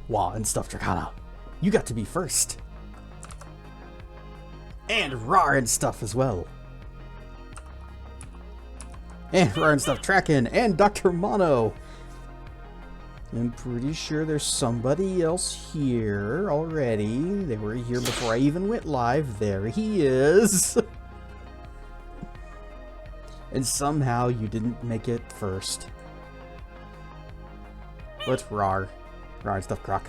Wah and stuff, Dracana. You got to be first. And Rar and stuff as well. And Rar and stuff, Tracken, and Dr. Mono. I'm pretty sure there's somebody else here already. They were here before I even went live. There he is. And somehow you didn't make it first. But Rar and stuff, Croc.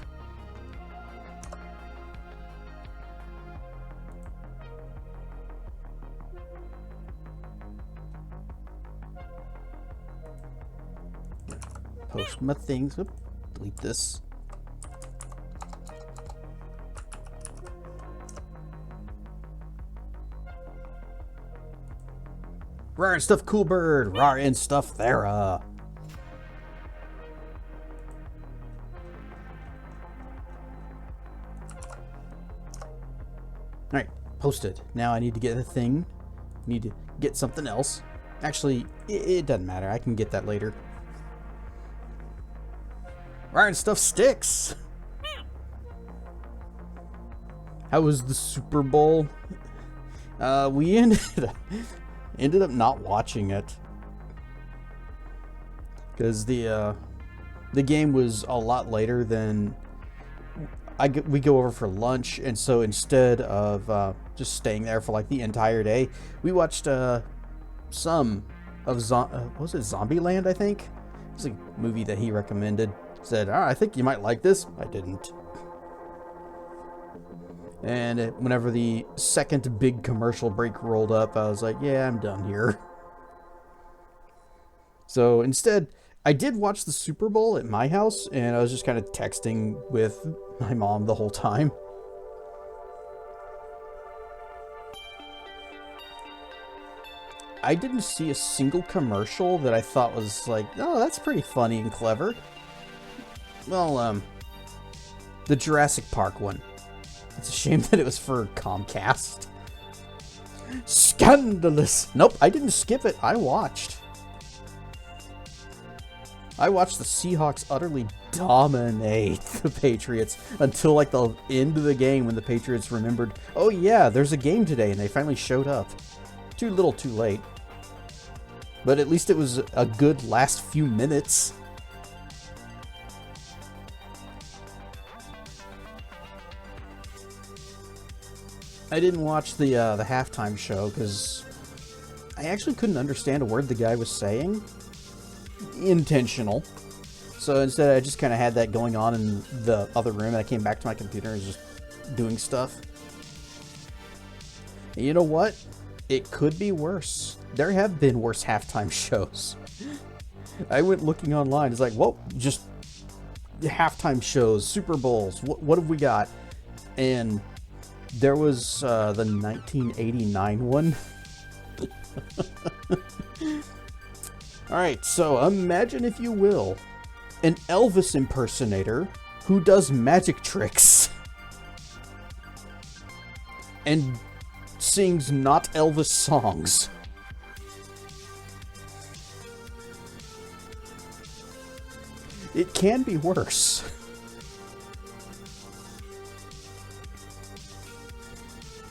Post my things. Oop, delete this. Rar and stuff, Cool Bird. Rar and stuff, Thera. Alright, posted. Now I need to get a thing. Need to get something else. Actually, it doesn't matter. I can get that later. Rar and stuff, Sticks. How was the Super Bowl? We ended up not watching it because the game was a lot later than we go over for lunch, and so instead of just staying there for like the entire day, we watched some of what was it, Zombieland, I think. It's a movie that he recommended. Said, oh, I think you might like this. I didn't. And whenever the second big commercial break rolled up, I was like, yeah, I'm done here. So instead, I did watch the Super Bowl at my house, and I was just kind of texting with my mom the whole time. I didn't see a single commercial that I thought was like, oh, that's pretty funny and clever. Well, the Jurassic Park one. It's a shame that it was for Comcast. Scandalous! Nope, I didn't skip it. I watched the Seahawks utterly dominate the Patriots until like the end of the game when the Patriots remembered, oh yeah, there's a game today, and they finally showed up. Too little, too late. But at least it was a good last few minutes. I didn't watch the halftime show because I actually couldn't understand a word the guy was saying. Intentional. So instead I just kind of had that going on in the other room, and I came back to my computer and was just doing stuff. And you know what? It could be worse. There have been worse halftime shows. I went looking online. It's like, whoa, just halftime shows, Super Bowls. What have we got? And there was the 1989 one. Alright, so imagine, if you will, an Elvis impersonator who does magic tricks and sings not Elvis songs. It can be worse.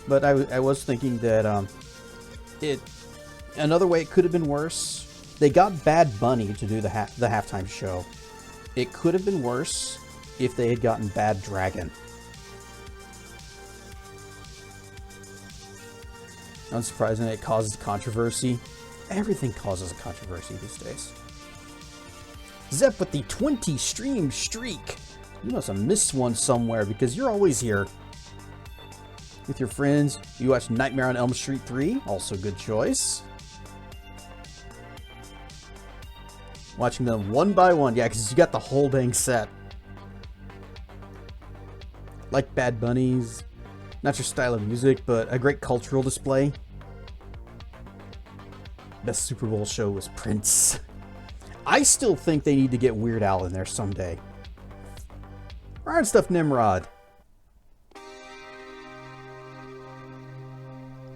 But I was thinking that another way it could have been worse. They got Bad Bunny to do the halftime show. It could have been worse if they had gotten Bad Dragon. Unsurprisingly, it causes controversy. Everything causes a controversy these days. Zep with the 20 stream streak. You must have missed one somewhere because you're always here. With your friends, you watch Nightmare on Elm Street 3, also good choice. Watching them one by one, yeah, because you got the whole dang set. Like Bad Bunnies, not your style of music, but a great cultural display. Best Super Bowl show was Prince. I still think they need to get Weird Al in there someday. Alright, stuff, Nimrod.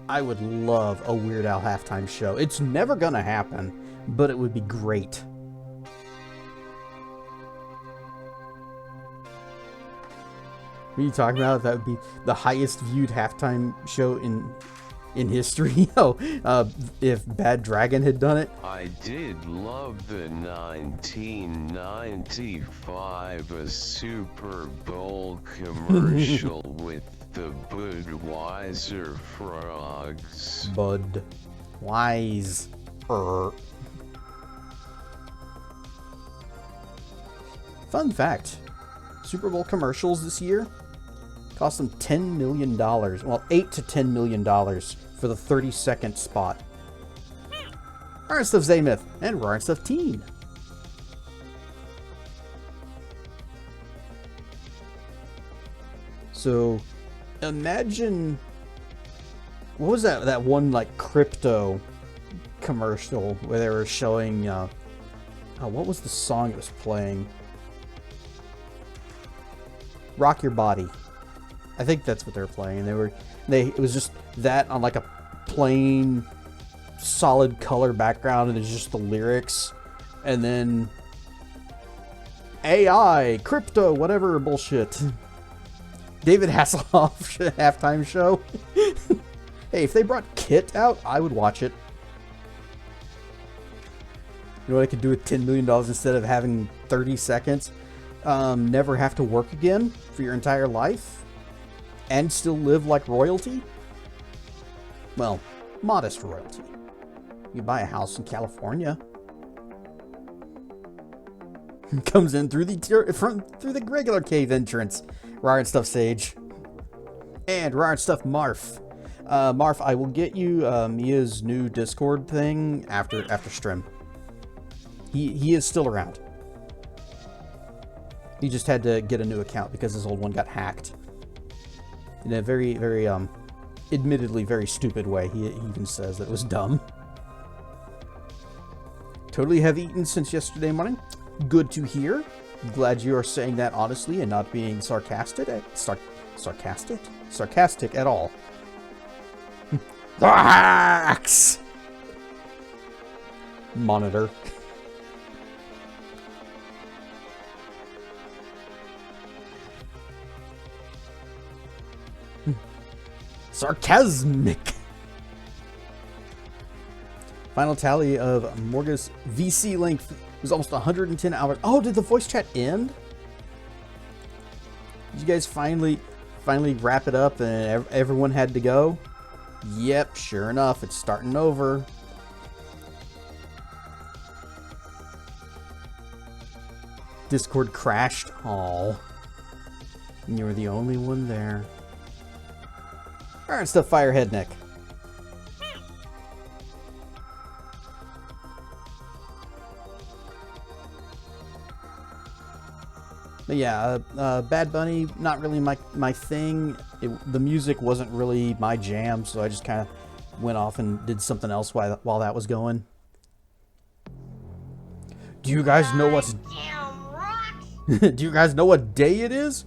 I would love a Weird Al halftime show. It's never gonna happen, but it would be great. What are you talking about? That would be the highest viewed halftime show in history. Oh, if Bad Dragon had done it. I did love the 1995 Super Bowl commercial with the Budweiser frogs. Budweiser. Fun fact, Super Bowl commercials this year cost them $10 million. Well, $8 to $10 million for the 30-second spot. Alright, Stuff Zaymyth and Raw and Stuff Teen. So, imagine, what was that one like crypto commercial where they were showing, what was the song it was playing? Rock Your Body. I think that's what they were playing. It was just that on like a plain solid color background, and it's just the lyrics, and then AI, crypto, whatever bullshit. David Hasselhoff halftime show. Hey, if they brought Kit out, I would watch it. You know what I could do with $10 million instead of having 30 seconds? Never have to work again for your entire life? And still live like royalty? Well, modest royalty. You buy a house in California. Comes in through the regular cave entrance. Rar and Stuff Sage. And Rar and Stuff Marf. Marf, I will get you Mia's new Discord thing after stream. He is still around. He just had to get a new account because his old one got hacked. In a very, very, admittedly very stupid way. He even says that it was dumb. Totally have eaten since yesterday morning. Good to hear. Glad you are saying that honestly and not being sarcastic. Sarcastic at all. The hacks! Monitor. Sarcasmic. Final tally of Morga's VC length was almost 110 hours. Oh, did the voice chat end? Did you guys finally wrap it up and everyone had to go? Yep, sure enough, it's starting over. Discord crashed. Aw. And you were the only one there. Alright, Stuff Firehead Nick. But yeah, Bad Bunny, not really my thing. The music wasn't really my jam, so I just kind of went off and did something else while that was going. Do you guys know what's... Do you guys know what day it is?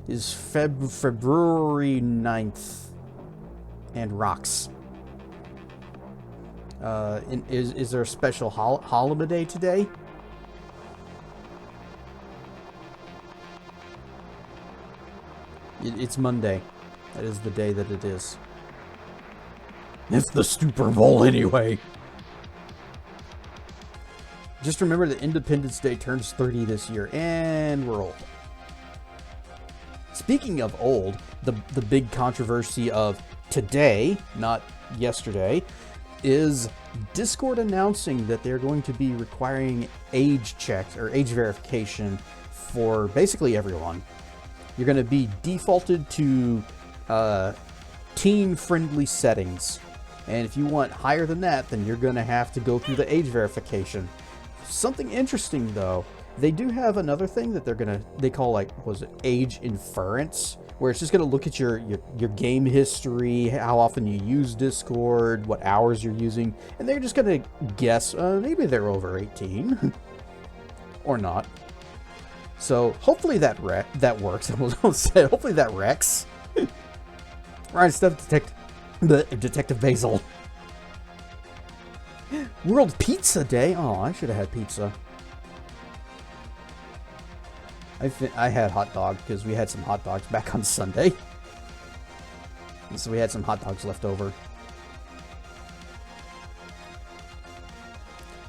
Is February 9th and rocks. Is there a special holiday today? It's Monday. That is the day that it is. It's the Super Bowl anyway. Just remember that Independence Day turns 30 this year, and we're old. Speaking of old, the big controversy of today, not yesterday, is Discord announcing that they're going to be requiring age checks or age verification for basically everyone. You're going to be defaulted to teen-friendly settings. And if you want higher than that, then you're going to have to go through the age verification. Something interesting, though, they do have another thing that they call, like, what was it, age inference, where it's just going to look at your game history, how often you use Discord, what hours you're using, and they're just going to guess, maybe they're over 18. Or not. So hopefully that works. Hopefully that wrecks. Ryan Stuff Detective Basil. World Pizza Day. Oh, I should have had pizza. I had hot dog because we had some hot dogs back on Sunday. And so we had some hot dogs left over.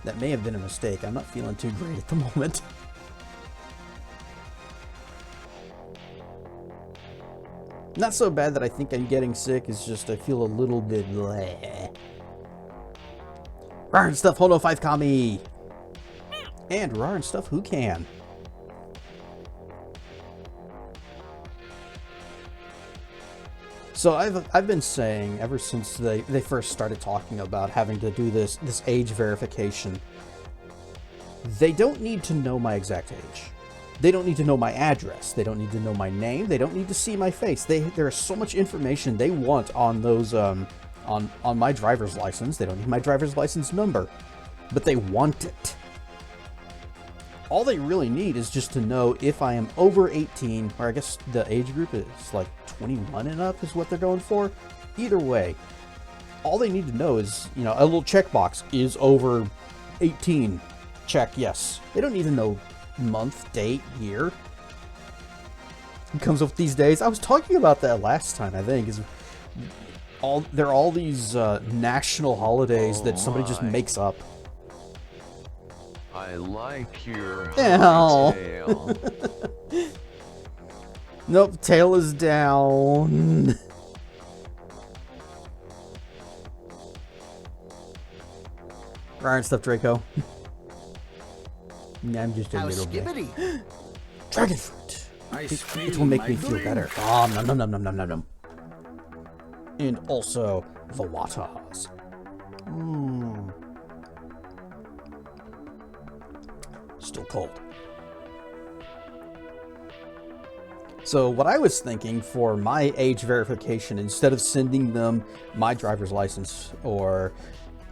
That may have been a mistake. I'm not feeling too great at the moment. Not so bad that I think I'm getting sick. It's just I feel a little bit bleh. Rar and Stuff, Hono 5 Kami. And Rar and Stuff, who can? So I've been saying ever since they first started talking about having to do this age verification, they don't need to know my exact age. They don't need to know my address. They don't need to know my name. They don't need to see my face. There is so much information they want on those on my driver's license. They don't need my driver's license number, but they want it. All they really need is just to know if I am over 18, or I guess the age group is like 21 and up is what they're going for. Either way, all they need to know is, you know, a little checkbox is over 18. Check yes. They don't need to know month, date, year. It comes with these days. I was talking about that last time, I think. There are all these national holidays that somebody just makes up. I like your Ow. tail. Nope, tail is down. Ryan Stuff Draco. I'm just a little bit. Dragon fruit. It will make me feel better. Ah, nom nom nom nom nom nom nom. And also the waters. Still cold. So what I was thinking for my age verification, instead of sending them my driver's license or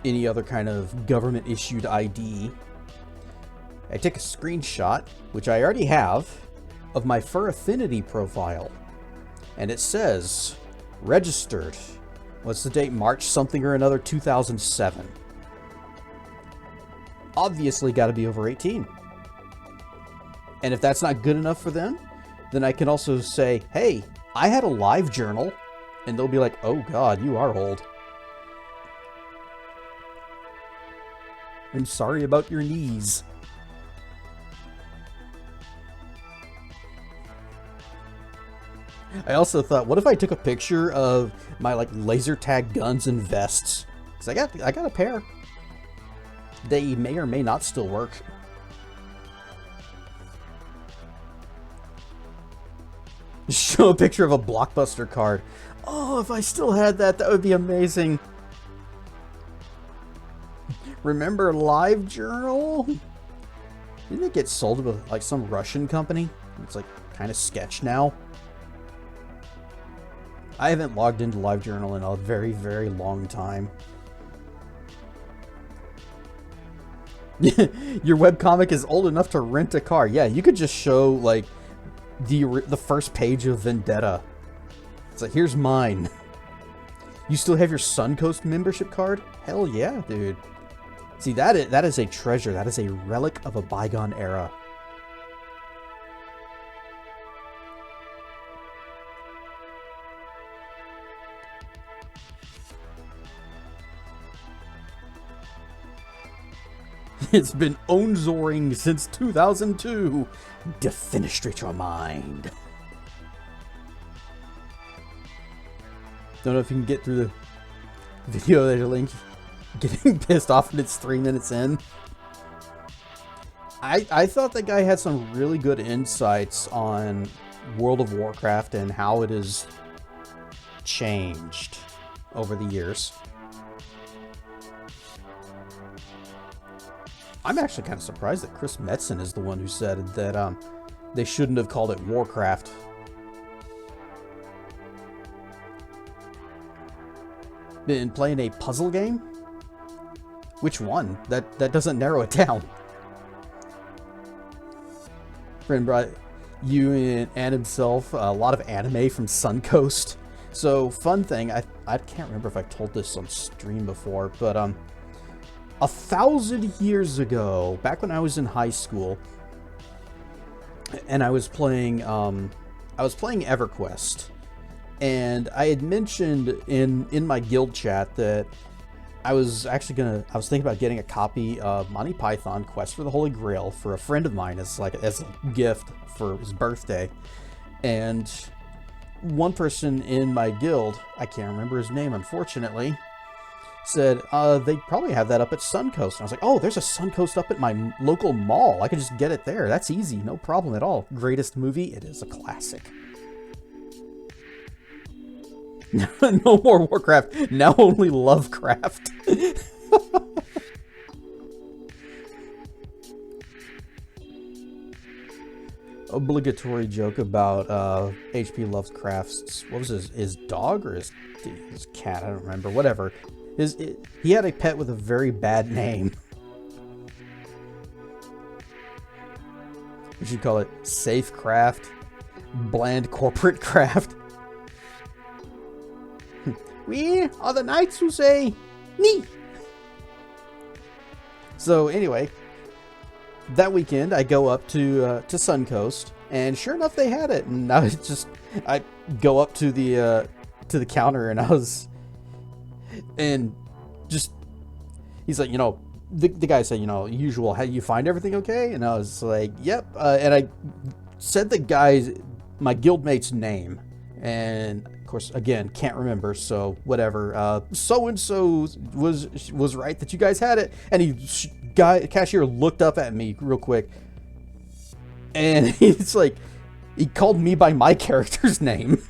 any other kind of government issued ID, I take a screenshot, which I already have, of my Fur Affinity profile. And it says, registered. What's the date? March something or another, 2007. Obviously got to be over 18. And if that's not good enough for them, then I can also say, hey, I had a live journal. And they'll be like, oh God, you are old. I'm sorry about your knees. I also thought, what if I took a picture of my like laser tag guns and vests? Because I got a pair. They may or may not still work. Show a picture of a Blockbuster card. Oh, if I still had that, that would be amazing. Remember LiveJournal? Didn't it get sold to like some Russian company? It's like kind of sketch now. I haven't logged into LiveJournal in a very, very long time. Your webcomic is old enough to rent a car. Yeah, you could just show like the first page of Vendetta. It's like, here's mine. You still have your Suncoast membership card? Hell yeah, dude. See, that is a treasure. That is a relic of a bygone era. It's been Onzoring since 2002. Defenestrate your mind. Don't know if you can get through the video there, Link. Getting pissed off and it's 3 minutes in. I thought that guy had some really good insights on World of Warcraft and how it has changed over the years. I'm actually kind of surprised that Chris Metzen is the one who said that they shouldn't have called it Warcraft. Been playing a puzzle game? Which one? That doesn't narrow it down. Friend brought you and himself a lot of anime from Suncoast. So, fun thing, I can't remember if I told this on stream before, but 1,000 years ago, back when I was in high school, and I was playing EverQuest, and I had mentioned in my guild chat that I was thinking about getting a copy of Monty Python Quest for the Holy Grail for a friend of mine as a gift for his birthday. And one person in my guild, I can't remember his name unfortunately, said they probably have that up at Suncoast. And I was like, oh, there's a Suncoast up at my local mall. I could just get it there. That's easy, no problem at all. Greatest movie? It is a classic. No more Warcraft, now only Lovecraft. Obligatory joke about H.P. Lovecraft's, what was his dog or his cat? I don't remember. Whatever. He had a pet with a very bad name. We should call it Safe Craft, Bland Corporate Craft. We are the knights who say, "Nee." So anyway, that weekend I go up to Suncoast, and sure enough, they had it. And I go up to the counter, and he's like, the guy said, usual, how you find everything okay? And I was like, yep. And I said my guildmate's name, and of course, again, can't remember, so whatever. So and so was right that you guys had it, and cashier looked up at me real quick, and he's like, he called me by my character's name.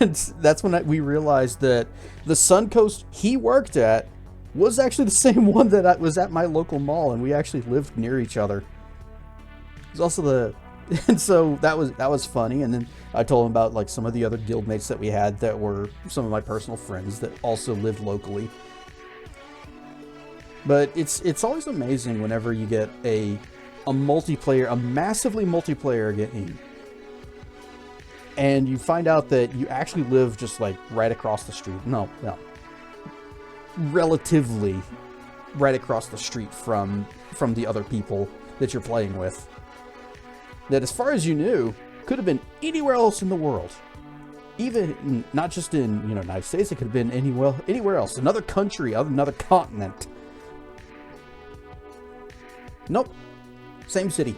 And that's when we realized that the Suncoast he worked at was actually the same one that was at my local mall, and we actually lived near each other. It was also and so that was funny. And then I told him about like some of the other guildmates that we had that were some of my personal friends that also lived locally. But it's always amazing whenever you get a massively multiplayer game, and you find out that you actually live just like right across the street. No, relatively right across the street from the other people that you're playing with. That, as far as you knew, could have been anywhere else in the world. Even not just in United States, it could have been anywhere else, another country, another continent. Nope, same city.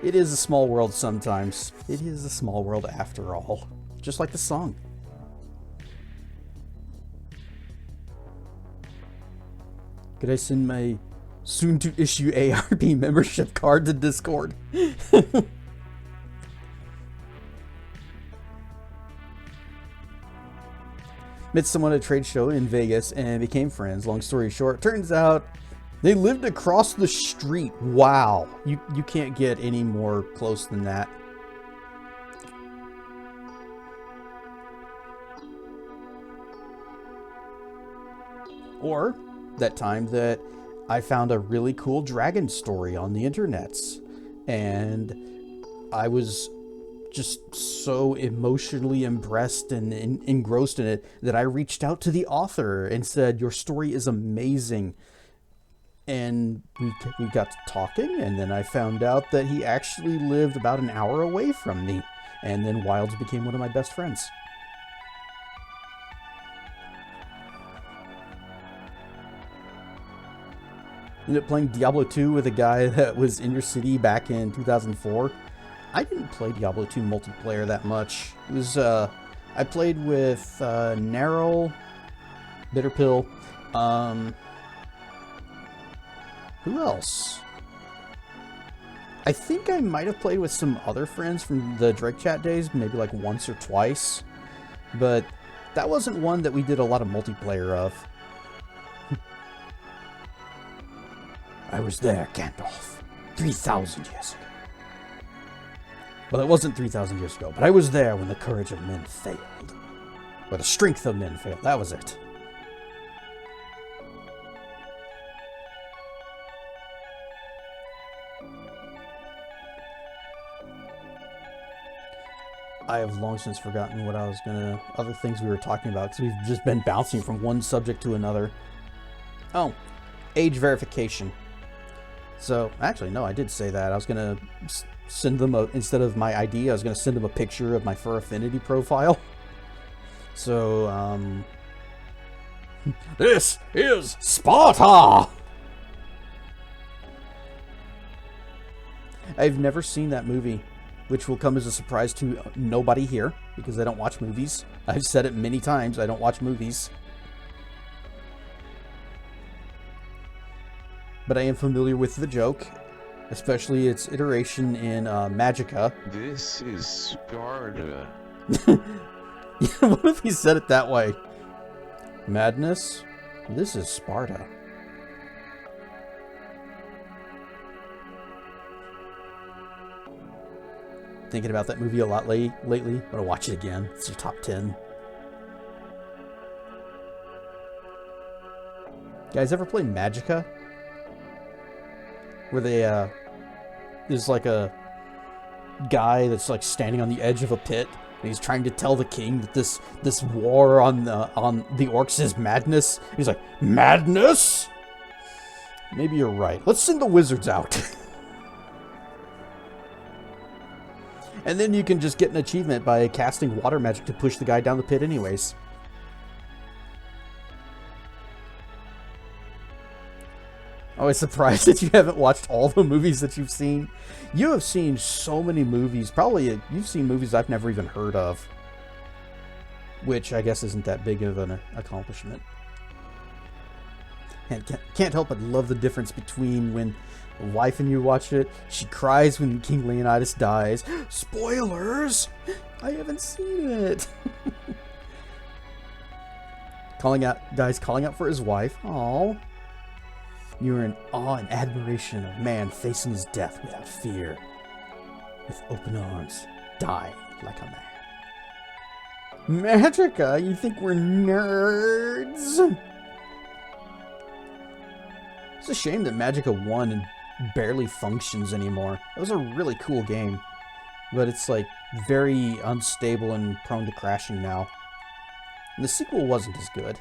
It is a small world sometimes. It is a small world after all. Just like the song. Could I send my soon-to-issue ARP membership card to Discord? Met someone at a trade show in Vegas and became friends. Long story short, turns out they lived across the street. Wow. You can't get any more close than that. Or that time that I found a really cool dragon story on the internets, and I was just so emotionally impressed and engrossed in it that I reached out to the author and said, "Your story is amazing." And we got to talking, and then I found out that he actually lived about an hour away from me, and then Wilds became one of my best friends. Ended up playing Diablo 2 with a guy that was in your city back in 2004. I didn't play Diablo 2 multiplayer that much. It was, I played with Narrow, Bitterpill, who else? I think I might have played with some other friends from the Drake Chat days, maybe like once or twice, but that wasn't one that we did a lot of multiplayer of. I was there, Gandalf, 3,000 years ago. Well, it wasn't 3,000 years ago, but I was there when the courage of men failed. Or the strength of men failed, that was it. I have long since forgotten what I was gonna... other things we were talking about, because we've just been bouncing from one subject to another. Oh, age verification. So, actually, no, I did say that. I was gonna send them instead of my ID, I was gonna send them a picture of my Fur Affinity profile. So, this is Sparta! I've never seen that movie, which will come as a surprise to nobody here, because I don't watch movies. I've said it many times, I don't watch movies. But I am familiar with the joke, especially its iteration in Magica. This is Sparta. What if he said it that way? Madness? This is Sparta. Thinking about that movie a lot lately. I'm gonna watch it again. It's your top 10. Guys, ever play Magica? Where they, there's like a guy that's like standing on the edge of a pit, and he's trying to tell the king that this war on the orcs is madness. He's like, madness? Maybe you're right. Let's send the wizards out. And then you can just get an achievement by casting water magic to push the guy down the pit anyways. I was surprised that you haven't watched all the movies that you've seen. You have seen so many movies. Probably you've seen movies I've never even heard of. Which I guess isn't that big of an accomplishment. And can't help but love the difference between when a wife and you watch it. She cries when King Leonidas dies. Spoilers! I haven't seen it. calling out for his wife. Aww. You are in awe and admiration of man facing his death without fear. With open arms, dying like a man. Magica, you think we're nerds? It's a shame that Magica 1 barely functions anymore. It was a really cool game, but it's like very unstable and prone to crashing now. And the sequel wasn't as good.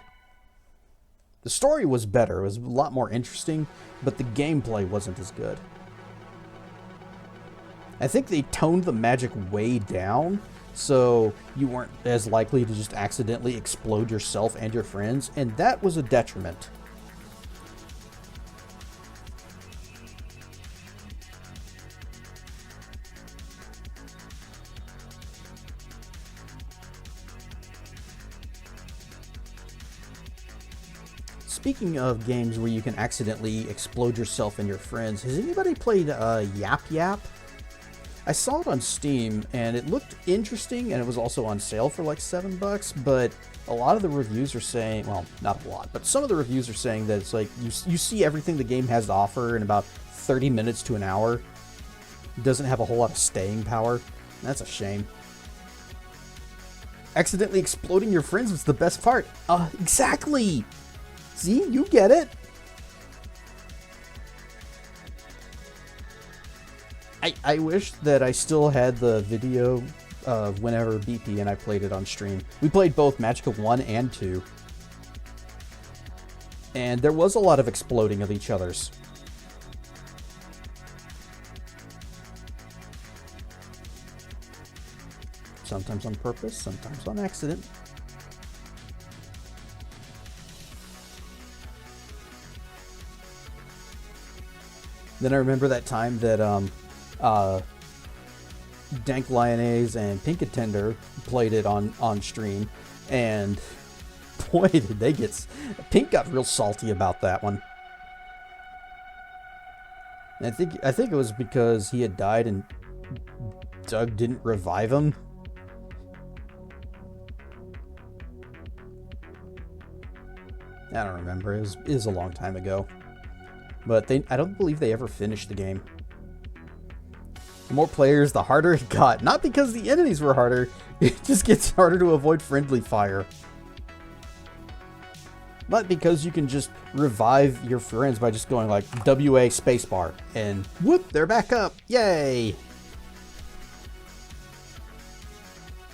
The story was better, it was a lot more interesting, but the gameplay wasn't as good. I think they toned the magic way down, so you weren't as likely to just accidentally explode yourself and your friends, and that was a detriment. Speaking of games where you can accidentally explode yourself and your friends, has anybody played Yap Yap? I saw it on Steam and it looked interesting, and it was also on sale for like $7, but a lot of the reviews are saying, well, not a lot, but some of the reviews are saying that it's like you see everything the game has to offer in about 30 minutes to an hour. It doesn't have a whole lot of staying power. That's a shame. Accidentally exploding your friends was the best part. Exactly! See, you get it. I wish that I still had the video of whenever BP and I played it on stream. We played both Magica 1 and 2. And there was a lot of exploding of each other's. Sometimes on purpose, sometimes on accident. Then I remember that time that Dank Lyonnaise and Pinkatender played it on stream, and boy did they get... Pink got real salty about that one. And I think it was because he had died and Doug didn't revive him. I don't remember. It was a long time ago. But I don't believe they ever finished the game. The more players, the harder it got. Not because the enemies were harder, it just gets harder to avoid friendly fire. But because you can just revive your friends by just going like WA spacebar, and whoop, they're back up. Yay!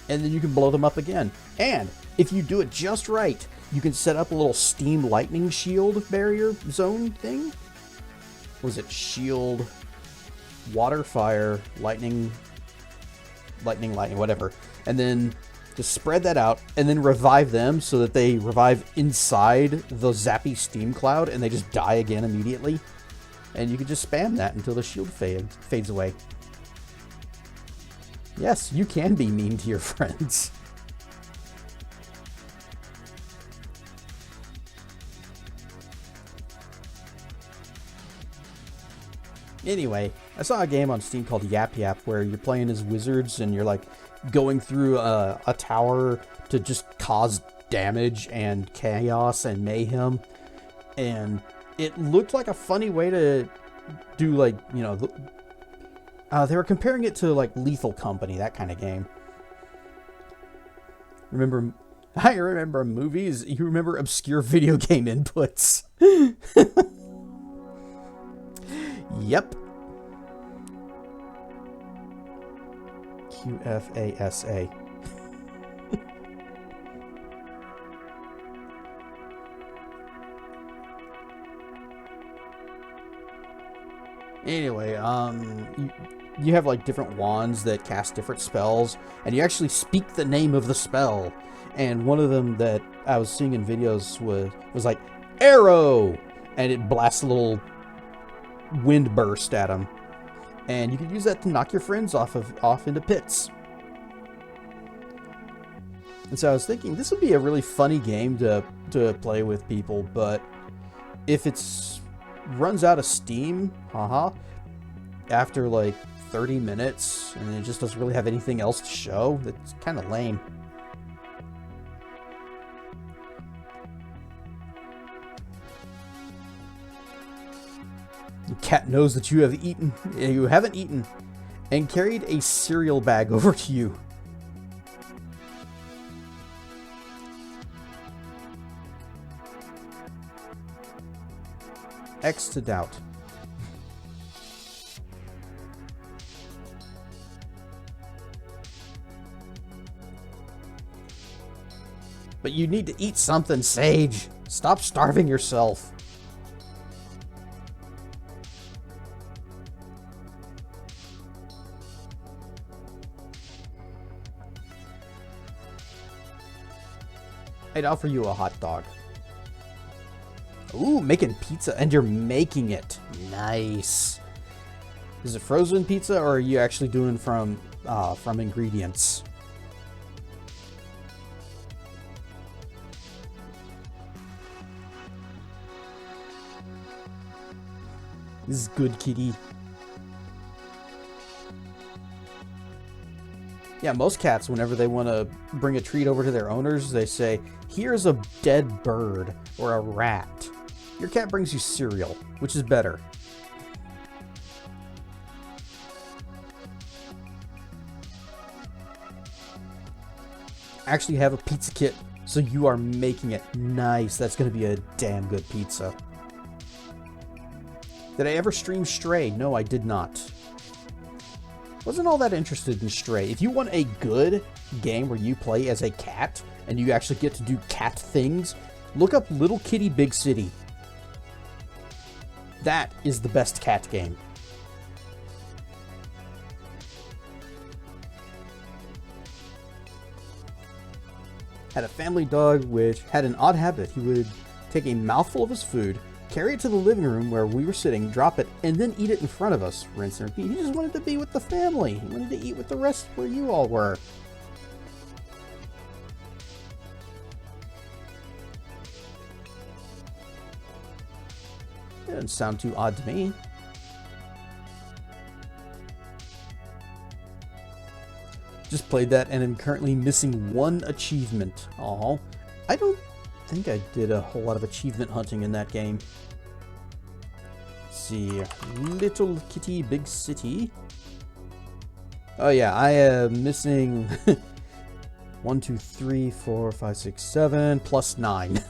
and then you can blow them up again. And if you do it just right, you can set up a little steam lightning shield barrier zone thing. Was it shield, water, fire, lightning, whatever. And then just spread that out and then revive them so that they revive inside the zappy steam cloud and they just die again immediately. And you can just spam that until the shield fades away. Yes, you can be mean to your friends. Anyway, I saw a game on Steam called Yap Yap where you're playing as wizards and you're like going through a tower to just cause damage and chaos and mayhem. And it looked like a funny way to do, like, you know, they were comparing it to like Lethal Company, that kind of game. I remember movies. You remember obscure video game inputs. Yep. QFASA. Anyway, you have like different wands that cast different spells, and you actually speak the name of the spell. And one of them that I was seeing in videos was like arrow, and it blasts a little wind burst at them, and you can use that to knock your friends off into pits. And so I was thinking this would be a really funny game to play with people, but if it's runs out of steam, after like 30 minutes, and it just doesn't really have anything else to show, that's kind of lame. The cat knows that you haven't eaten, and carried a cereal bag over to you. X to doubt. But you need to eat something, Sage. Stop starving yourself. I'd offer you a hot dog. Ooh, making pizza, and you're making it. Nice. Is it frozen pizza, or are you actually doing from ingredients? This is good, kitty. Yeah, most cats, whenever they want to bring a treat over to their owners, they say, here's a dead bird or a rat. Your cat brings you cereal, which is better. Actually have a pizza kit, so you are making it. Nice, that's going to be a damn good pizza. Did I ever stream Stray? No, I did not. Wasn't all that interested in Stray. If you want a good game where you play as a cat and you actually get to do cat things, look up Little Kitty Big City. That is the best cat game. Had a family dog which had an odd habit. He would take a mouthful of his food, carry it to the living room where we were sitting, drop it, and then eat it in front of us. Rinse and repeat. He just wanted to be with the family. He wanted to eat with the rest where you all were. It doesn't sound too odd to me. Just played that and am currently missing one achievement. Oh, I don't think I did a whole lot of achievement hunting in that game. Let's see, Little Kitty Big City. Oh yeah, I am missing 1, 2, 3, 4, 5, 6, 7 plus 9.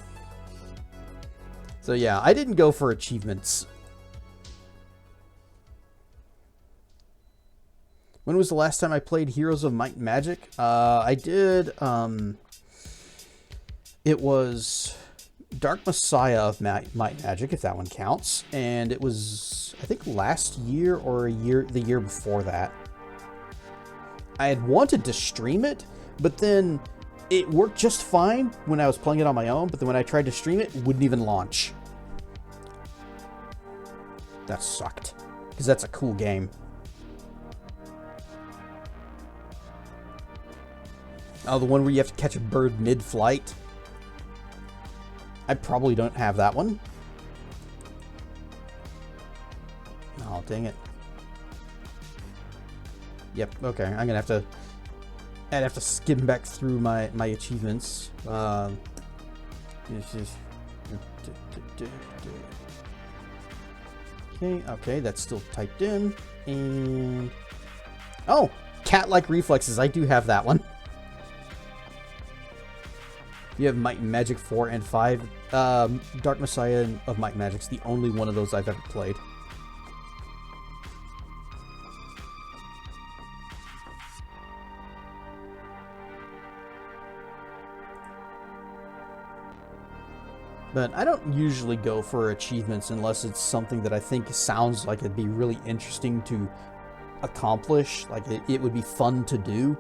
So yeah, I didn't go for achievements. When was the last time I played Heroes of Might and Magic? I did, it was Dark Messiah of Might and Magic, if that one counts. And it was, I think, last year or the year before that. I had wanted to stream it, but then it worked just fine when I was playing it on my own, but then when I tried to stream it, it wouldn't even launch. That sucked, because that's a cool game. Oh, the one where you have to catch a bird mid-flight? I probably don't have that one. Oh, dang it. Yep, okay, I'm gonna have to... I'd have to skim back through my achievements. Okay, that's still typed in. And... oh! Cat-like reflexes, I do have that one. You have Might and Magic 4 and 5. Dark Messiah of Might and Magic's the only one of those I've ever played. But I don't usually go for achievements unless it's something that I think sounds like it'd be really interesting to accomplish. Like it would be fun to do.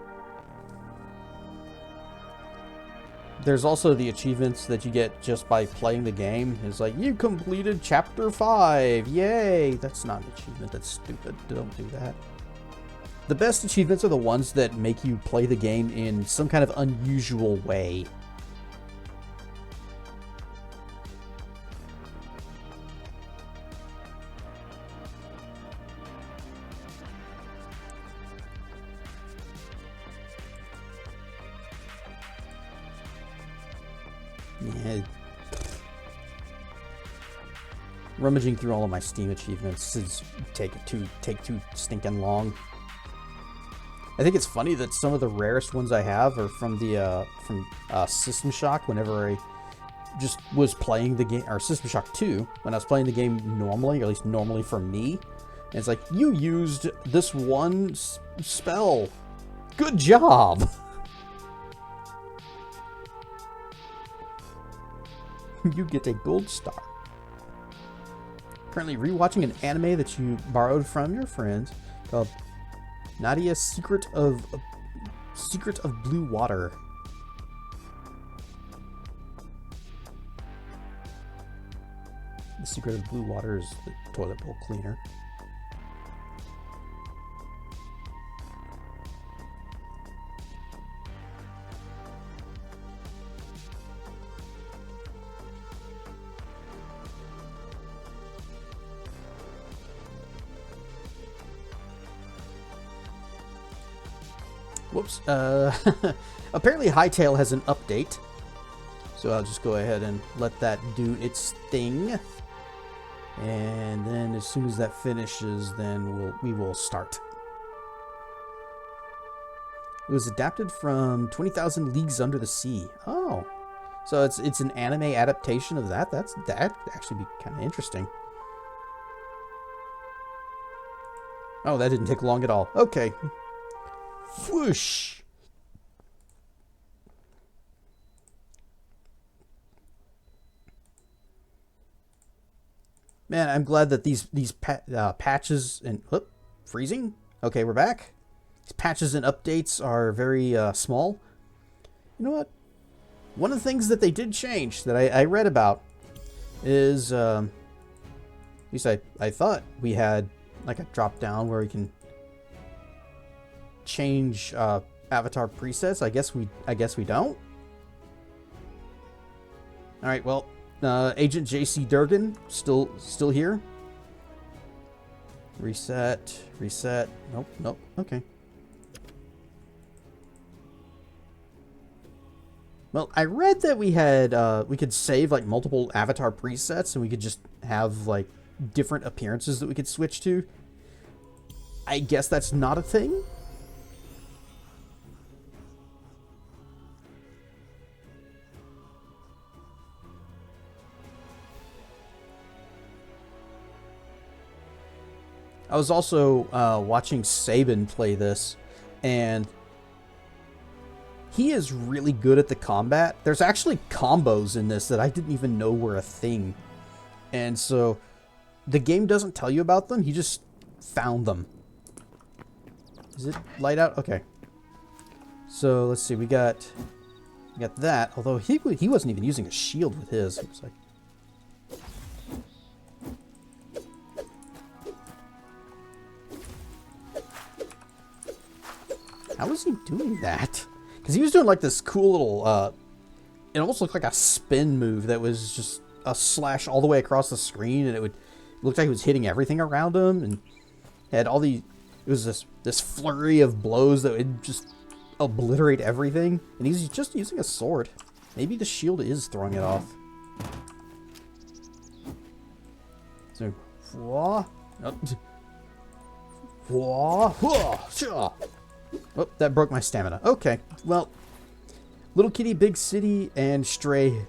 There's also the achievements that you get just by playing the game. It's like, you completed Chapter 5! Yay! That's not an achievement. That's stupid. Don't do that. The best achievements are the ones that make you play the game in some kind of unusual way. Yeah. Rummaging through all of my Steam achievements is take too stinking long. I think it's funny that some of the rarest ones I have are from the System Shock. Whenever I just was playing the game, or System Shock 2, when I was playing the game normally, or at least normally for me, and it's like, you used this one spell. Good job. You get a gold star. Currently rewatching an anime that you borrowed from your friends called Nadia's Secret of Blue Water. The secret of blue water is the toilet bowl cleaner. Whoops. Apparently Hytale has an update. So I'll just go ahead and let that do its thing. And then as soon as that finishes, then we will start. It was adapted from 20,000 Leagues Under the Sea. Oh. So it's an anime adaptation of that? That'd actually be kind of interesting. Oh, that didn't take long at all. Okay. Whoosh! Man, I'm glad that these patches and freezing. Okay, we're back. These patches and updates are very small. You know what? One of the things that they did change that I read about is, at least I thought we had like a drop down where we can change avatar presets. I guess we don't. All right, well, Agent JC Durgan still here. Reset. Nope. Okay. Well, I read that we had we could save like multiple avatar presets, and we could just have like different appearances that we could switch to. I guess that's not a thing. I was also watching Sabin play this, and he is really good at the combat. There's actually combos in this that I didn't even know were a thing. And so the game doesn't tell you about them, he just found them. Is it light out? Okay. So let's see, we got that, although he wasn't even using a shield with his. It was like, how was he doing that? Because he was doing like this cool little, it almost looked like a spin move that was just a slash all the way across the screen, and it looked like he was hitting everything around him, and had all the, it was this flurry of blows that would just obliterate everything, and he's just using a sword. Maybe the shield is throwing it off. So, whoa, oh, that broke my stamina. Okay, well, Little Kitty, Big City, and Stray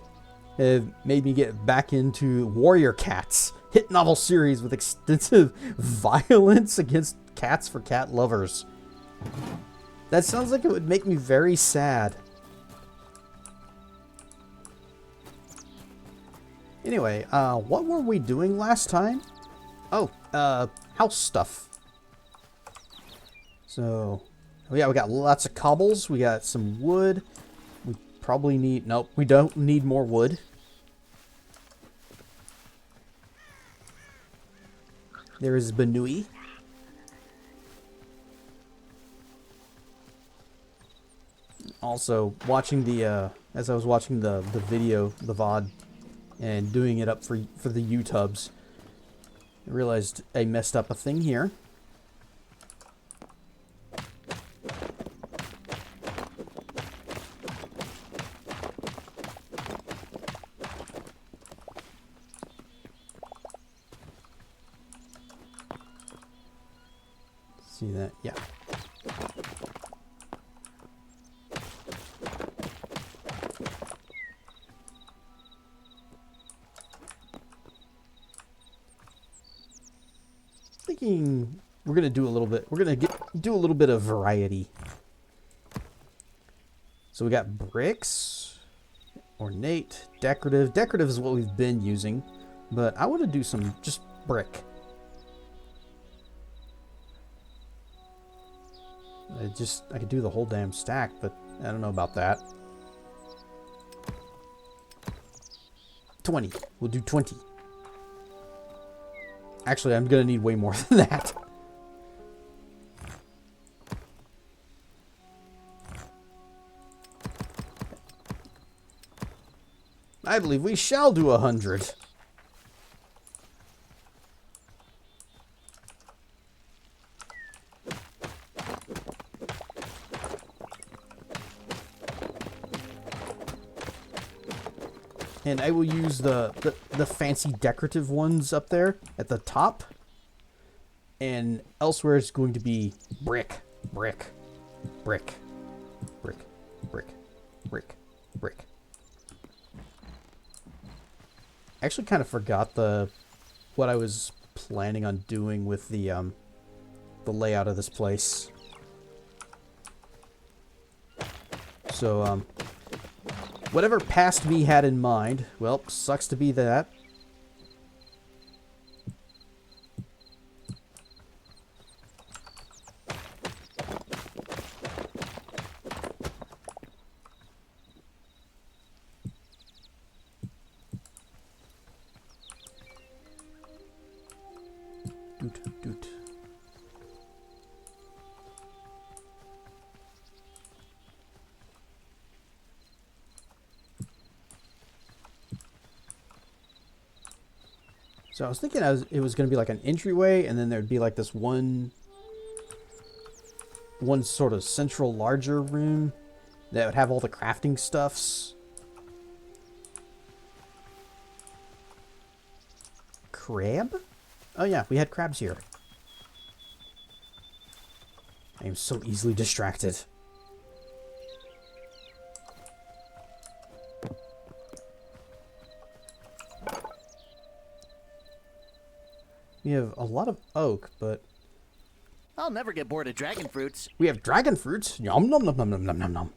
have made me get back into Warrior Cats, hit novel series with extensive violence against cats for cat lovers. That sounds like it would make me very sad. Anyway, what were we doing last time? Oh, house stuff. So, yeah, we got lots of cobbles. We got some wood. We probably need... Nope, we don't need more wood. There is Banui. Also, watching the, as I was watching the video, the VOD, and doing it up for the YouTubes, I realized I messed up a thing here. See that? Yeah. Thinking we're gonna do a little bit. We're gonna do a little bit of variety. So we got bricks, ornate, decorative. Decorative is what we've been using, but I want to do some just brick. I could do the whole damn stack, but I don't know about that. 20. We'll do 20. Actually, I'm gonna need way more than that. I believe we shall do 100. And I will use the fancy decorative ones up there at the top. And elsewhere it's going to be brick, brick, brick, brick, brick, brick, brick. I actually kind of forgot what I was planning on doing with the layout of this place. So, whatever past me had in mind, well, sucks to be that. Doot, doot. So I was thinking it was going to be like an entryway, and then there'd be like this one sort of central larger room that would have all the crafting stuffs. Crab? Oh yeah, we had crabs here. I am so easily distracted. We have a lot of oak, but I'll never get bored of dragon fruits. We have dragon fruits. Yum nom nom nom nom nom nom nom.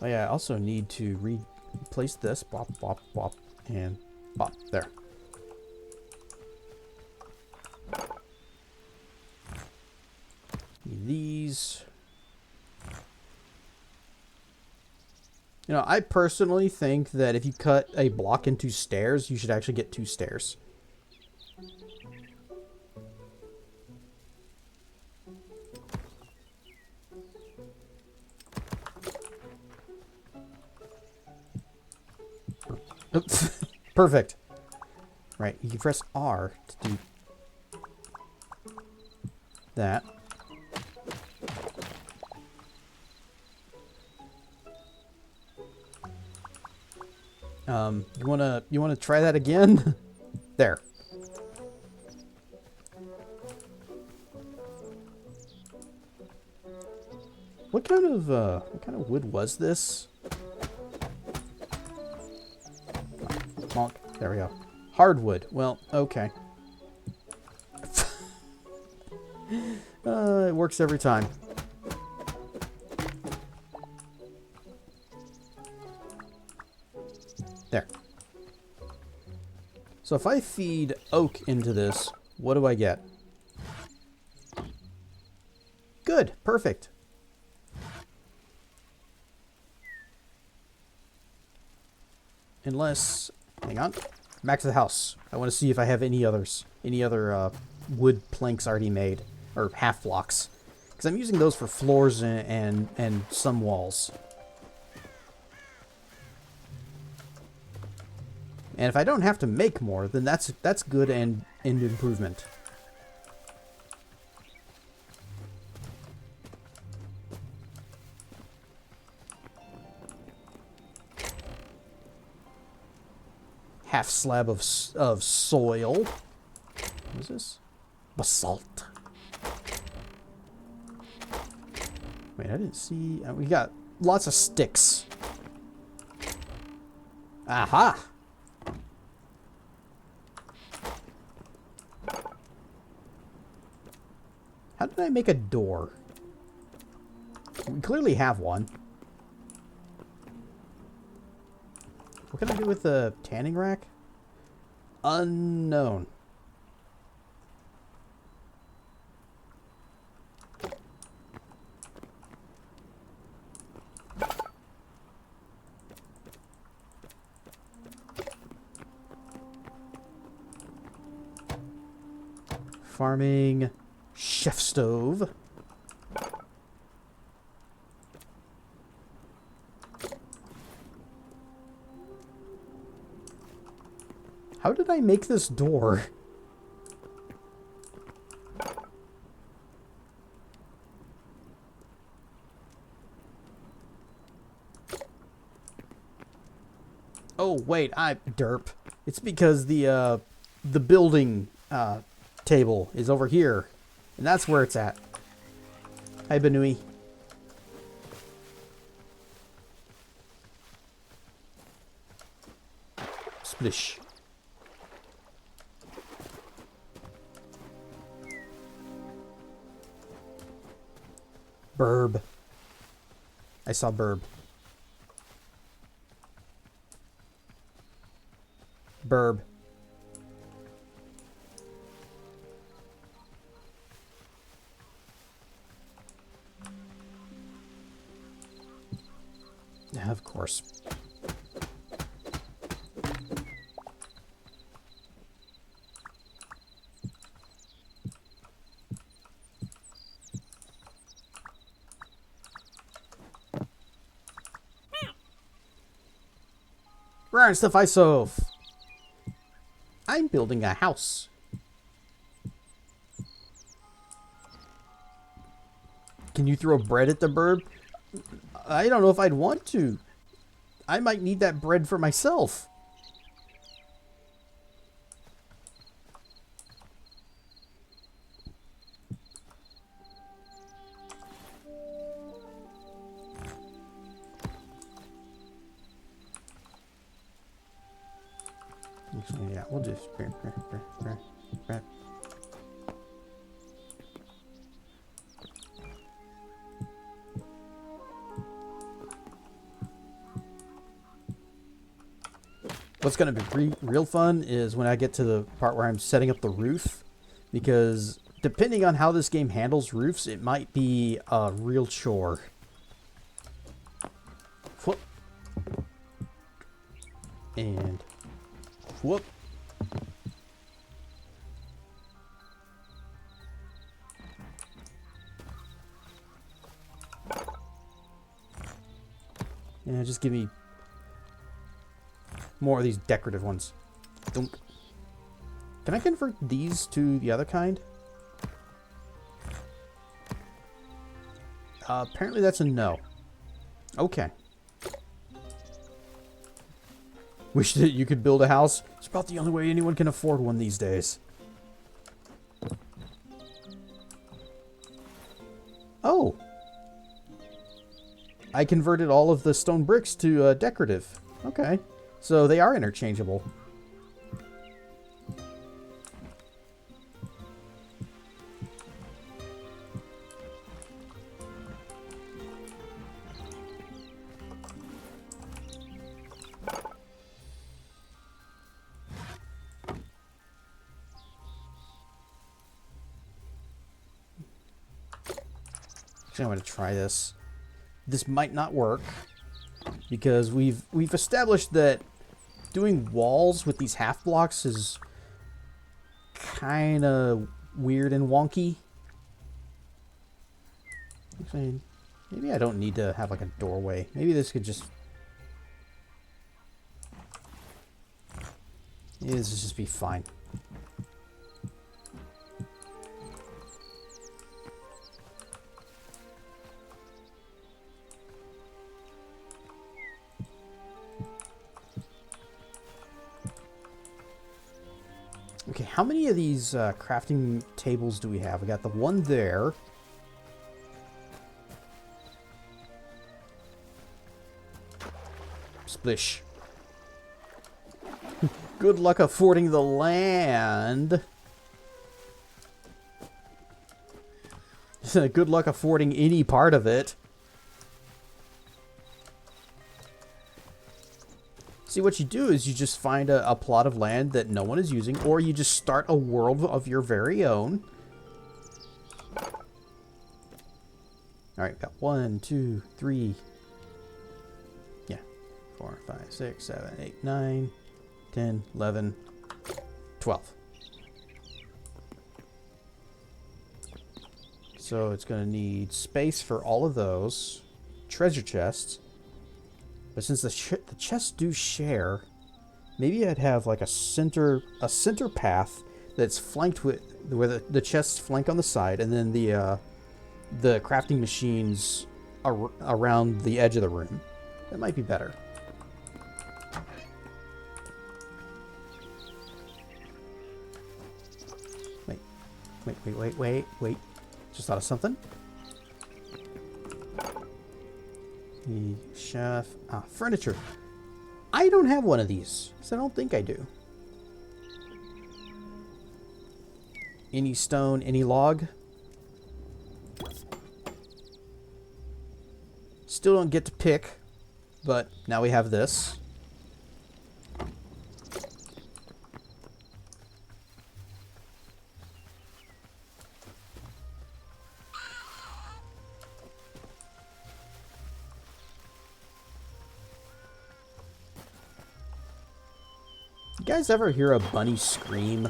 Oh yeah, I also need to replace this. Bop, bop, bop, and bop. There. Need these. You know, I personally think that if you cut a block into stairs, you should actually get 2 stairs. Oops. Perfect. Right, you can press R to do that. You wanna try that again? There. What kind of wood was this? Monk. There we go. Hardwood. Well, okay. It works every time. There. So if I feed oak into this, what do I get? Good. Perfect. Unless... Hang on. Back to the house. I want to see if I have any other wood planks already made. Or half blocks. Because I'm using those for floors and some walls. And if I don't have to make more, then that's good and improvement. Half slab of soil. What is this? Basalt. Wait, I didn't see... we got lots of sticks. Aha! How did I make a door? We clearly have one. What can I do with the tanning rack? Unknown. Farming. Chef stove. How did I make this door? Oh wait, derp. It's because the building table is over here, and that's where it's at. Hi, Benui. Splish. Burb. I saw burb. Burb. Yeah, of course. Run, stuff I sove. I'm building a house. Can you throw bread at the bird? I don't know if I'd want to. I might need that bread for myself. Yeah, we'll just... What's going to be real fun is when I get to the part where I'm setting up the roof, because depending on how this game handles roofs, it might be a real chore. Whoop. And whoop. Yeah, just give me more of these decorative ones. Dunk. Can I convert these to the other kind? Apparently that's a no. Okay. Wish that you could build a house. It's about the only way anyone can afford one these days. Oh. I converted all of the stone bricks to decorative. Okay. So they are interchangeable. Actually, I'm going to try this. This might not work because we've established that doing walls with these half blocks is kind of weird and wonky. Actually, maybe I don't need to have like a doorway. Maybe this could just... Maybe this would just be fine. Okay, how many of these crafting tables do we have? We got the one there. Splish. Good luck affording the land. Good luck affording any part of it. See, what you do is you just find a plot of land that no one is using, or you just start a world of your very own. Alright, got 1, 2, 3. Yeah. 4, 5, 6, 7, 8, 9, 10, 11, 12. So it's going to need space for all of those. Treasure chests. But since the chests do share, maybe I'd have like a center path that's flanked with where the chests flank on the side, and then the crafting machines around the edge of the room. That might be better. Wait. Just thought of something. The chef. Furniture. I don't have one of these, so I don't think I do. Any stone, any log. Still don't get to pick, but now we have this. You guys ever hear a bunny scream?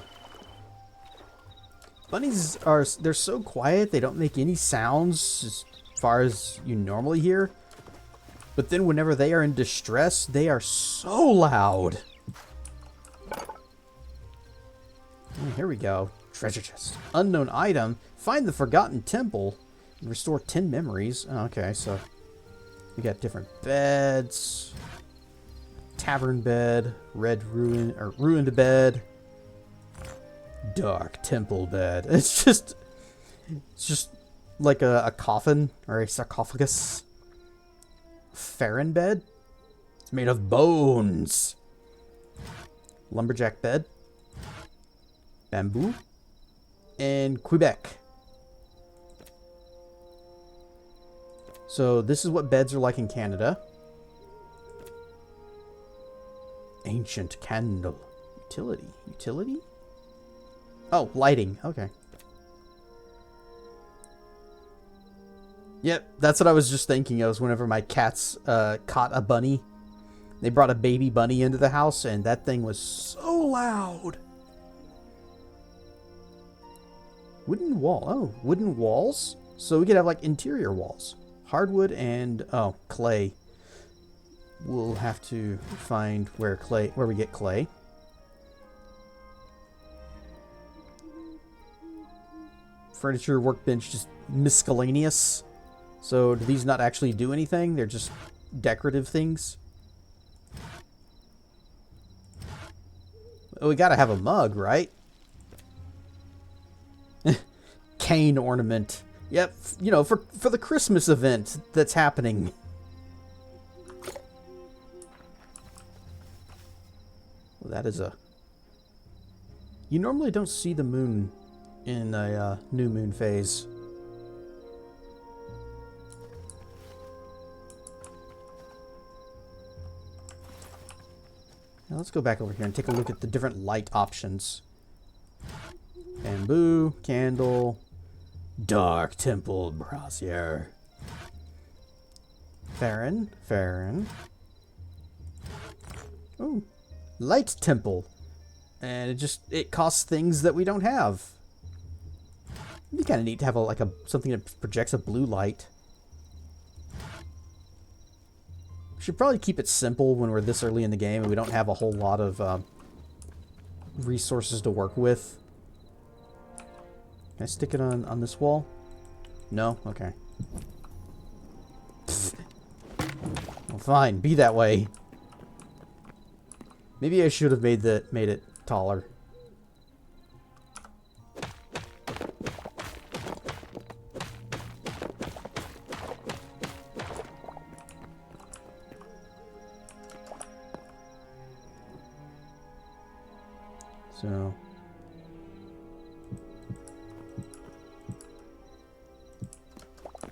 Bunnies they're so quiet, they don't make any sounds as far as you normally hear. But then whenever they are in distress, they are so loud. Here we go. Treasure chest. Unknown item. Find the forgotten temple. Restore 10 memories. Okay, so we got different beds. Tavern bed, ruined bed, dark temple bed. It's just like a coffin or a sarcophagus. Farron bed. It's made of bones. Lumberjack bed. Bamboo. And Quebec. So this is what beds are like in Canada. Ancient candle. Utility. Utility? Oh, lighting. Okay. Yep, that's what I was just thinking of whenever my cats caught a bunny. They brought a baby bunny into the house, and that thing was so loud. Wooden wall. Oh, wooden walls? So we could have, like, interior walls. Hardwood and, oh, clay. We'll have to find where we get clay. Furniture, workbench, just miscellaneous. So do these not actually do anything? They're just decorative things. Oh, we gotta have a mug, right? Cane ornament. Yep, you know, for the Christmas event that's happening. Well, that is a... You normally don't see the moon in a new moon phase. Now let's go back over here and take a look at the different light options. Bamboo, candle, dark temple brazier. Farron. Oh, light temple. And it costs things that we don't have. It'd be kind of neat to have something that projects a blue light. Should probably keep it simple when we're this early in the game and we don't have a whole lot of resources to work with. Can I stick it on this wall? No? Okay. Well, fine. Be that way. Maybe I should have made it taller. So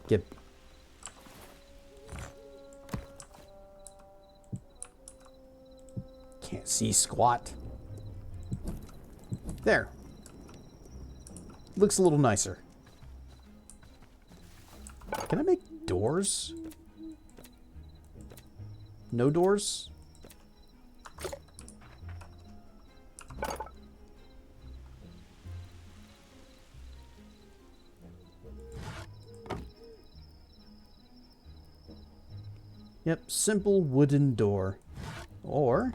get can't see squat. There. Looks a little nicer. Can I make doors? No doors? Yep, simple wooden door. Or,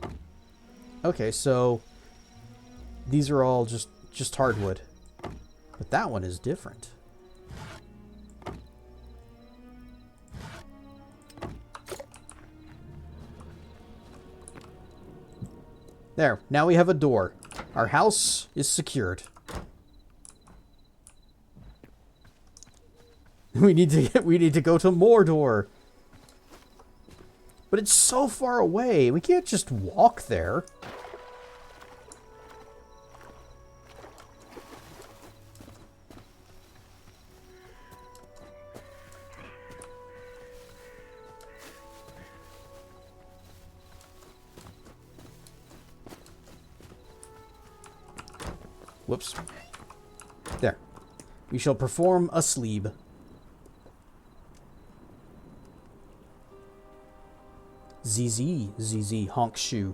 okay, so these are all just hardwood. But that one is different. There, now we have a door. Our house is secured. We need to go to Mordor. But it's so far away. We can't just walk there. Whoops. There. We shall perform a sleep. ZZ, honk shoe.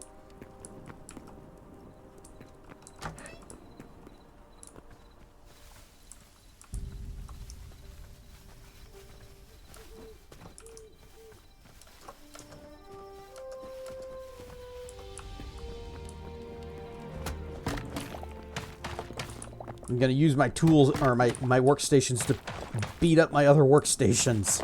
I'm gonna use my tools, or my workstations, to beat up my other workstations.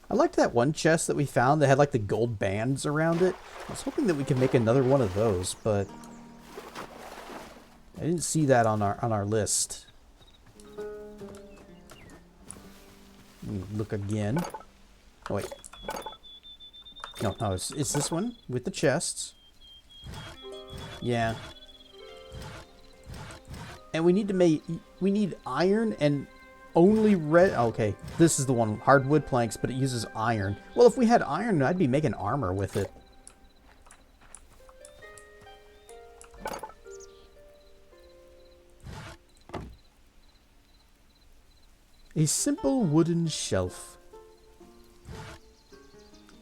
I liked that one chest that we found that had like the gold bands around it. I was hoping that we could make another one of those, but I didn't see that on our list. Look again. Oh wait. No, it's this one with the chests. Yeah. And we need to make... We need iron and only red... Okay, this is the one. Hardwood planks, but it uses iron. Well, if we had iron, I'd be making armor with it. A simple wooden shelf.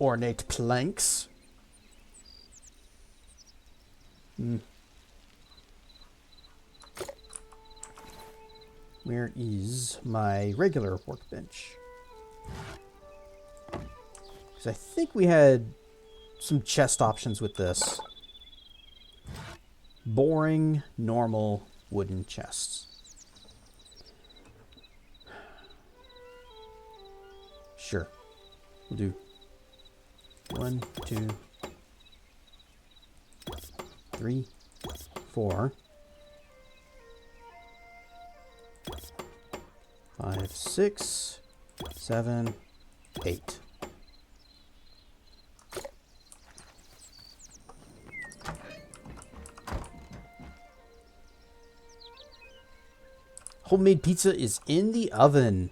Ornate planks. Where is my regular workbench? Because I think we had some chest options with this. Boring, normal wooden chests. Sure. We'll do 1, 2, 3, 4, 5, 6, 7, 8. Homemade pizza is in the oven.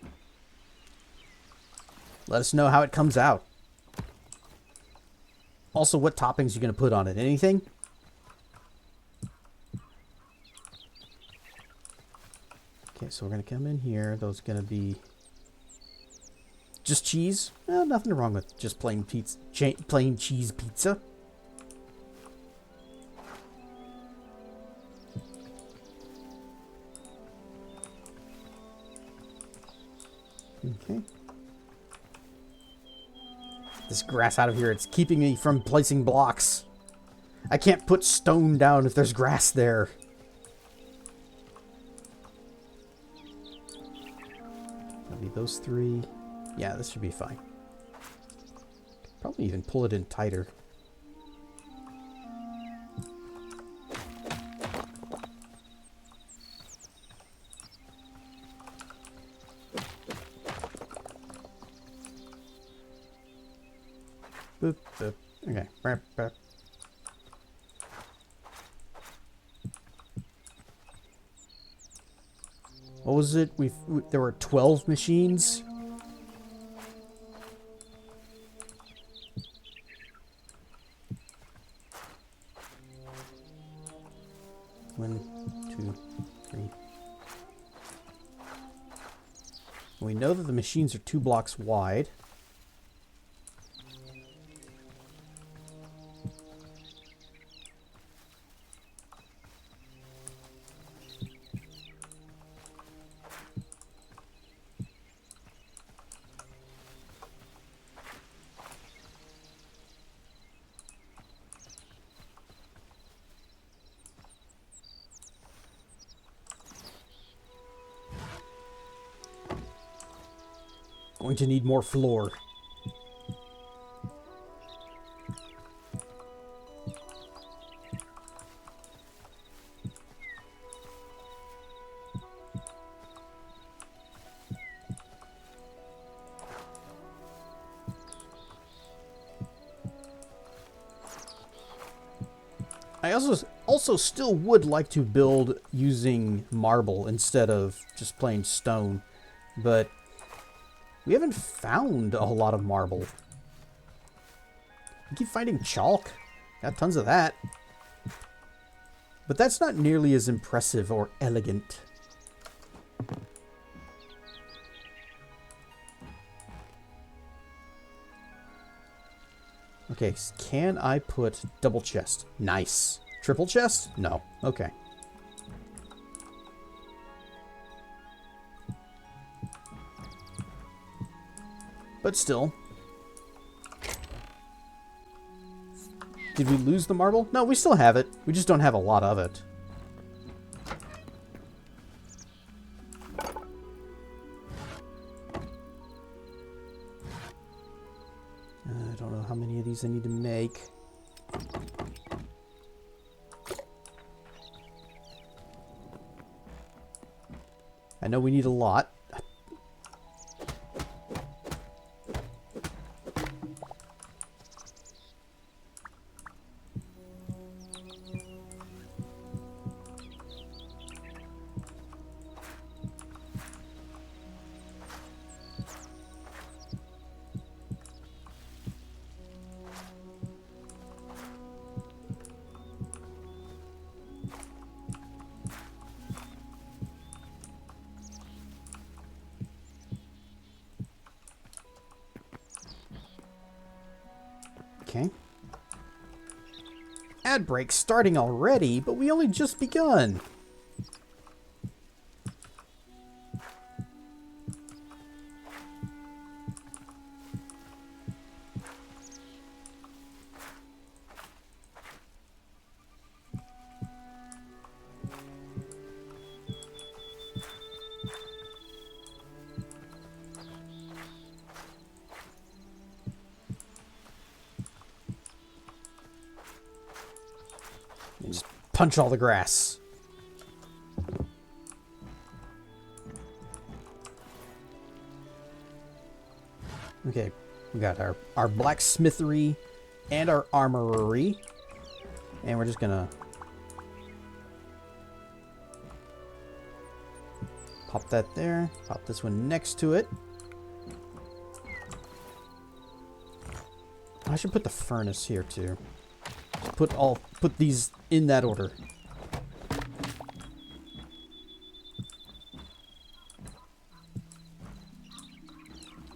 Let us know how it comes out. Also, what toppings are you going to put on it? Anything? Okay, so we're going to come in here. Those going to be just cheese. Nothing wrong with just plain pizza, plain cheese pizza. Okay. This grass out of here, it's keeping me from placing blocks. I can't put stone down if there's grass there. That'll be those 3. Yeah, this should be fine. Probably even pull it in tighter. Boop, boop. Okay. Burp, burp. What was it? There were 12 machines. One, two, three. We know that the machines are 2 blocks wide. Going to need more floor. I also still would like to build using marble instead of just plain stone, but we haven't found a lot of marble. I keep finding chalk. Got tons of that. But that's not nearly as impressive or elegant. Okay, can I put double chest? Nice. Triple chest? No. Okay. But still. Did we lose the marble? No, we still have it. We just don't have a lot of it. I don't know how many of these I need to make. I know we need a lot. ad break starting already, but we only just begun. Just punch all the grass. Okay, we got our blacksmithery and our armory. And we're just gonna pop that there. Pop this one next to it. I should put the furnace here too. Put these in that order.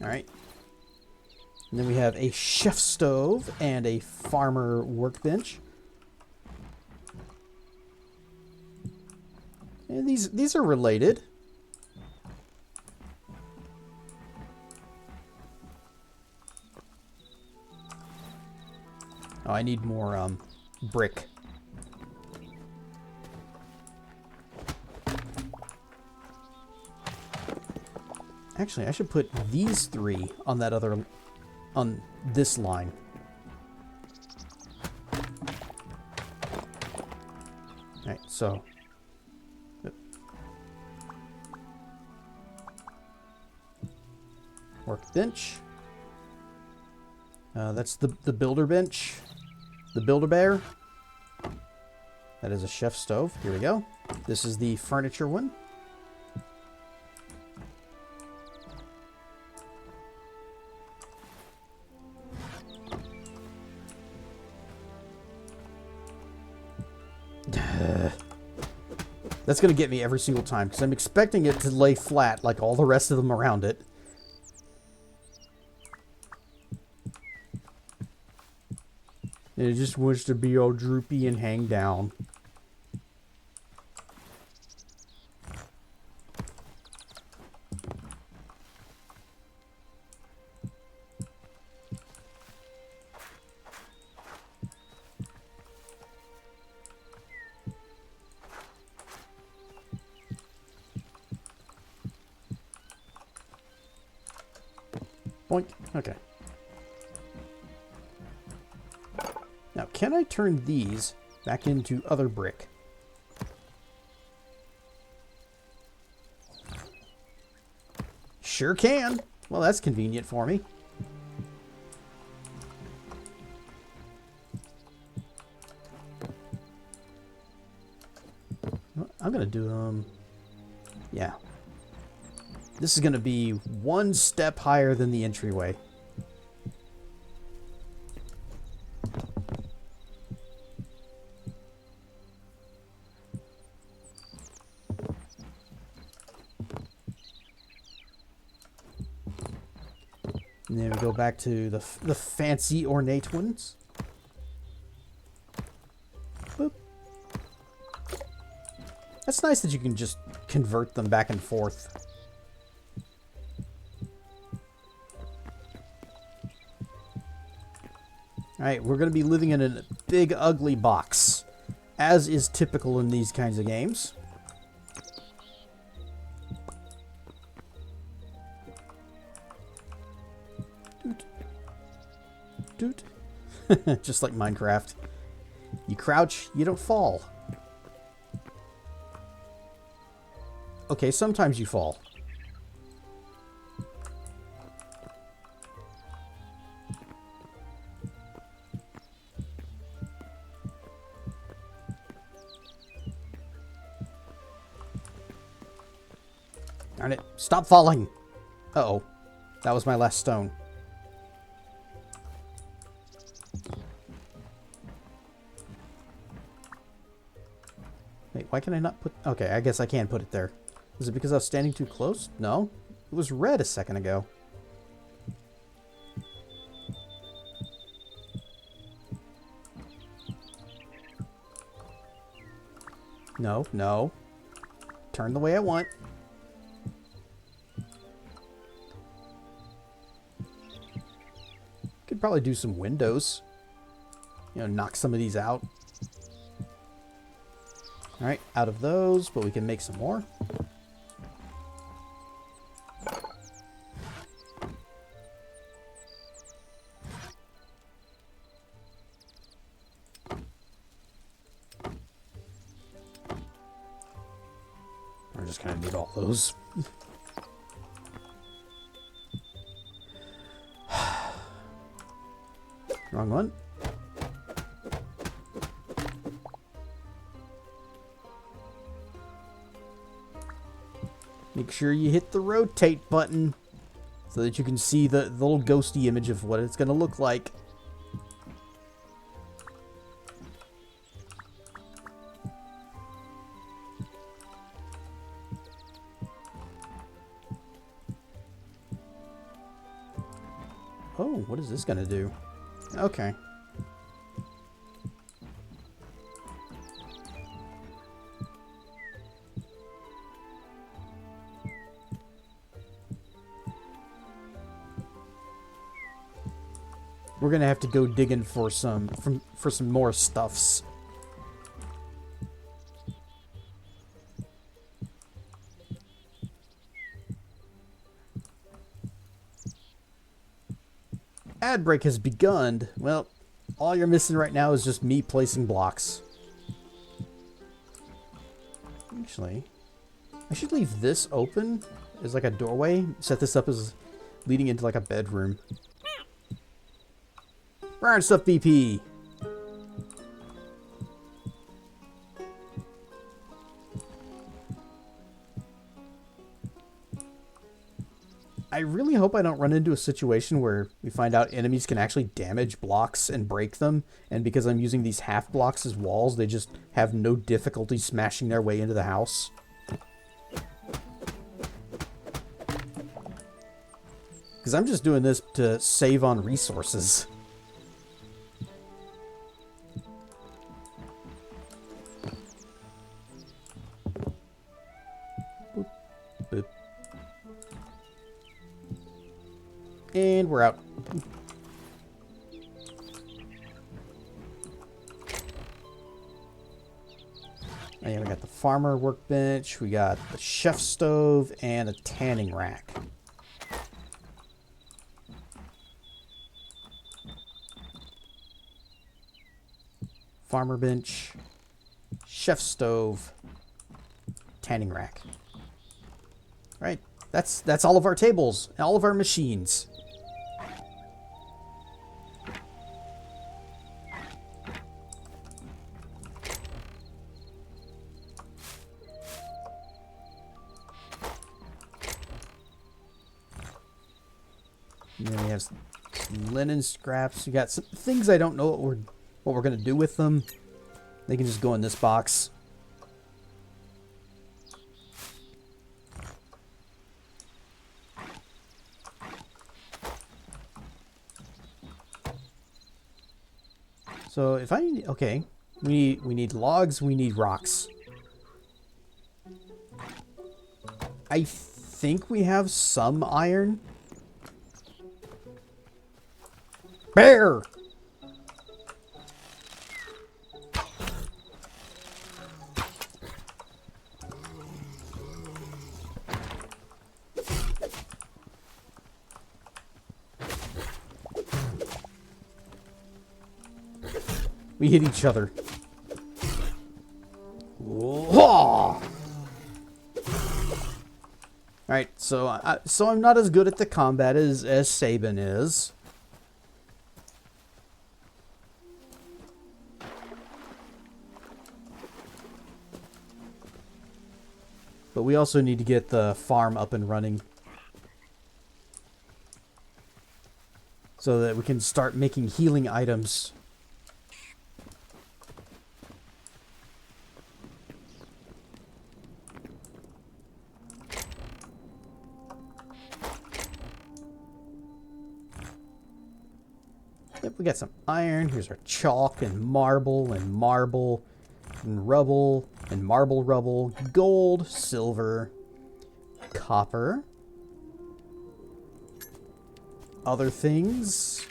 All right. And then we have a chef stove and a farmer workbench. And these are related. Oh, I need more brick. Actually, I should put these three on that other, on this line. Alright, so. Workbench. That's the builder bench. The builder bear. That is a chef stove. Here we go. This is the furniture one. That's going to get me every single time because I'm expecting it to lay flat like all the rest of them around it. And it just wants to be all droopy and hang down. Boink. Okay. Now, can I turn these back into other brick? Sure can. Well, that's convenient for me. I'm going to do, yeah. This is going to be one step higher than the entryway. And then we go back to the fancy ornate ones. Boop. That's nice that you can just convert them back and forth. Alright, we're going to be living in a big, ugly box, as is typical in these kinds of games. Doot. Doot. Just like Minecraft. You crouch, you don't fall. Okay, sometimes you fall. Darn it. Stop falling. Uh-oh. That was my last stone. Wait, why can I not put... Okay, I guess I can put it there. Is it because I was standing too close? No. It was red a second ago. No, no. Turn the way I want. Could probably do some windows. You know, knock some of these out. Alright, out of those, but we can make some more. We're just gonna need all those. Wrong one. Make sure you hit the rotate button so that you can see the little ghosty image of what it's going to look like. Oh, what is this going to do? Okay. We're gonna have to go digging for some more stuffs. Ad break has begun. Well, all you're missing right now is just me placing blocks. Actually, I should leave this open as like a doorway. Set this up as leading into like a bedroom. Burn stuff, BP. I really hope I don't run into a situation where we find out enemies can actually damage blocks and break them, and because I'm using these half blocks as walls, they just have no difficulty smashing their way into the house. Because I'm just doing this to save on resources. Boop, boop. And we're out. And yeah, we got the farmer workbench, we got the chef stove, and a tanning rack. Farmer bench, chef stove, tanning rack. Right, that's all of our tables, and all of our machines. And then we have some linen scraps. We got some things I don't know what we're gonna do with them. They can just go in this box. So if I need, okay, we need logs, we need rocks. I think we have some iron. Bear! We hit each other. Whoa! Alright, so I'm not as good at the combat as Sabin is. But we also need to get the farm up and running so that we can start making healing items. Yep, we got some iron. Here's our chalk and marble and rubble. And marble rubble, gold, silver, copper. Other things.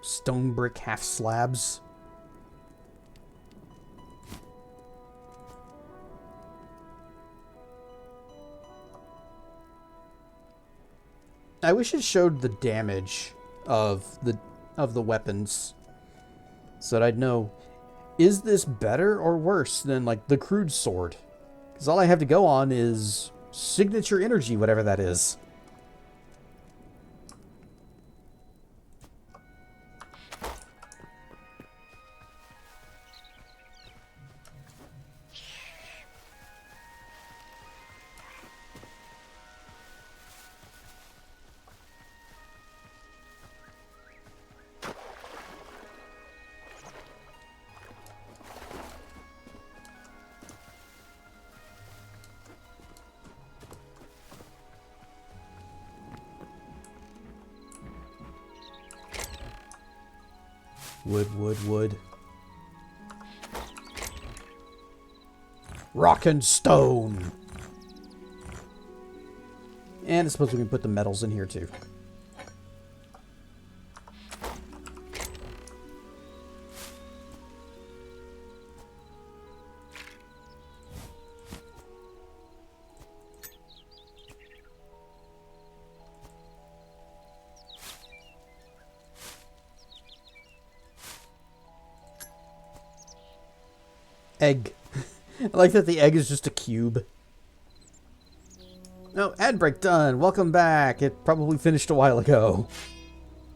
Stone brick half slabs. I wish it showed the damage of the weapons so that I'd know, is this better or worse than like the crude sword? Because all I have to go on is signature energy, whatever that is. Wood. Rock and stone. And I suppose we can put the metals in here too. Egg. I like that the egg is just a cube. No, ad break done. Welcome back. It probably finished a while ago.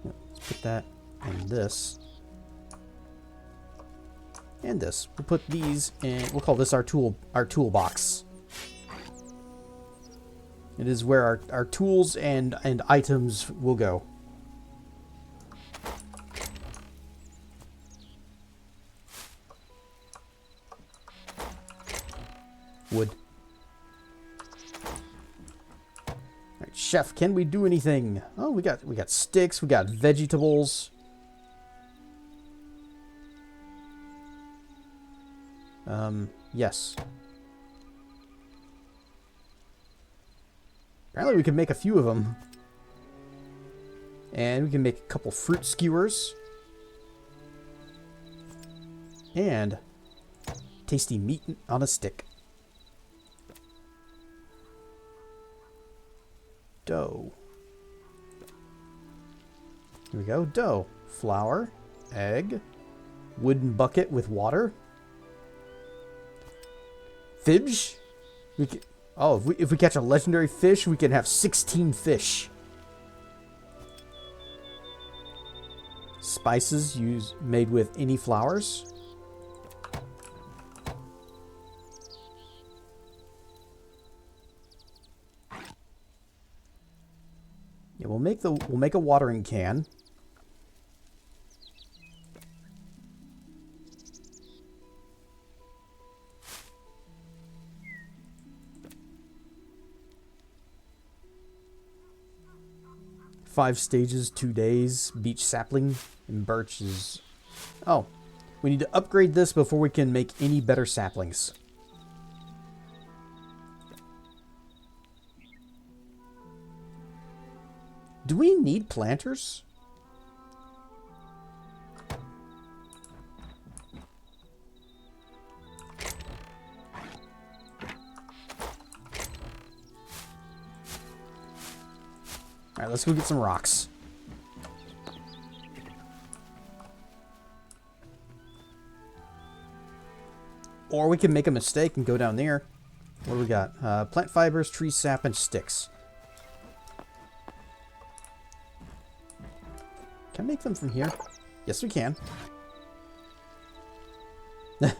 Let's put that in this. And this. We'll put these in. We'll call this our toolbox. It is where our tools and items will go. Wood. Alright, chef, can we do anything? Oh, we got sticks, we got vegetables. Yes. Apparently we can make a few of them. And we can make a couple fruit skewers. And tasty meat on a stick. Dough. Here we go. Dough. Flour. Egg. Wooden bucket with water. Fish. We can, oh, if we catch a legendary fish, we can have 16 fish. Spices made with any flours. Yeah, we'll make a watering can. Five stages, 2 days, beech sapling, and birch is... Oh, we need to upgrade this before we can make any better saplings. Do we need planters? Alright, let's go get some rocks. Or we can make a mistake and go down there. What do we got? Plant fibers, tree sap, and sticks. Can I make them from here? Yes, we can. Yeah.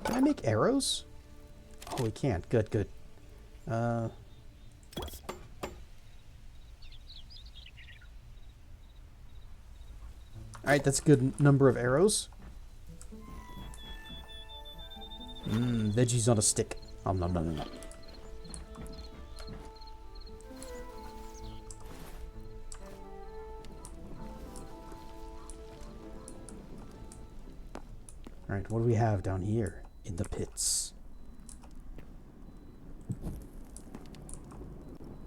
Can I make arrows? Oh, we can. Good. Alright, that's a good number of arrows. Veggies on a stick. Nom nom nom nom nom. Alright, what do we have down here in the pits?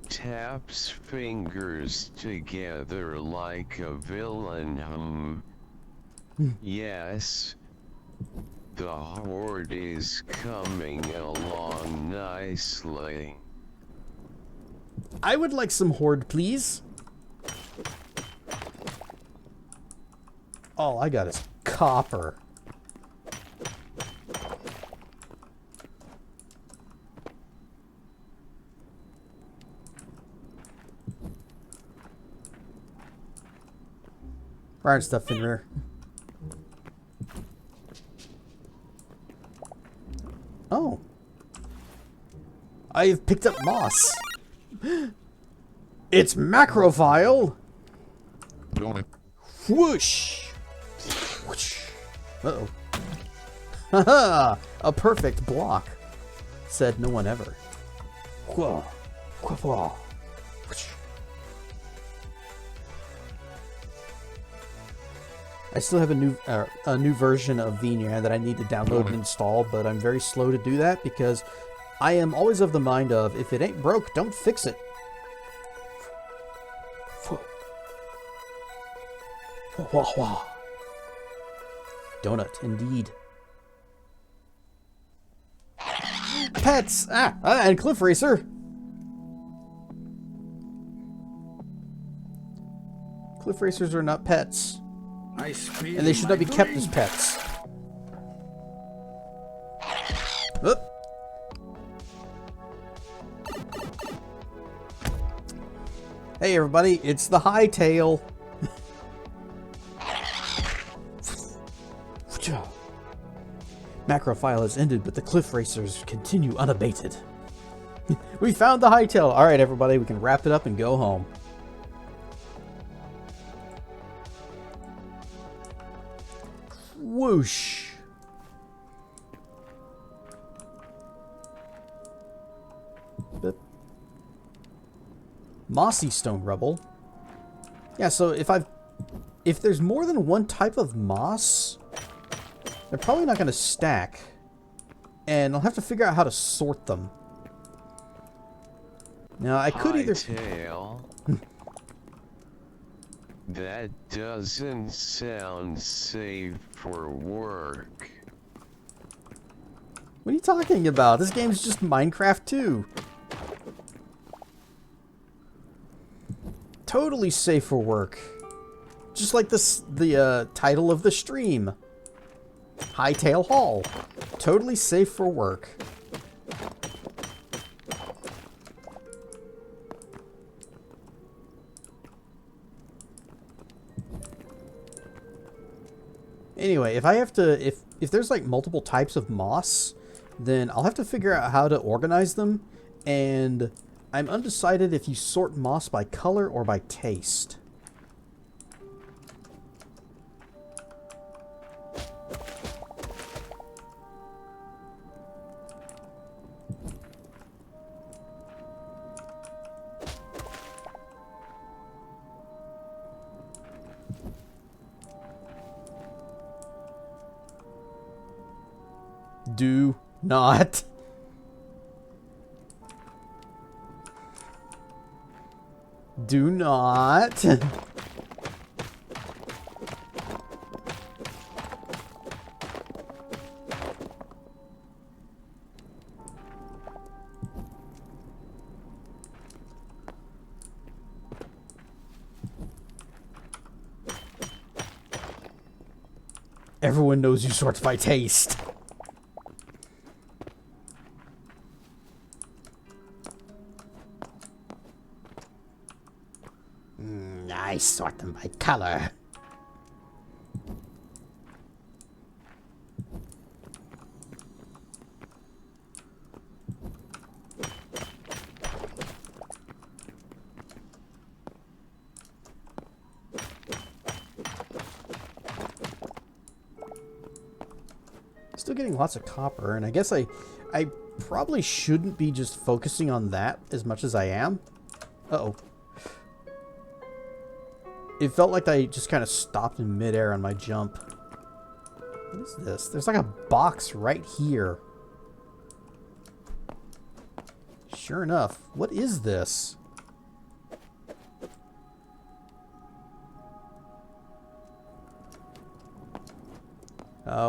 Taps fingers together like a villain. Yes. The horde is coming along nicely. I would like some horde, please. All I got is copper. Iron stuff in there. Oh. I've picked up moss. It's macrophile. Whoosh. Whoosh. Uh-oh. Haha! A perfect block. Said no one ever. Whoa. Whoa. Whoosh. I still have a new version of VNAR that I need to download and install, but I'm very slow to do that because I am always of the mind of, if it ain't broke, don't fix it. Donut, indeed. Pets! And Cliff Racer! Cliff Racers are not pets. And they should not be kept as pets. Oop. Hey everybody, it's the Hytale. Macrophile has ended, but the Cliff Racers continue unabated. We found the Hytale. Alright everybody, we can wrap it up and go home. Whoosh. Bip. Mossy stone rubble. Yeah, so if there's more than one type of moss, they're probably not going to stack. And I'll have to figure out how to sort them. Now, I could either... Hytale. That doesn't sound safe for work. What are you talking about? This game's just Minecraft 2. Totally safe for work. Just like the title of the stream. Hytale Hall. Totally safe for work. Anyway, if I have to, if there's like multiple types of moss, then I'll have to figure out how to organize them, and I'm undecided if you sort moss by color or by taste. Do not. Do not. Everyone knows you sort by taste. I sort them by color. still getting lots of copper, and I guess I probably shouldn't be just focusing on that as much as I am. Uh-oh. It felt like I just kind of stopped in midair on my jump. What is this? There's like a box right here. Sure enough. What is this?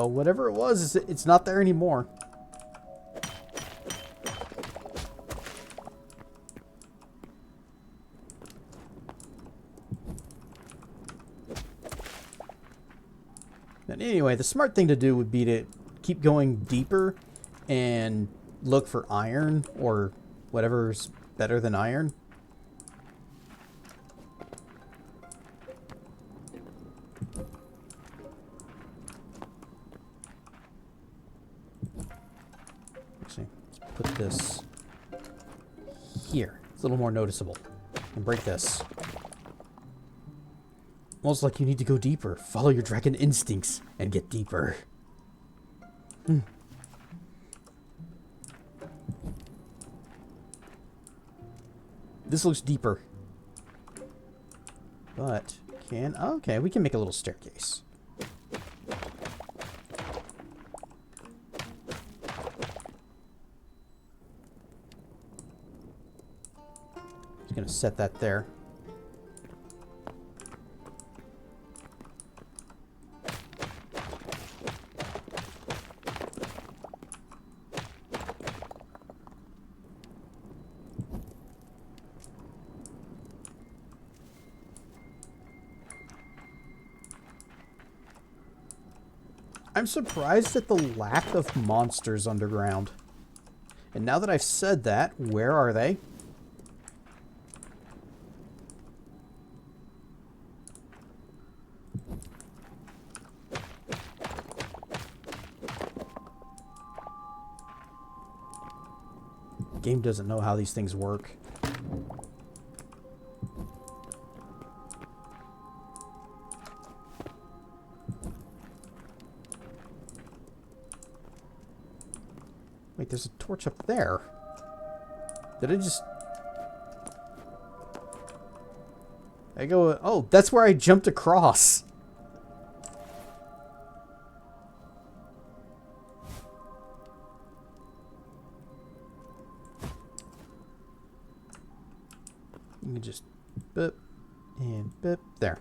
Whatever it was, it's not there anymore. And anyway, the smart thing to do would be to keep going deeper and look for iron or whatever's better than iron. Actually, let's put this here. It's a little more noticeable. And break this. Almost like you need to go deeper. Follow your dragon instincts and get deeper. This looks deeper. But can... Okay, we can make a little staircase. Just gonna set that there. I'm surprised at the lack of monsters underground. And now that I've said that, where are they? The game doesn't know how these things work. Wait, there's a torch up there. Did I just... I go... Oh, that's where I jumped across. You can just... Boop. And boop. There.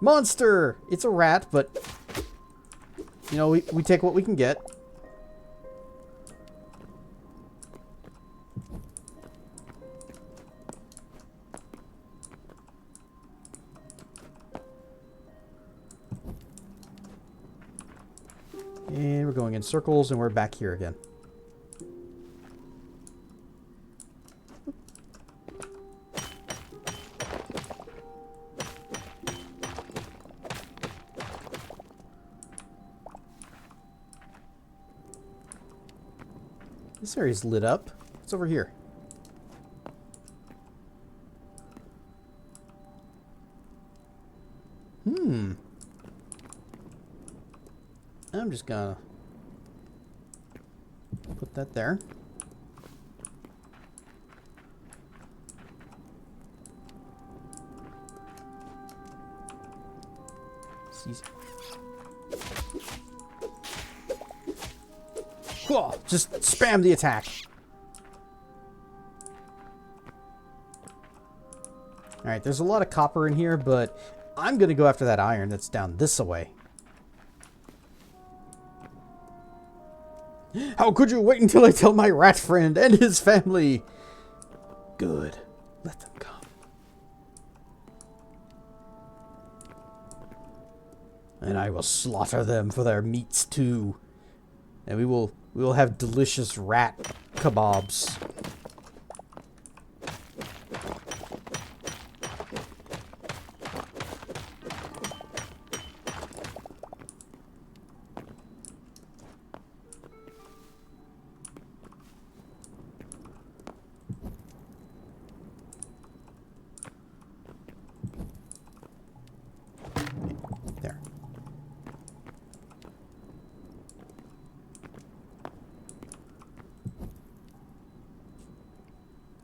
Monster! It's a rat, but... You know, we take what we can get. And we're going in circles, and we're back here again. This area's lit up. What's over here? I'm just gonna put that there. Whoa, just spam the attack. Alright, there's a lot of copper in here, but I'm gonna go after that iron that's down this way. How could you wait until I tell my rat friend and his family? Good. Let them come. And I will slaughter them for their meats too. And we will have delicious rat kebabs.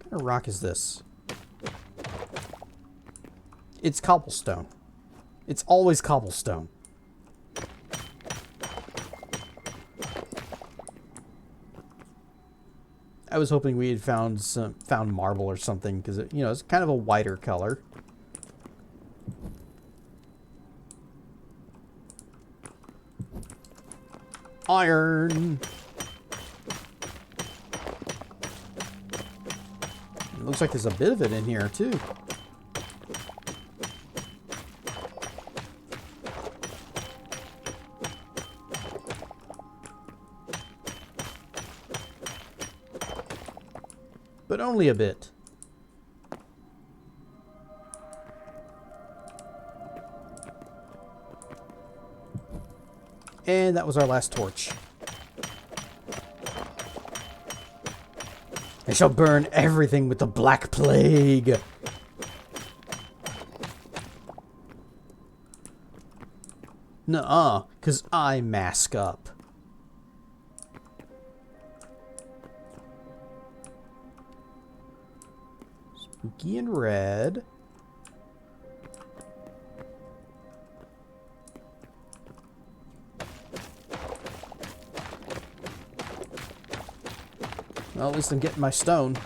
What kind of rock is this? It's cobblestone. It's always cobblestone. I was hoping we had found marble or something, because you know, it's kind of a whiter color. Iron. It looks like there's a bit of it in here too. But only a bit. And that was our last torch. I shall burn everything with the Black Plague. Nuh-uh, 'cause I mask up. Spooky and red. Well, at least I'm getting my stone.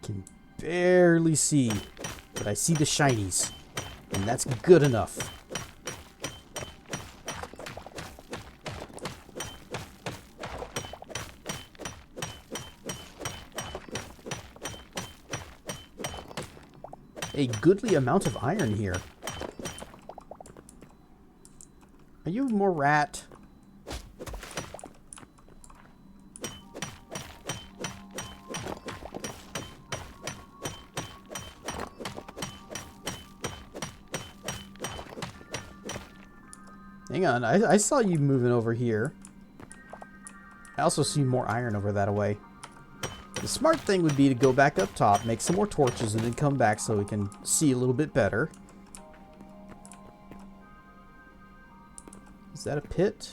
Can barely see, but I see the shinies, and that's good enough. A goodly amount of iron here. Are you more rat? Hang on, I saw you moving over here. I also see more iron over that way. The smart thing would be to go back up top, make some more torches, and then come back so we can see a little bit better. Is that a pit?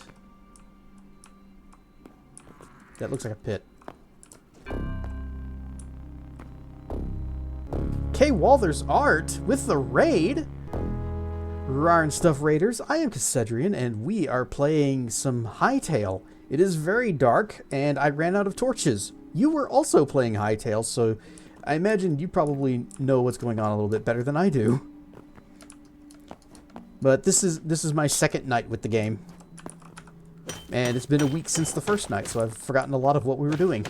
That looks like a pit. Okay, Walther's art with the raid. Rar and Stuff Raiders, I am Cassedrian, and we are playing some Hytale. It is very dark, and I ran out of torches. You were also playing Hytale, so I imagine you probably know what's going on a little bit better than I do. But this is my second night with the game. And it's been a week since the first night, so I've forgotten a lot of what we were doing.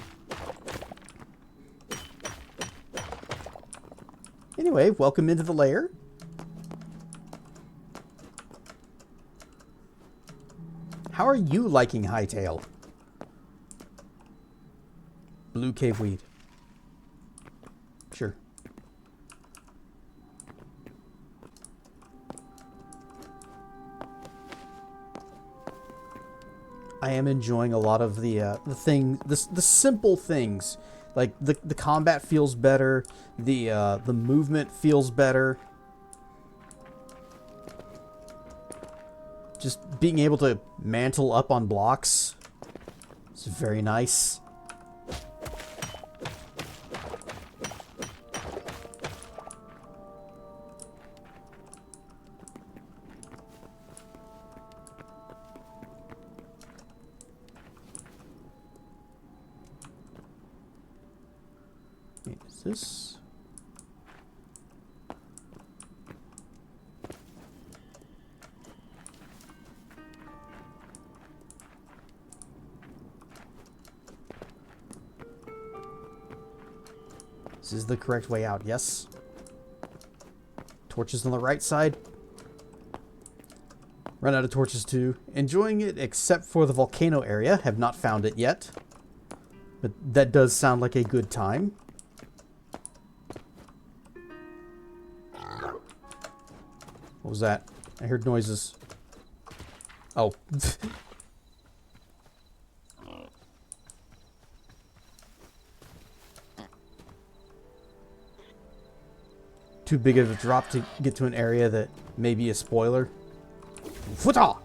Anyway, welcome into the lair. How are you liking Hytale? Blue cave weed. Sure. I am enjoying a lot of the simple things. Like the combat feels better, the movement feels better. Just being able to mantle up on blocks is very nice. Wait, is this? This is the correct way out, yes? Torches on the right side. Run out of torches too. Enjoying it except for the volcano area. Have not found it yet. But that does sound like a good time. What was that? I heard noises. Oh. too big of a drop to get to an area that may be a spoiler. Futa!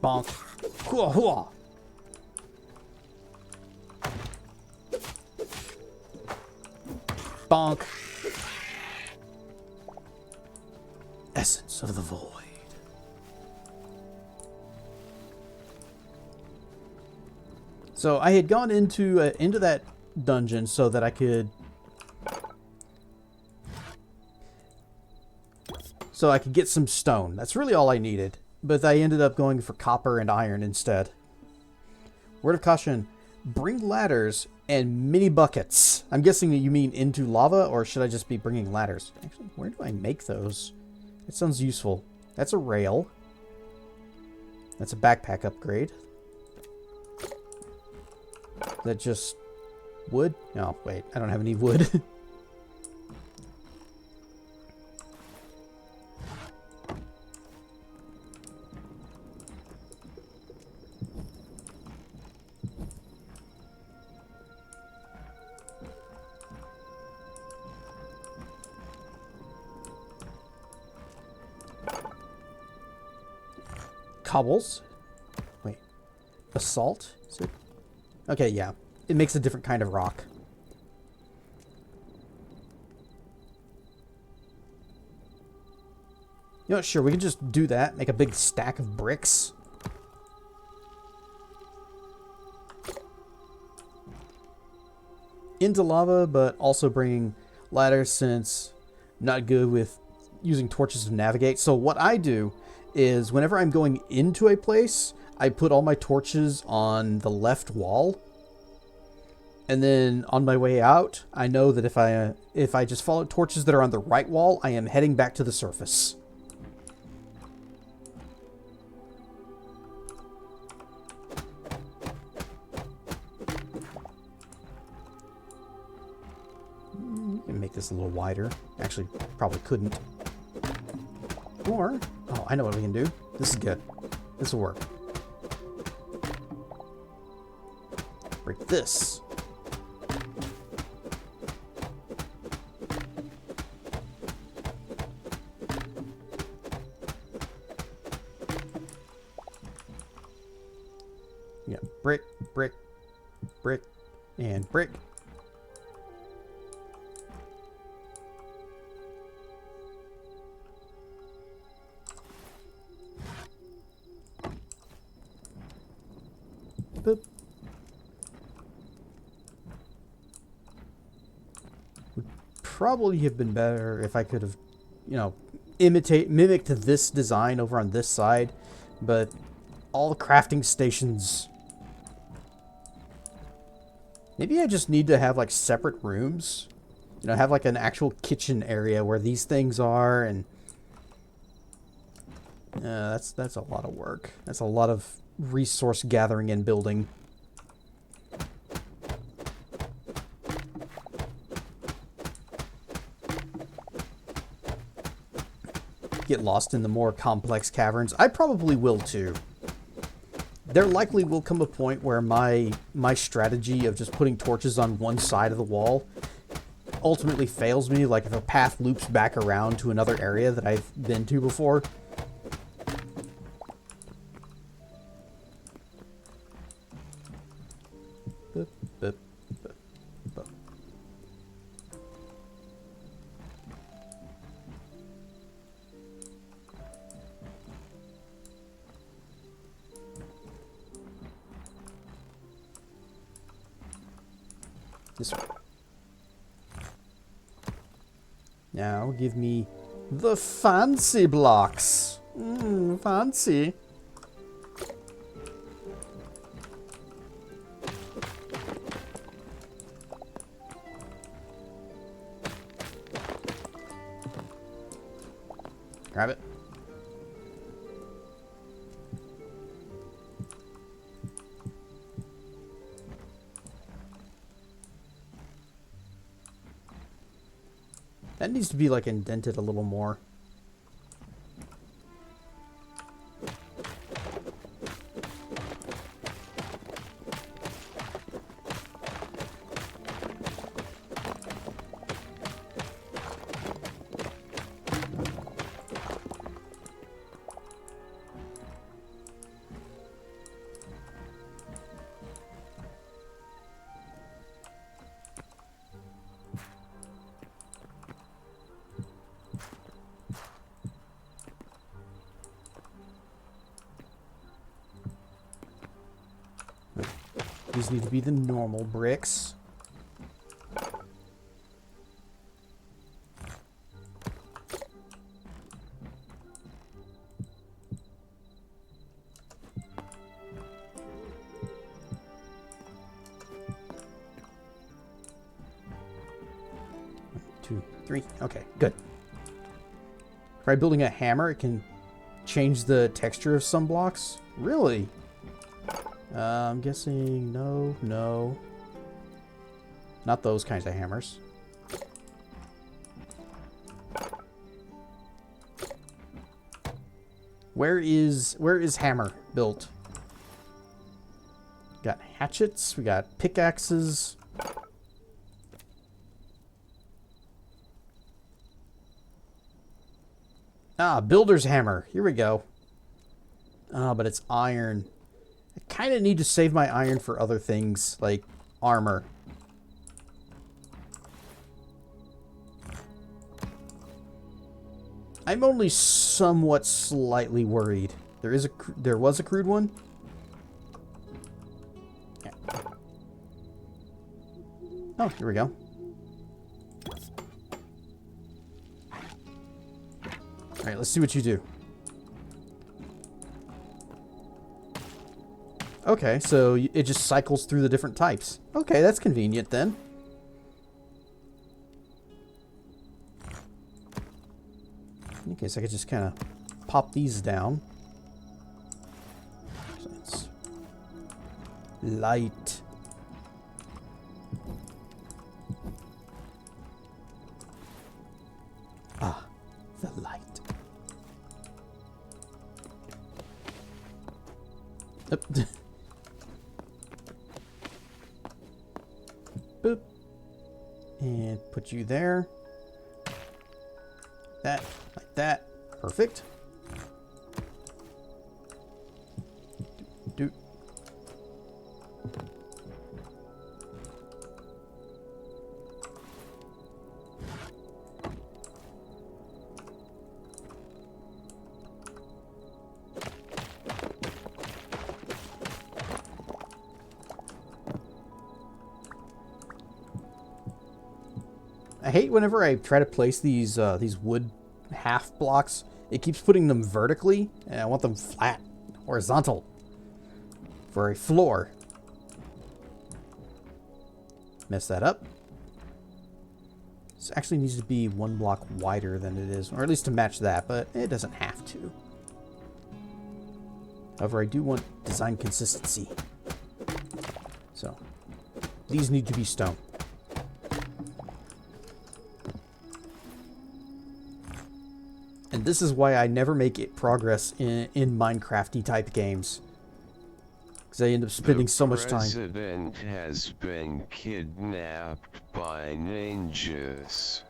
Bonk. Hua hua. Bonk. Essence of the Void. So I had gone into that dungeon so that I could get some stone. That's really all I needed. But I ended up going for copper and iron instead. Word of caution: bring ladders and mini buckets. I'm guessing that you mean into lava, or should I just be bringing ladders? Actually, where do I make those? That sounds useful. That's a rail. That's a backpack upgrade. That just wood? No, wait. I don't have any wood. Cobbles. Wait. Basalt? Is it? Okay, yeah. It makes a different kind of rock. You know what, sure, we can just do that. Make a big stack of bricks. Into lava, but also bringing ladders since I'm not good with using torches to navigate. So what I do is whenever I'm going into a place, I put all my torches on the left wall. And then on my way out, I know that if I just follow torches that are on the right wall, I am heading back to the surface. You can make this a little wider. Actually, probably couldn't. Or, oh, I know what we can do. This is good. This will work. Break this. Yeah, brick, brick, brick, and brick. Boop. Would probably have been better if I could have, you know, mimicked this design over on this side, but all the crafting stations. Maybe I just need to have like separate rooms. You know, have like an actual kitchen area where these things are, and that's a lot of work. That's a lot of resource gathering and building. Get lost in the more complex caverns. I probably will too. There likely will come a point where my strategy of just putting torches on one side of the wall ultimately fails me, like if a path loops back around to another area that I've been to before. Boop, boop, boop, boop. This way. Now give me the fancy blocks. Fancy. Grab it. That needs to be like indented a little more. These need to be the normal bricks. Two, three. Okay, good. Try building a hammer. It can change the texture of some blocks. Really? I'm guessing no, no. Not those kinds of hammers. Where is hammer built? Got hatchets, we got pickaxes. Ah, builder's hammer. Here we go. Ah, but it's iron. I kind of need to save my iron for other things, like armor. I'm only somewhat slightly worried. There was a crude one. Yeah. Oh, here we go. All right, let's see what you do. Okay, so it just cycles through the different types. Okay, that's convenient then. Okay, so I could just kind of pop these down. So it's light. Ah, the light. Boop. And put you there. That, like that. Perfect. Do. I hate whenever I try to place these wood half blocks. It keeps putting them vertically, and I want them flat, horizontal, for a floor. Mess that up. This actually needs to be one block wider than it is, or at least to match that, but it doesn't have to. However, I do want design consistency. So, these need to be stone. And this is why I never make it progress in Minecraft-y type games. Because I end up spending so much time. The president has been kidnapped by ninjas.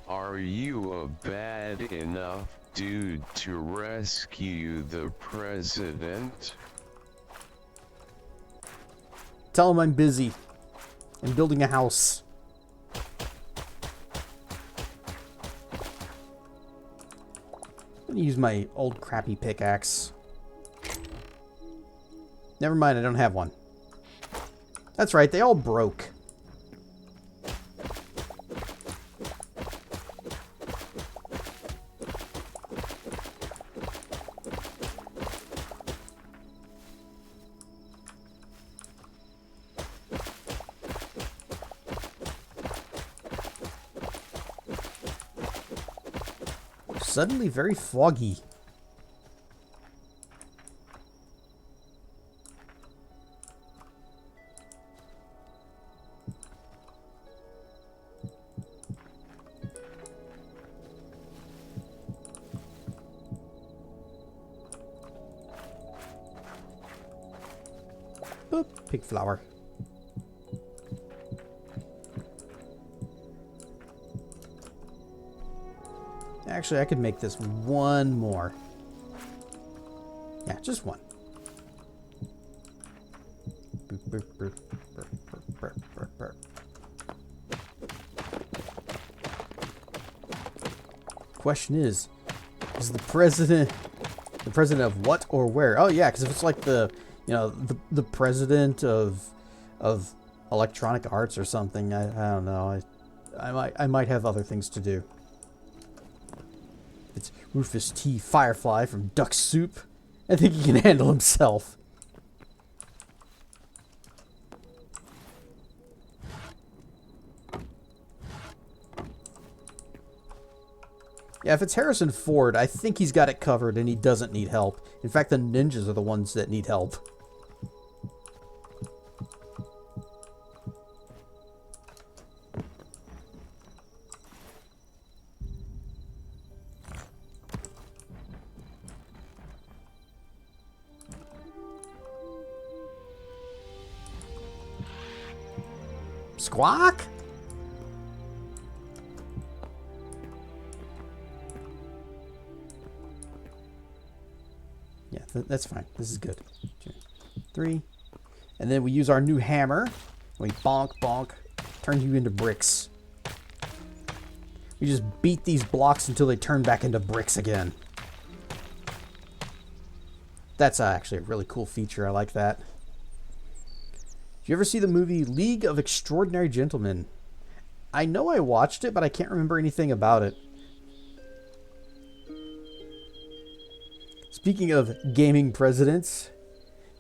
Are you a bad enough dude to rescue the president? Tell him I'm busy. I'm building a house. I'm gonna use my old crappy pickaxe. Never mind, I don't have one. That's right, they all broke. Suddenly very foggy. Boop, pig flower. Actually, I could make this one more. Yeah, just one. Boop, boop, boop, burp, burp, burp, burp, burp. Question is the president of what or where? Oh yeah, because if it's like the You know, the president of Electronic Arts or something. I don't know. I might have other things to do. It's Rufus T. Firefly from Duck Soup. I think he can handle himself. Yeah, if it's Harrison Ford, I think he's got it covered and he doesn't need help. In fact, the ninjas are the ones that need help. Squawk? Yeah, that's fine. This is good. 2, 3. And then we use our new hammer. We bonk, bonk. Turn you into bricks. We just beat these blocks until they turn back into bricks again. That's actually a really cool feature. I like that. Did you ever see the movie League of Extraordinary Gentlemen? I know I watched it, but I can't remember anything about it. Speaking of gaming presidents,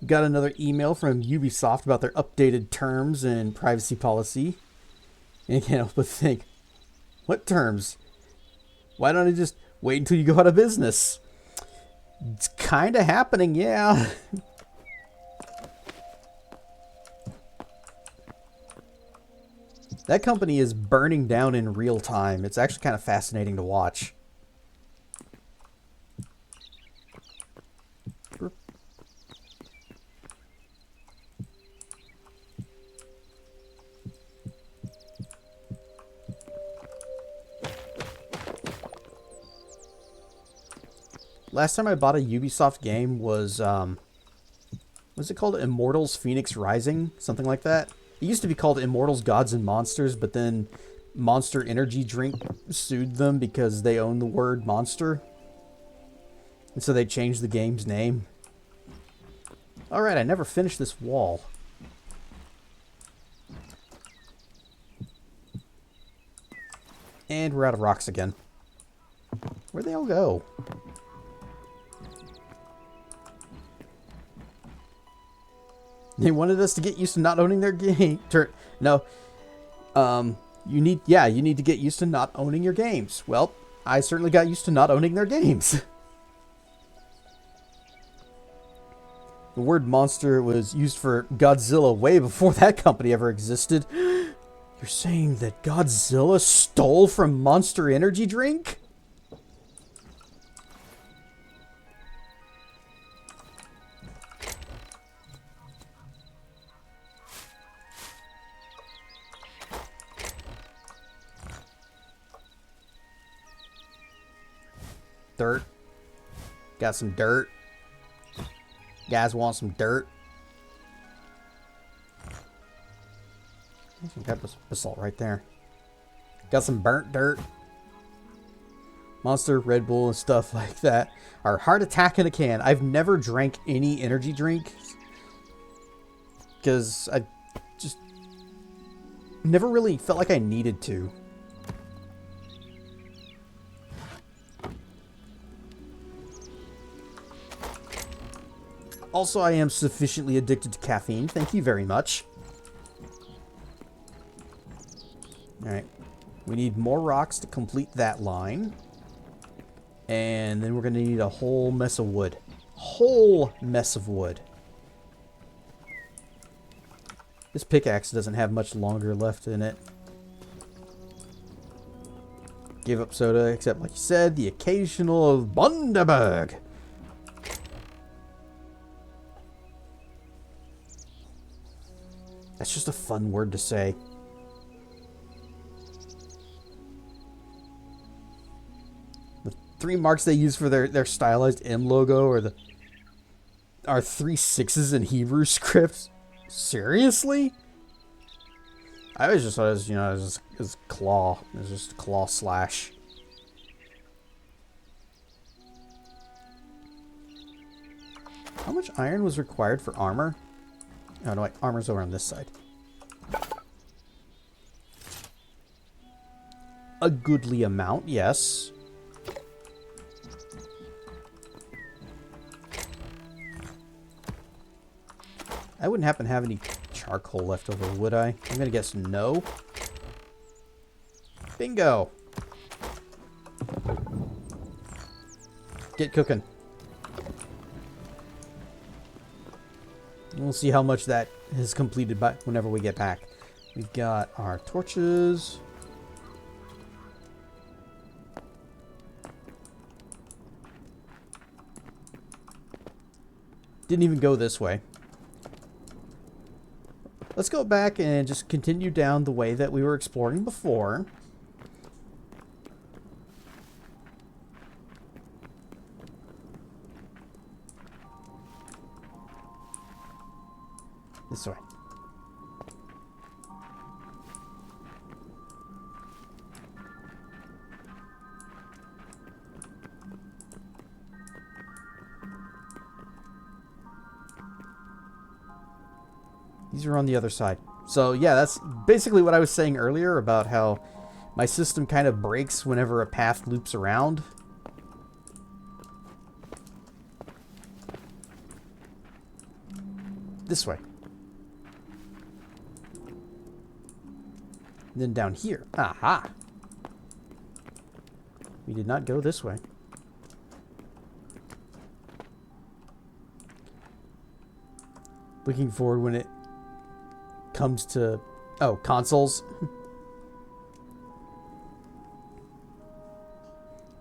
got another email from Ubisoft about their updated terms and privacy policy. And I can't help but think, what terms? Why don't I just wait until you go out of business? It's kind of happening, yeah. That company is burning down in real time. It's actually kind of fascinating to watch. Last time I bought a Ubisoft game was it called? Immortals Phoenix Rising? Something like that. It used to be called Immortals Gods and Monsters, but then Monster Energy Drink sued them because they own the word monster. And so they changed the game's name. Alright, I never finished this wall. And we're out of rocks again. Where'd they all go? They wanted us to get used to not owning their game. No. You need to get used to not owning your games. Well, I certainly got used to not owning their games. The word monster was used for Godzilla way before that company ever existed. You're saying that Godzilla stole from Monster Energy Drink? Dirt. Got some dirt. Guys want some dirt? Got basalt right there. Got some burnt dirt. Monster, Red Bull, and stuff like that. Our heart attack in a can. I've never drank any energy drink because I just never really felt like I needed to. Also, I am sufficiently addicted to caffeine. Thank you very much. Alright. We need more rocks to complete that line. And then we're going to need a whole mess of wood. Whole mess of wood. This pickaxe doesn't have much longer left in it. Give up soda, except like you said, the occasional Bundaberg. That's just a fun word to say. The 3 marks they use for their stylized M logo are 3 6s in Hebrew script. Seriously? I always just thought it was, claw. It was just claw slash. How much iron was required for armor? Oh, no, wait. Armor's over on this side. A goodly amount, yes. I wouldn't happen to have any charcoal left over, would I? I'm gonna guess no. Bingo! Get cooking. We'll see how much that is completed by whenever we get back. We've got our torches. Didn't even go this way. Let's go back and just continue down the way that we were exploring before. This way. These are on the other side. So yeah, that's basically what I was saying earlier about how my system kind of breaks whenever a path loops around. This way. And then down here. Aha! We did not go this way. Looking forward when it comes to... Oh, consoles.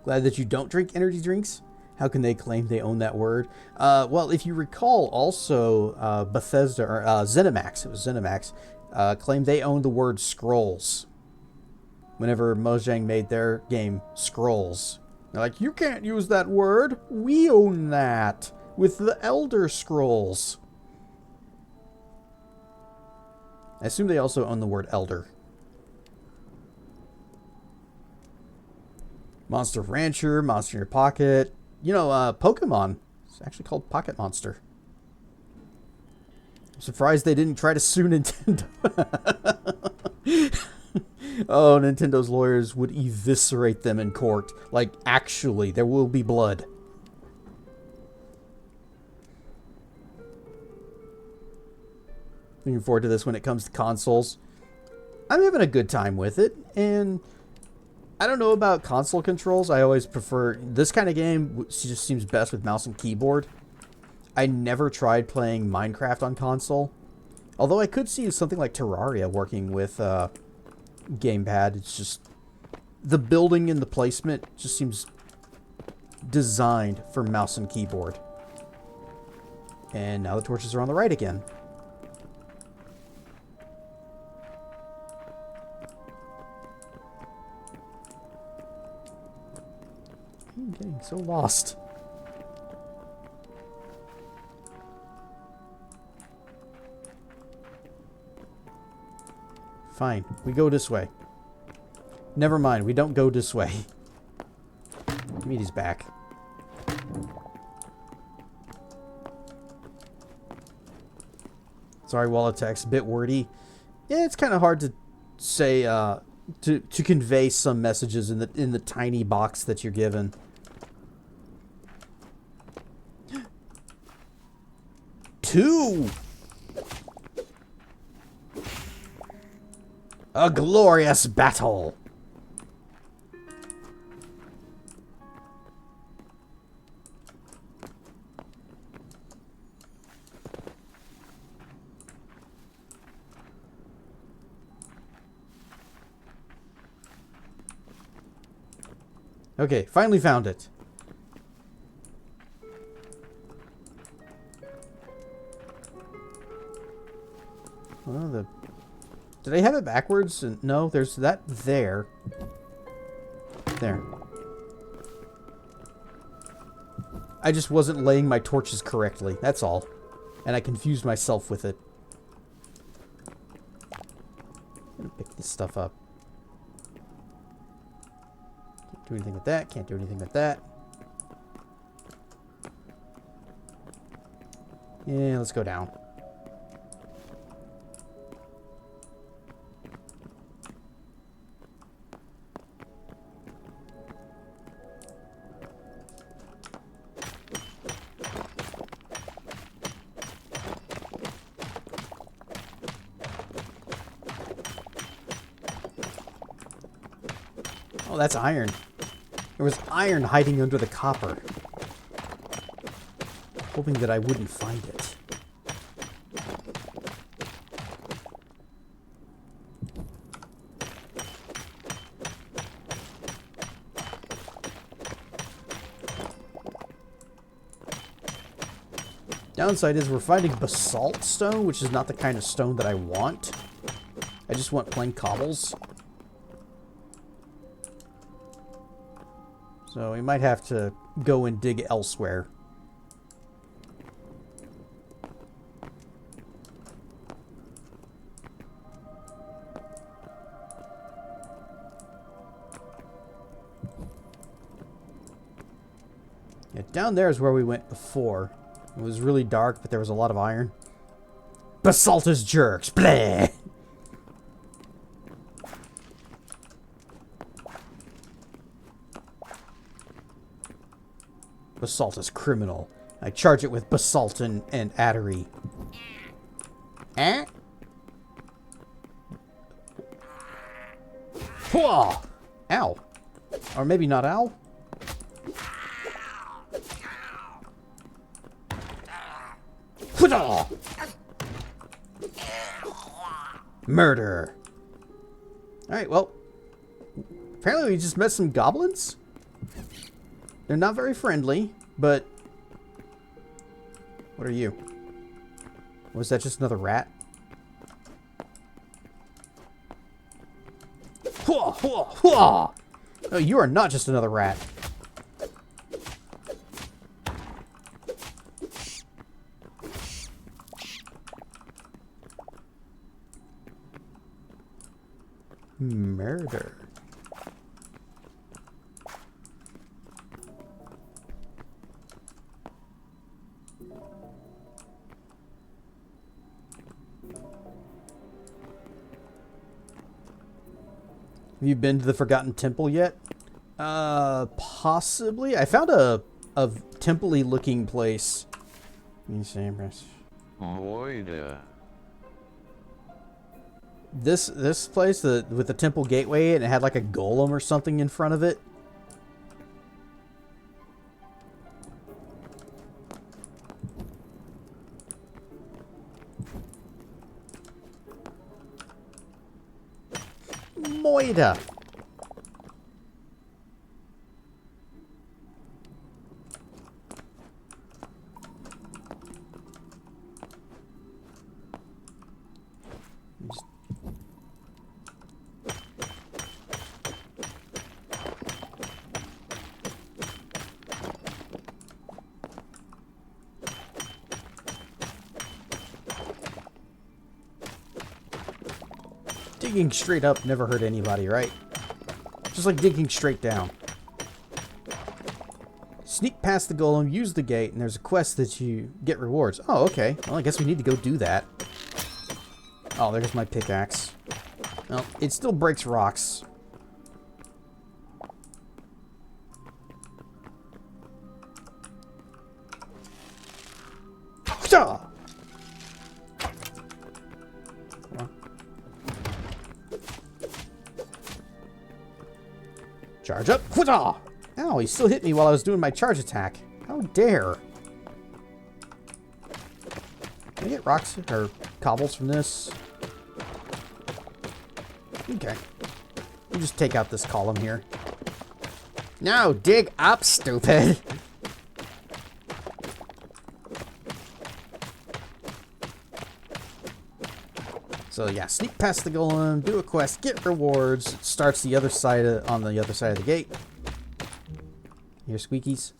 Glad that you don't drink energy drinks. How can they claim they own that word? Well, if you recall, also Bethesda, or ZeniMax, it was ZeniMax, claimed they owned the word scrolls. Whenever Mojang made their game Scrolls. They're like, you can't use that word. We own that. With the Elder Scrolls. I assume they also own the word Elder. Monster Rancher, Monster in Your Pocket. You know, Pokemon. It's actually called Pocket Monster. I'm surprised they didn't try to sue Nintendo. Oh, Nintendo's lawyers would eviscerate them in court. Like, actually, there will be blood. Looking forward to this when it comes to consoles. I'm having a good time with it, and I don't know about console controls. I always prefer... This kind of game just seems best with mouse and keyboard. I never tried playing Minecraft on console. Although I could see something like Terraria working with gamepad. It's just... The building and the placement just seems designed for mouse and keyboard. And now the torches are on the right again. I'm getting so lost. Fine, we go this way. Never mind, we don't go this way. Give me these back. Sorry, Wallitex, a bit wordy. Yeah, it's kind of hard to say, to convey some messages in the tiny box that you're given. Two! A glorious battle! Okay, finally found it. Well, did I have it backwards? No, there's that there. There. I just wasn't laying my torches correctly, that's all. And I confused myself with it. I'm gonna pick this stuff up. Can't do anything with that, can't do anything with that. Yeah, let's go down. Oh, that's iron. There was iron hiding under the copper. Hoping that I wouldn't find it. Downside is we're finding basalt stone, which is not the kind of stone that I want. I just want plain cobbles. So we might have to go and dig elsewhere. Yeah, down there is where we went before. It was really dark, but there was a lot of iron. Basalt is jerks. Bleh! Basalt is criminal. I charge it with basalt and addery. Eh? Whoa! Ow. Or maybe not ow? Hwada! Murder. Alright, well. Apparently we just met some goblins. They're not very friendly, but... What are you? Was that just another rat? Hua, hua, hua! No, you are not just another rat. Murder. Have you been to the Forgotten Temple yet? Possibly. I found a temple-y looking place. Let me see. Moida. This place with the temple gateway, and it had like a golem or something in front of it. Moida. Digging straight up never hurt anybody, right? Just like digging straight down. Sneak past the golem, use the gate, and there's a quest that you get rewards. Oh, okay. Well, I guess we need to go do that. Oh, there's my pickaxe. Well, it still breaks rocks. Charge up. Ow, he still hit me while I was doing my charge attack. How dare. Can I get rocks or cobbles from this? Okay. We'll just take out this column here. No, dig up, stupid. So yeah, sneak past the golem, do a quest, get rewards. It starts the other side on the other side of the gate. Hear squeakies.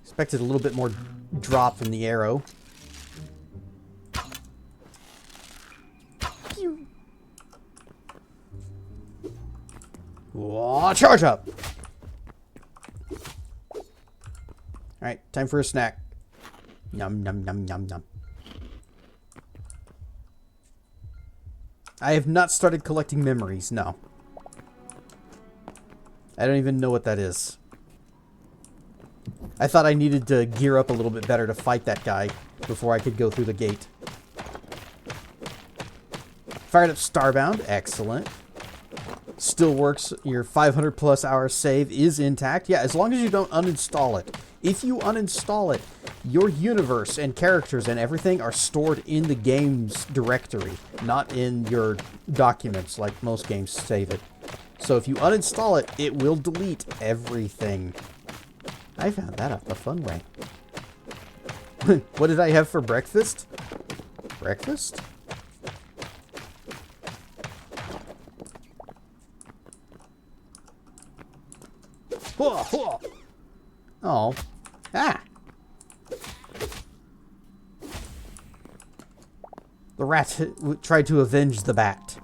Expected a little bit more drop from the arrow. Whoa, charge up! Alright, time for a snack. Yum, yum, yum, yum, yum. I have not started collecting memories, no. I don't even know what that is. I thought I needed to gear up a little bit better to fight that guy before I could go through the gate. Fired up Starbound, excellent. Still works. Your 500 plus hour save is intact. Yeah, as long as you don't uninstall it. If you uninstall it, your universe and characters and everything are stored in the game's directory, not in your documents like most games save it. So if you uninstall it, it will delete everything. I found that up a fun way. What did I have for breakfast? Breakfast? Oh. Ah! The rat tried to avenge the bat.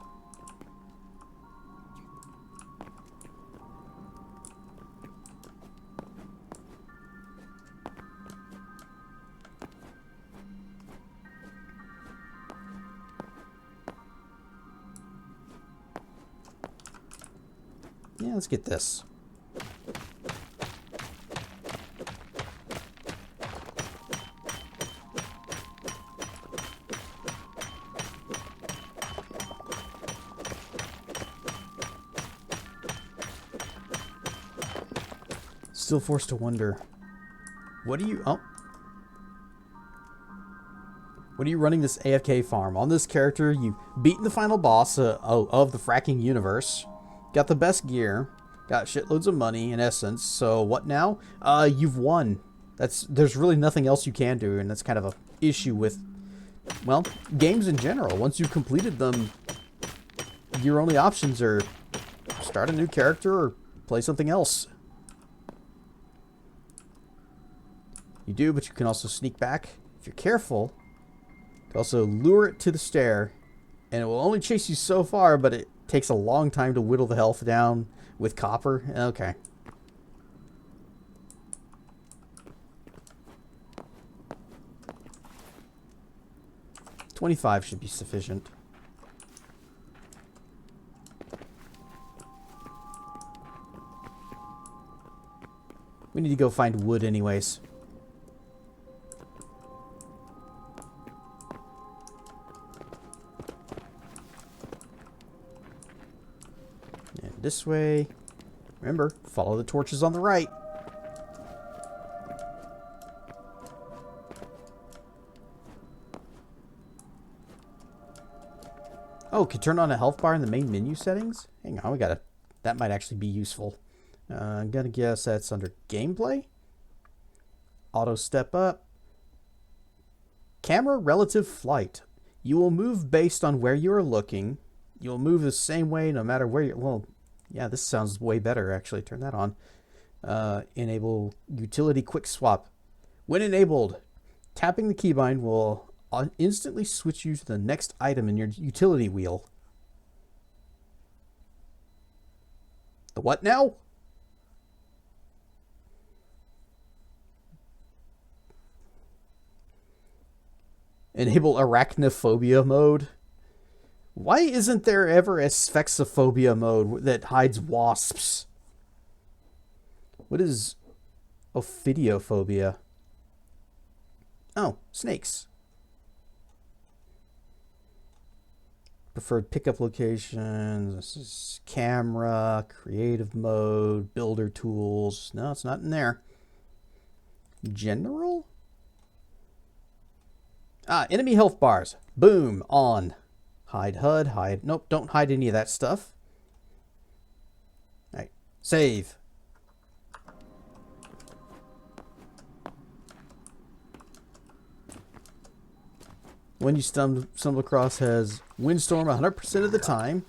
Yeah, let's get this. Still forced to wonder, what are you running this AFK farm? On this character, you've beaten the final boss of the fracking universe, got the best gear, got shitloads of money in essence, so what now? You've won. There's really nothing else you can do, and that's kind of a issue with, well, games in general. Once you've completed them, your only options are start a new character or play something else. You do, but you can also sneak back. If you're careful, you can also lure it to the stair, and it will only chase you so far, but it takes a long time to whittle the health down with copper. Okay. $25 should be sufficient. We need to go find wood anyways. This way. Remember, follow the torches on the right. Oh, can turn on a health bar in the main menu settings? Hang on, that might actually be useful. I'm gonna guess that's under gameplay. Auto step up. Camera relative flight. You will move based on where you are looking. You'll move the same way no matter where you're... Well, yeah, this sounds way better, actually. Turn that on. Enable utility quick swap. When enabled, tapping the keybind will instantly switch you to the next item in your utility wheel. The what now? Enable arachnophobia mode. Why isn't there ever a spexophobia mode that hides wasps? What is ophidiophobia? Oh, snakes. Preferred pickup locations. This is camera, creative mode, builder tools. No, it's not in there. General? Ah, enemy health bars. Boom, on. Hide HUD, hide. Nope, don't hide any of that stuff. Alright, save. When you stumble across has windstorm 100% of the time.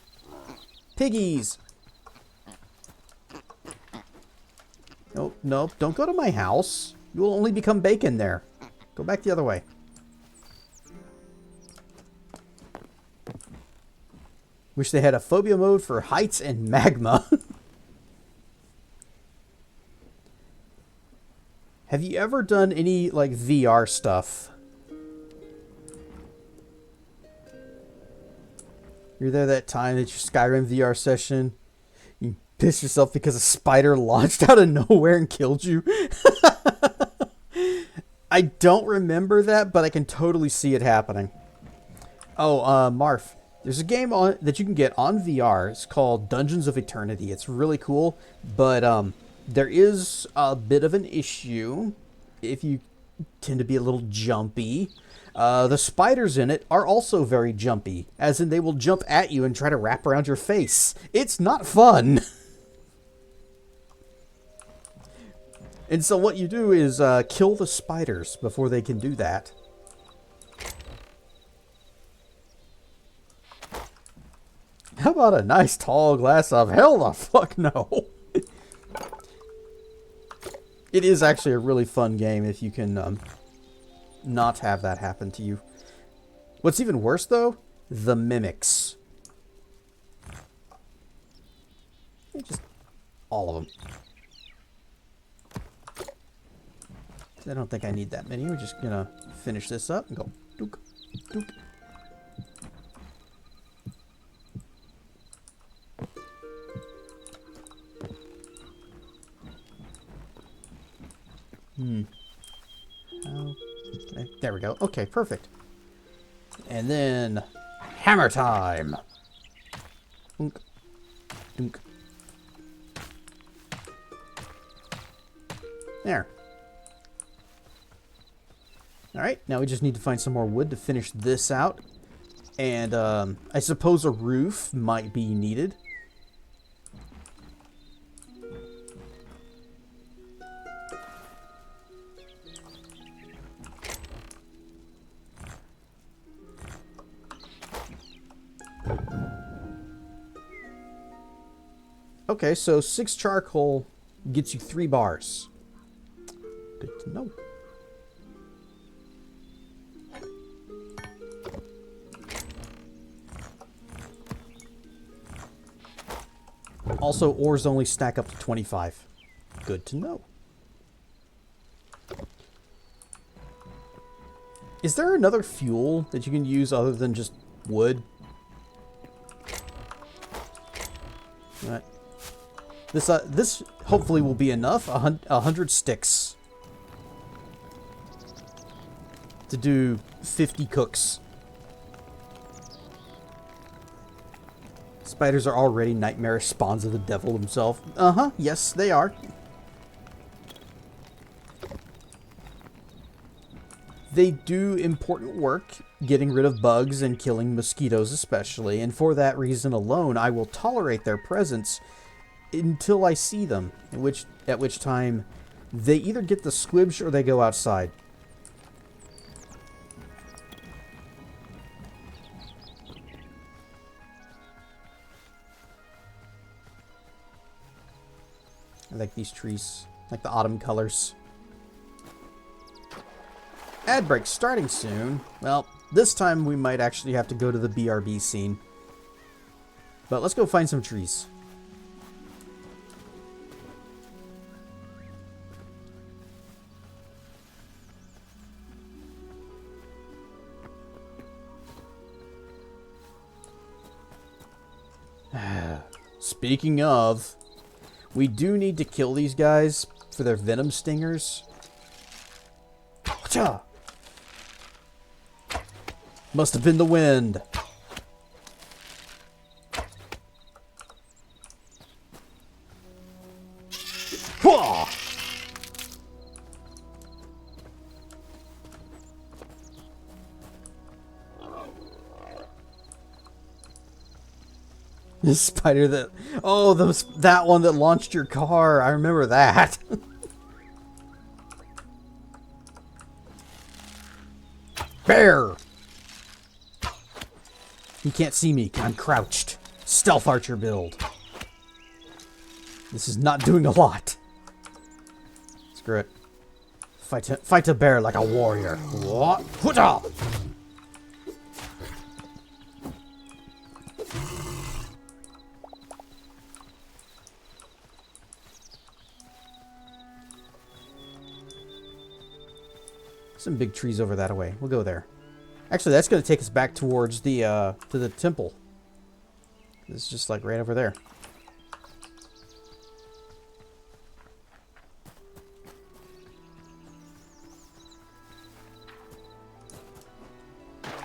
Piggies! Nope, nope, don't go to my house. You will only become bacon there. Go back the other way. Wish they had a phobia mode for heights and magma. Have you ever done any, like, VR stuff? You're there that time that your Skyrim VR session, you pissed yourself because a spider launched out of nowhere and killed you? I don't remember that, but I can totally see it happening. Oh, Marf, there's a game on that you can get on VR. It's called Dungeons of Eternity. It's really cool, but there is a bit of an issue if you tend to be a little jumpy. The spiders in it are also very jumpy, as in they will jump at you and try to wrap around your face. It's not fun. And so what you do is kill the spiders before they can do that. How about a nice tall glass of hell the fuck no? It is actually a really fun game if you can not have that happen to you. What's even worse though? The mimics. Just all of them. I don't think I need that many. We're just gonna finish this up and go dook, dook. Okay, there we go. Okay, perfect. And then hammer time. Dunk, dunk. There. Alright, now we just need to find some more wood to finish this out. And I suppose a roof might be needed. Okay, so 6 charcoal gets you 3 bars. Good to know. Also, ores only stack up to 25. Good to know. Is there another fuel that you can use other than just wood? All right. This hopefully will be enough. 100 sticks to do 50 cooks. Spiders are already nightmarish spawns of the devil himself. Uh-huh, yes, they are. They do important work, getting rid of bugs and killing mosquitoes especially, and for that reason alone, I will tolerate their presence until I see them, at which time they either get the squibs or they go outside. I like these trees, like the autumn colors. Ad break starting soon. Well, this time we might actually have to go to the BRB scene. But let's go find some trees. Speaking of, we do need to kill these guys for their venom stingers. Cha! Must have been the wind. Whoa! This spider that... Oh, that one that launched your car. I remember that. Bear! He can't see me. I'm crouched. Stealth archer build. This is not doing a lot. Screw it. Fight a bear like a warrior. What? Huta! Some big trees over that way. We'll go there. Actually, that's going to take us back towards the to the temple. It's just like right over there.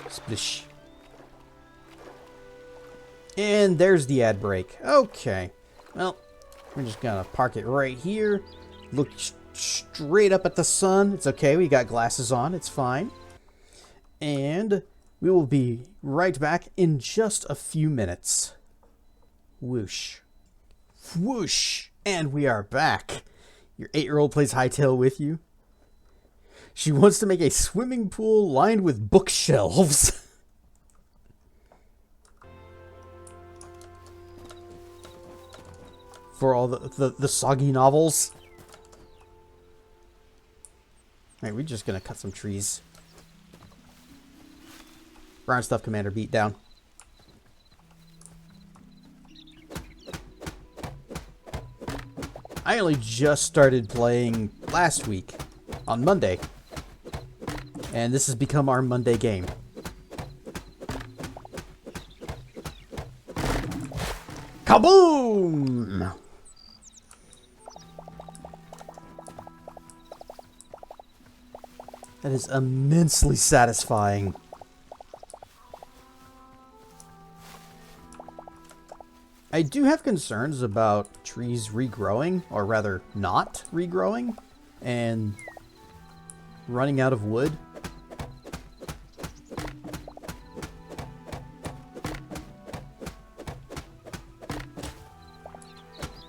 Splish. And there's the ad break. Okay. Well, we're just gonna park it right here. Look straight up at the sun. It's okay. We got glasses on. It's fine. And we will be right back in just a few minutes. Whoosh. Whoosh. And we are back. Your 8-year-old plays Hytale with you. She wants to make a swimming pool lined with bookshelves. For all the soggy novels. Alright, we're just gonna cut some trees. Brown stuff, Commander, beat down. I only just started playing last week on Monday. And this has become our Monday game. Kaboom! That is immensely satisfying. I do have concerns about trees regrowing, or rather not regrowing, and running out of wood.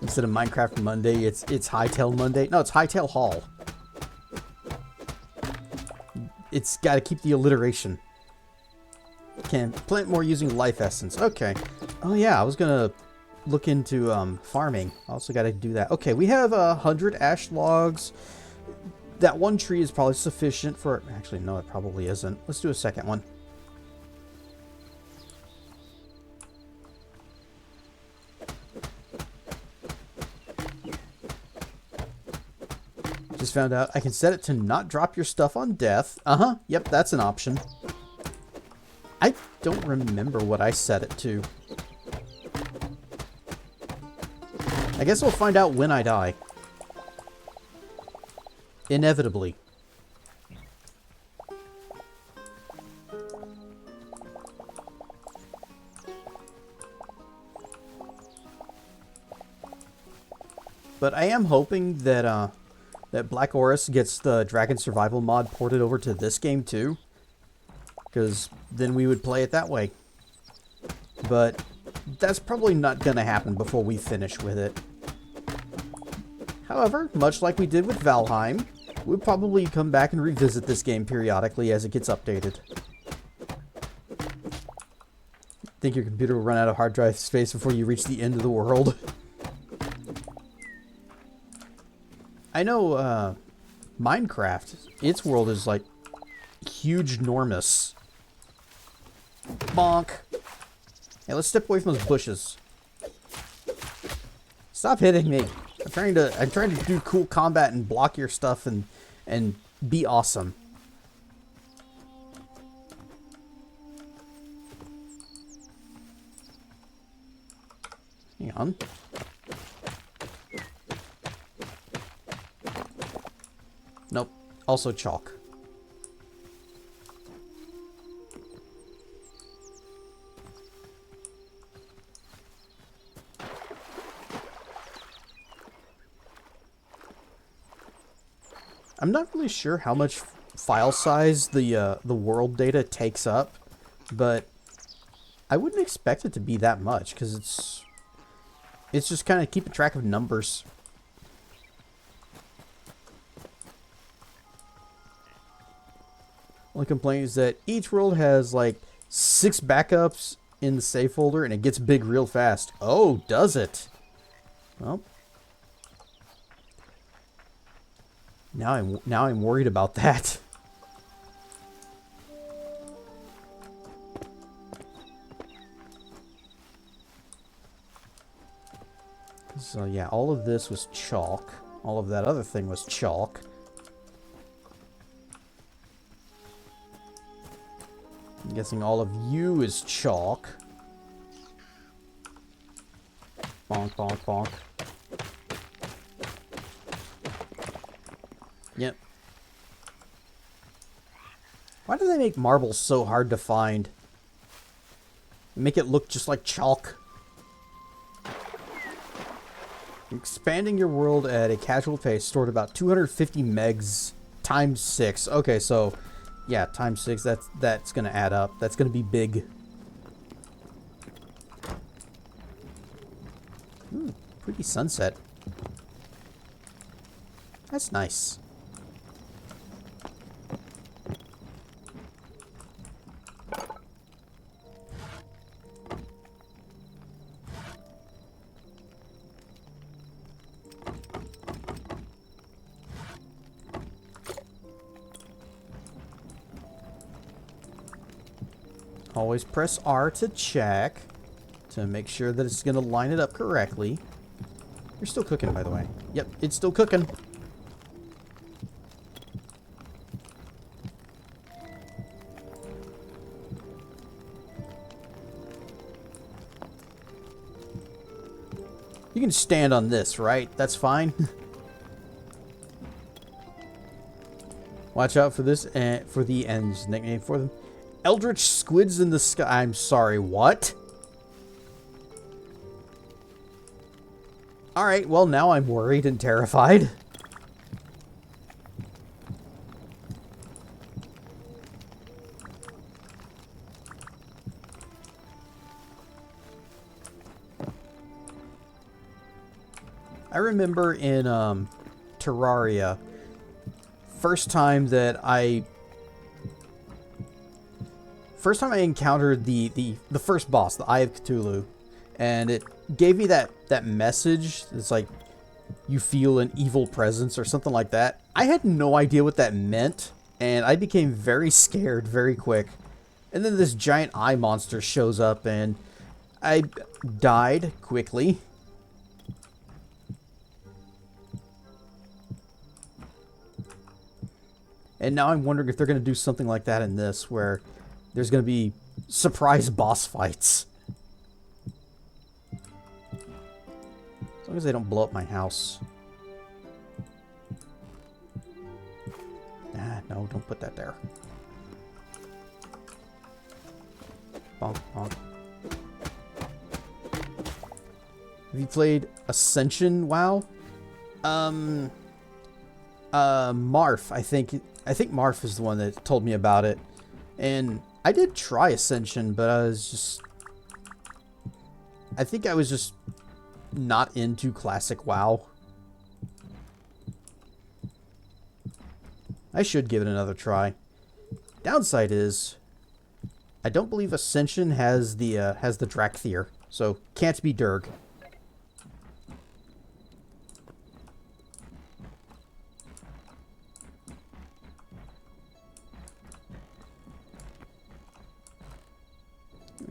Instead of Minecraft Monday, it's Hytale Monday. No, it's Hytale Hall. It's got to keep the alliteration. Can plant more using life essence. Okay. Oh yeah, I was gonna look into farming. Also got to do that. Okay, we have 100 ash logs. That one tree is probably sufficient for... Actually, no, it probably isn't. Let's do a second one. Just found out I can set it to not drop your stuff on death. Uh-huh. Yep, that's an option. I don't remember what I set it to. I guess we'll find out when I die. Inevitably. But I am hoping that that Black Oris gets the Dragon Survival mod ported over to this game too. Because then we would play it that way. But that's probably not going to happen before we finish with it. However, much like we did with Valheim, we'll probably come back and revisit this game periodically as it gets updated. Think your computer will run out of hard drive space before you reach the end of the world? I know, Minecraft, its world is like huge, enormous. Bonk. Hey, let's step away from those bushes. Stop hitting me. I'm trying to do cool combat and block your stuff and be awesome. Hang on. Nope. Also chalk. I'm not really sure how much file size the world data takes up, but I wouldn't expect it to be that much because it's just kind of keeping track of numbers. Only complaint is that each world has like 6 backups in the save folder and it gets big real fast. Oh, does it? Well, now I'm worried about that. So yeah, all of this was chalk. All of that other thing was chalk. I'm guessing all of you is chalk. Bonk, bonk, bonk. Yep. Why do they make marbles so hard to find? Make it look just like chalk. Expanding your world at a casual pace, stored about 250 megs times 6. Okay, so yeah, times 6. That's gonna add up. That's gonna be big. Pretty sunset. That's nice. Always press R to check to make sure that it's going to line it up correctly. You're still cooking, by the way. Yep, it's still cooking. You can stand on this, right? That's fine. Watch out for this and for the ends. Nickname for them. Eldritch squids in the sky. I'm sorry, what? Alright, well now I'm worried and terrified. I remember in Terraria, first time I encountered the first boss, the Eye of Cthulhu, and it gave me that message. It's like you feel an evil presence or something like that. I had no idea what that meant, and I became very scared very quick. And then this giant eye monster shows up, and I died quickly. And now I'm wondering if they're going to do something like that in this, where there's going to be surprise boss fights. As long as they don't blow up my house. Ah, no, don't put that there. Bonk, bonk. Have you played Ascension WoW? Marf, I think Marf is the one that told me about it. And I did try Ascension, but I think I was just not into classic WoW. I should give it another try. Downside is, I don't believe Ascension has the Drakthir, so can't be Durg.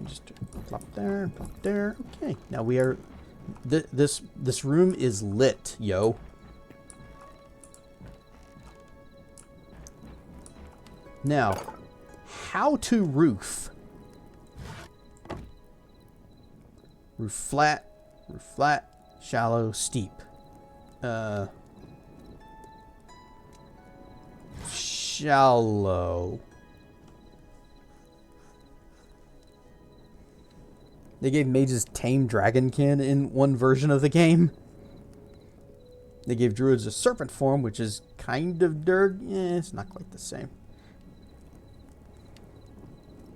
Just plop there, plop there. Okay, now we are. This room is lit, yo. Now, how to roof? Roof flat, shallow, steep. Shallow. They gave mages tame dragonkin in one version of the game. They gave druids a serpent form, which is kind of Durg. It's not quite the same.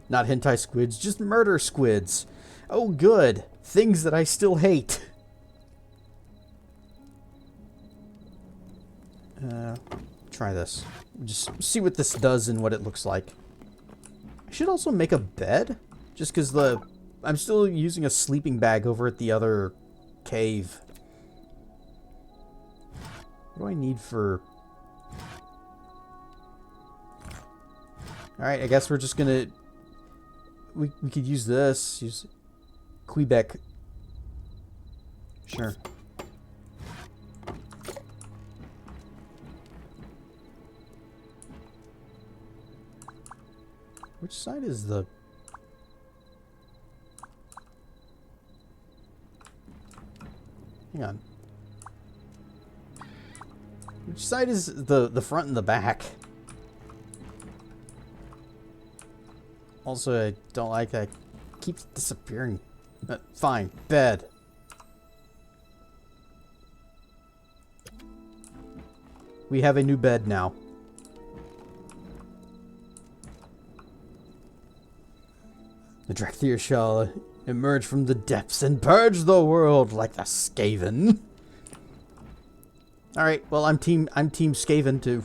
Not hentai squids, just murder squids. Oh, good. Things that I still hate. Try this. Just see what this does and what it looks like. I should also make a bed, just because I'm still using a sleeping bag over at the other cave. What do I need for... Alright, I guess we're just gonna... We could use this. Use Quebec. Sure. Which side is the... Hang on. Which side is the front and the back? Also, I don't like that. It keeps disappearing. Fine. Bed. We have a new bed now. The Dracthyr shall emerge from the depths and purge the world like the Skaven. All right, well, I'm team Skaven too.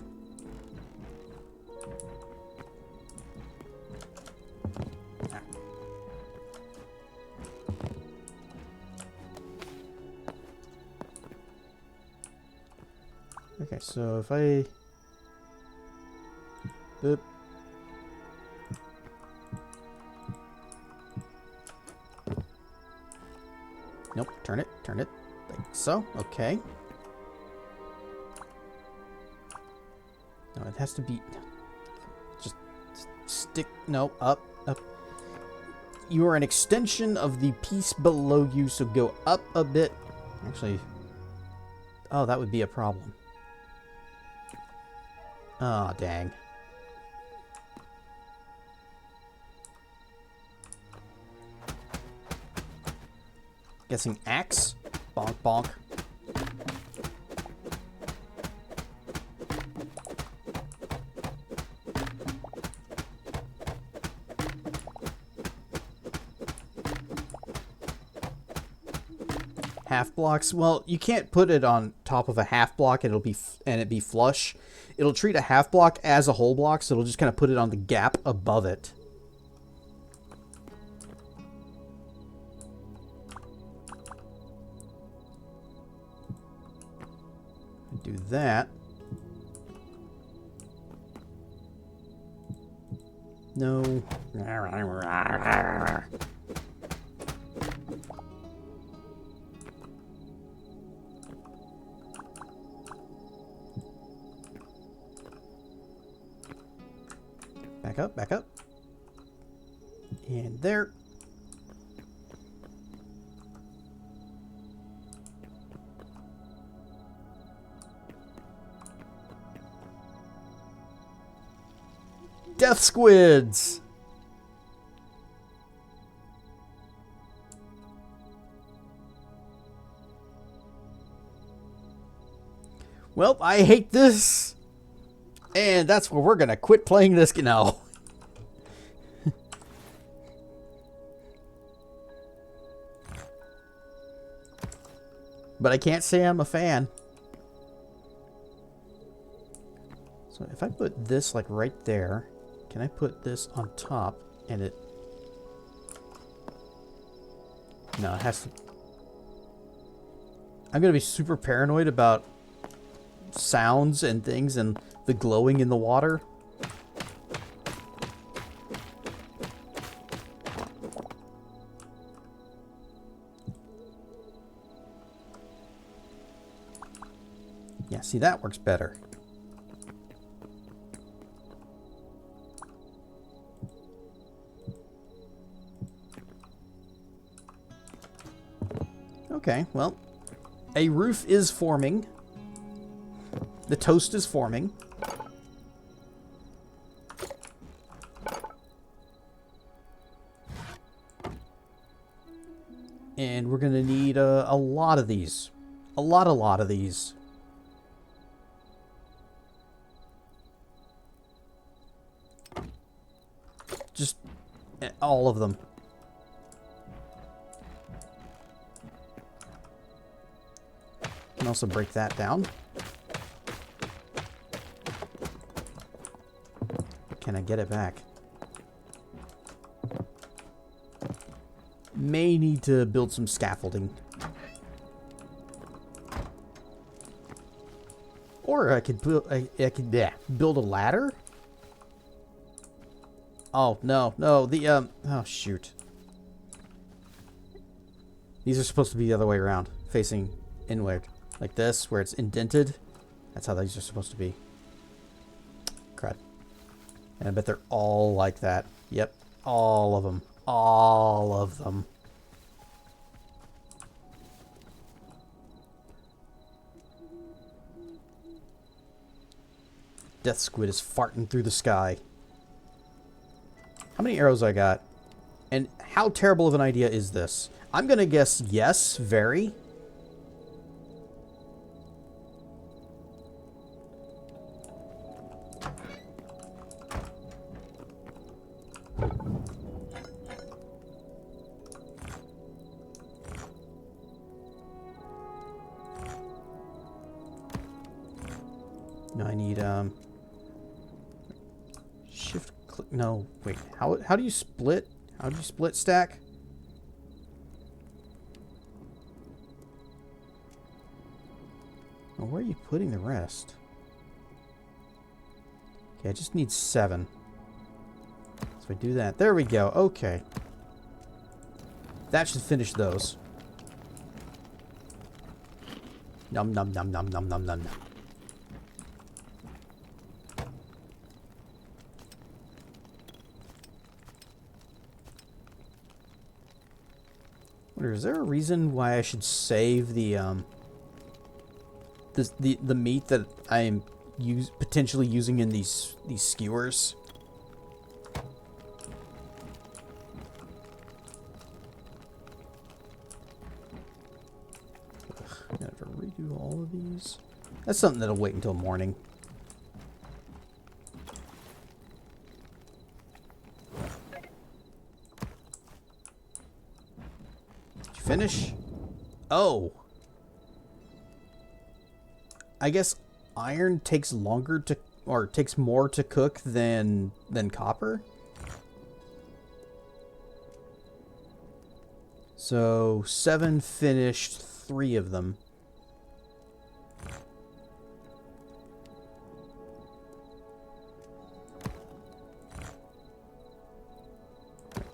Okay, so if I... Boop. Nope, turn it, like so, okay. No, it has to be... Just stick, no, up. You are an extension of the piece below you, so go up a bit. Actually, oh, that would be a problem. Oh, dang. Guessing axe? Bonk, bonk. Half blocks? Well, you can't put it on top of a half block and it'd be flush. It'll treat a half block as a whole block, so it'll just kind of put it on the gap above it. Do that. No. Back up. And there. Death squids! Well, I hate this. And that's where we're gonna quit playing this now. But I can't say I'm a fan. So if I put this like right there, can I put this on top and it... No, it has to... I'm gonna be super paranoid about sounds and things and the glowing in the water. Yeah, see, that works better. Okay, well, a roof is forming. The toast is forming. And we're going to need a lot of these. A lot of these. Just all of them. Can also break that down. Can I get it back? May need to build some scaffolding. Or I could build build a ladder. Oh, no, the oh shoot. These are supposed to be the other way around, facing inward. Like this, where it's indented. That's how these are supposed to be. Crud. And I bet they're all like that. Yep, all of them. All of them. Death squid is farting through the sky. How many arrows I got? And how terrible of an idea is this? I'm gonna guess yes, very. No, I need shift click. No, wait. How do you split? How do you split stack? Well, where are you putting the rest? Okay, I just need 7. So I do that. There we go. Okay. That should finish those. Num num num num num num num num. Wonder, is there a reason why I should save the the meat that I am potentially using in these skewers? Ugh, I have to redo all of these. That's something that'll wait until morning. Did you finish? Oh. I guess iron takes longer to, or takes more to cook than copper. So 7 finished 3 of them.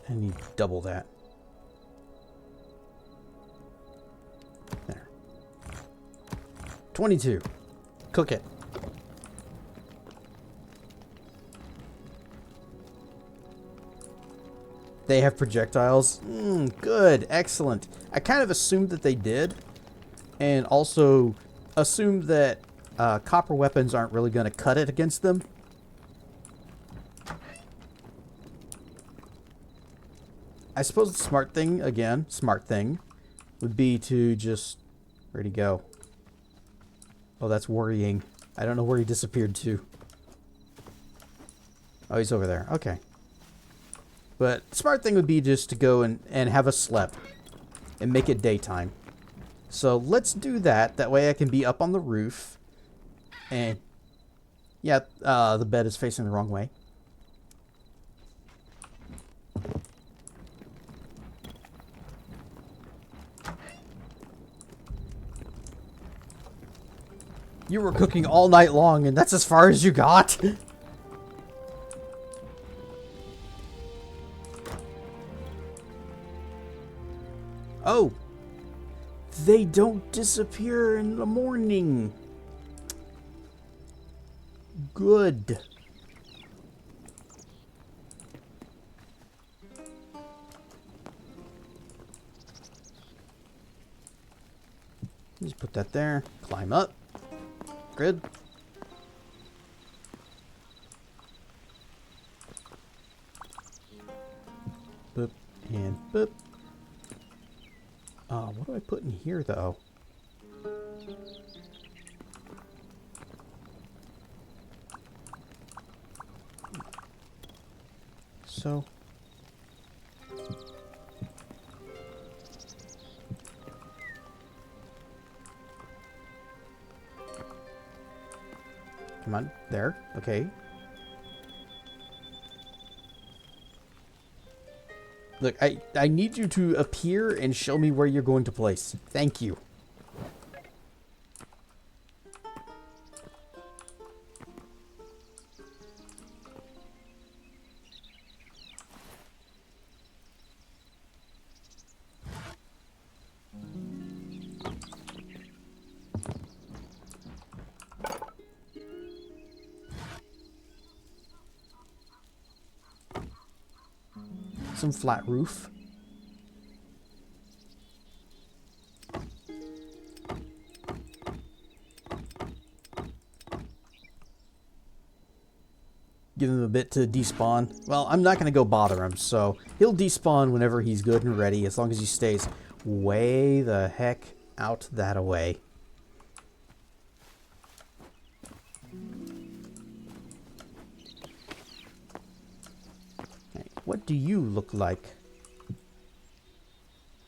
I need double that. There. 22. Cook it. They have projectiles? Good. Excellent. I kind of assumed that they did. And also assumed that copper weapons aren't really going to cut it against them. I suppose the smart thing, again, would be to just... Where'd he go? Oh, that's worrying. I don't know where he disappeared to. Oh, he's over there. Okay. But the smart thing would be just to go and have a slep. And make it daytime. So let's do that. That way I can be up on the roof. And... Yeah, the bed is facing the wrong way. You were cooking all night long, and that's as far as you got? Oh. They don't disappear in the morning. Good. Just put that there. Climb up. Good. Boop and boop. What do I put in here, though? So... Come on, there. Okay. Look, I need you to appear and show me where you're going to place. Thank you. some flat roof. Give him a bit to despawn. Well, I'm not going to go bother him, so he'll despawn whenever he's good and ready, as long as he stays way the heck out that away. Hey, what do you look like?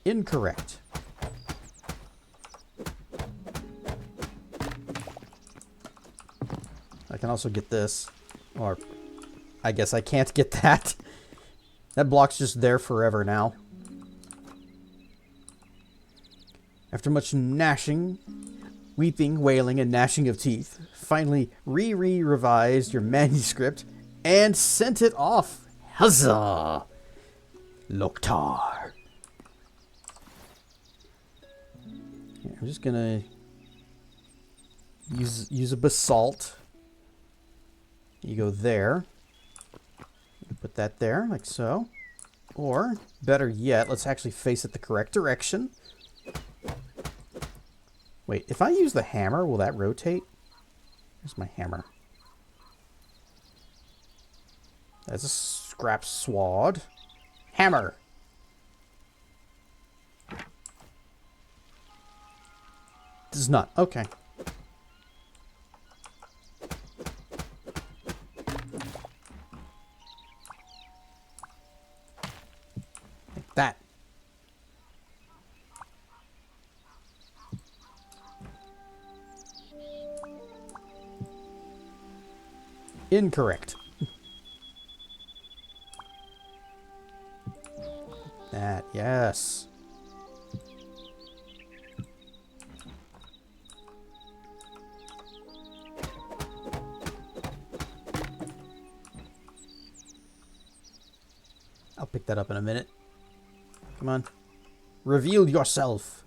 Incorrect. I can also get this, or I guess I can't get that. That block's just there forever now. After much gnashing, weeping, wailing, and gnashing of teeth, finally revised your manuscript and sent it off. Huzzah! Loktar. Yeah, I'm just gonna use a basalt. You go there. Put that there, like so. Or, better yet, let's actually face it the correct direction. Wait, if I use the hammer, will that rotate? Where's my hammer? That's a scrap sword. Hammer! Does not. Okay. Like that. Incorrect. That, yes. I'll pick that up in a minute. Come on. Reveal yourself.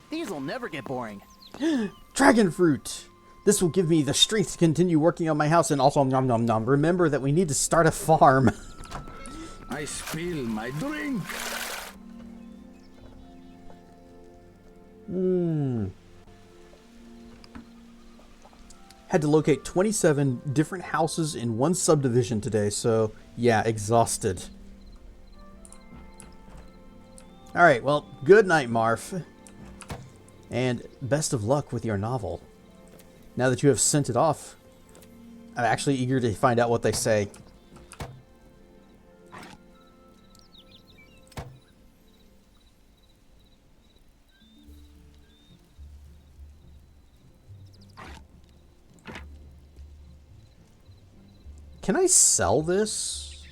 These will never get boring. Dragon fruit! This will give me the strength to continue working on my house, and also nom nom nom. Remember that we need to start a farm. I spill my drink. Had to locate 27 different houses in one subdivision today, so yeah, exhausted. Alright, well, good night, Marf. And best of luck with your novel. Now that you have sent it off, I'm actually eager to find out what they say. Can I sell this?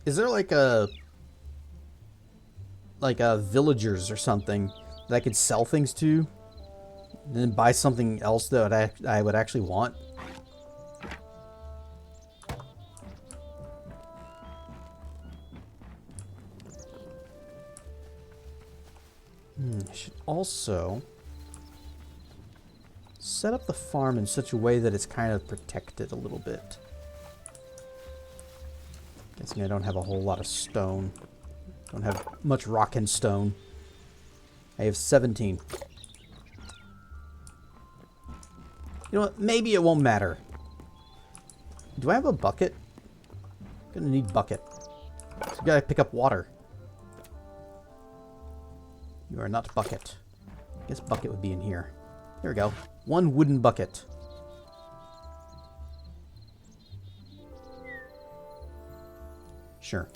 Is there like a villagers or something that I could sell things to, and then buy something else that I would actually want? I should also set up the farm in such a way that it's kind of protected a little bit. Guessing I don't have a whole lot of stone. Don't have much rock and stone. I have 17. You know what? Maybe it won't matter. Do I have a bucket? I'm gonna need bucket. So you gotta pick up water. You are not bucket. I guess bucket would be in here. There we go. One wooden bucket. Sure.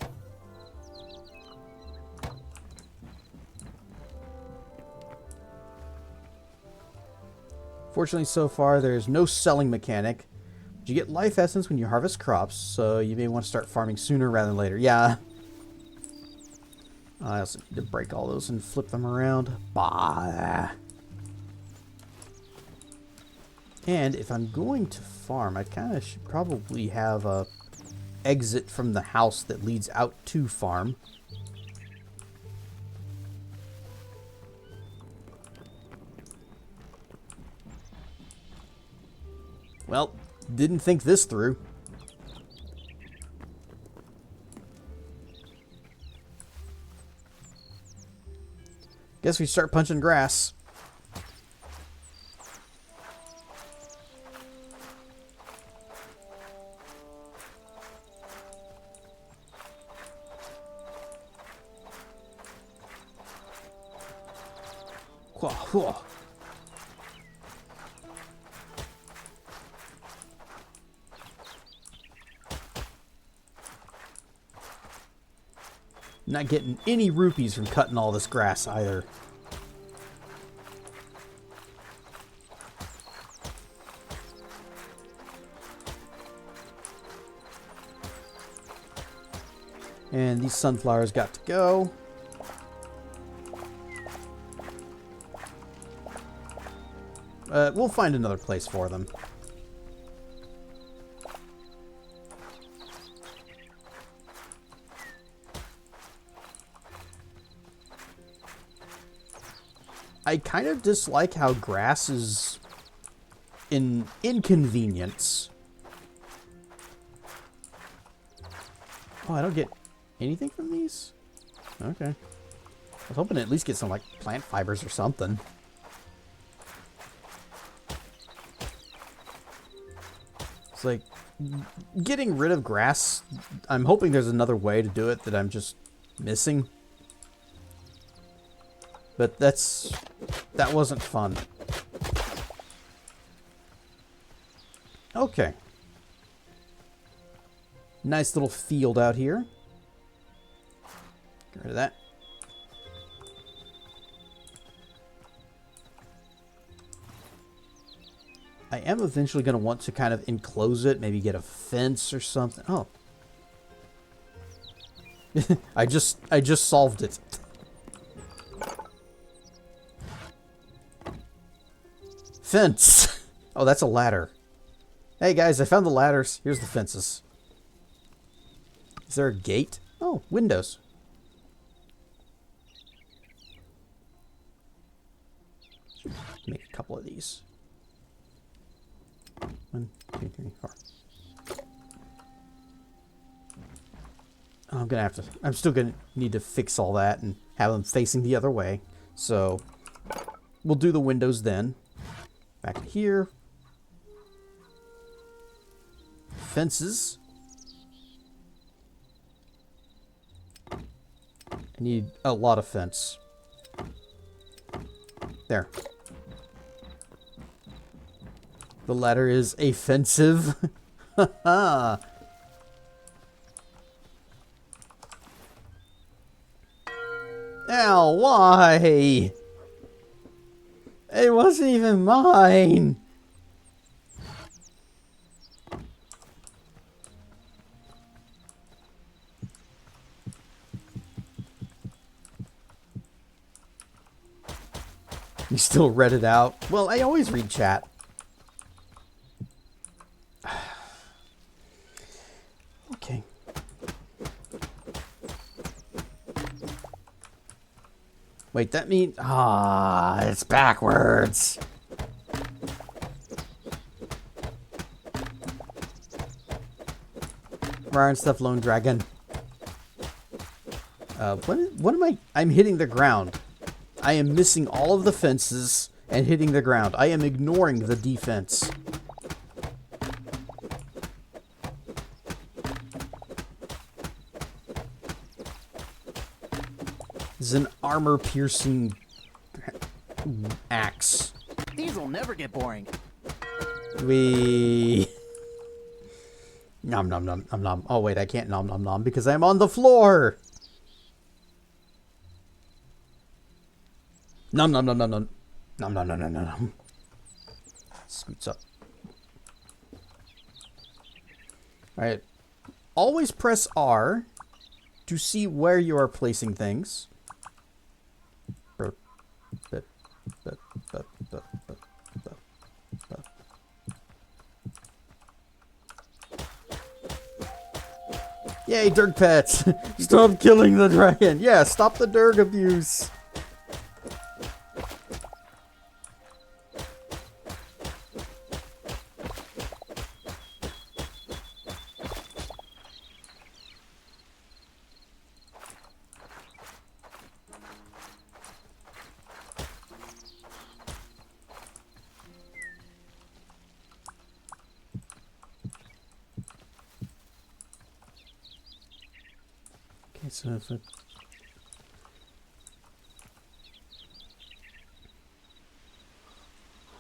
Fortunately, so far, there's no selling mechanic. But you get life essence when you harvest crops, so you may want to start farming sooner rather than later. Yeah. I also need to break all those and flip them around. Bah. And if I'm going to farm, I kind of should probably have a exit from the house that leads out to farm. Well, didn't think this through. Guess we start punching grass. Not getting any rupees from cutting all this grass either. And these sunflowers got to go. We'll find another place for them. I kind of dislike how grass is an inconvenience. Oh, I don't get anything from these? Okay. I was hoping to at least get some, like, plant fibers or something. It's like, getting rid of grass, I'm hoping there's another way to do it that I'm just missing. But that wasn't fun. Okay. Nice little field out here. Get rid of that. I am eventually going to want to kind of enclose it, maybe get a fence or something. Oh. I just solved it. Fence. Oh, that's a ladder. Hey guys, I found the ladders. Here's the fences. Is there a gate? Oh, windows. Make a couple of these. 1, 2, 3, 4. Oh, I'm still gonna need to fix all that and have them facing the other way. So we'll do the windows then. Back to here. Fences. I need a lot of fence. There. The ladder is offensive. Haha. Ow, why? It wasn't even mine. You still read it out? Well, I always read chat. Okay. Wait, that means... it's backwards. Ryan stuff, Lone Dragon. What am I... I'm hitting the ground. I am missing all of the fences and hitting the ground. I am ignoring the defense. This is an armor-piercing axe. These will never get boring. Nom nom nom nom nom. Oh wait, I can't nom nom nom because I'm on the floor. Nom nom nom nom nom. Nom nom nom nom nom. Scoots up. Alright. Always press R to see where you are placing things. Yay, Dirk pets! Stop killing the dragon! Yeah, stop the Dirk abuse! So if it...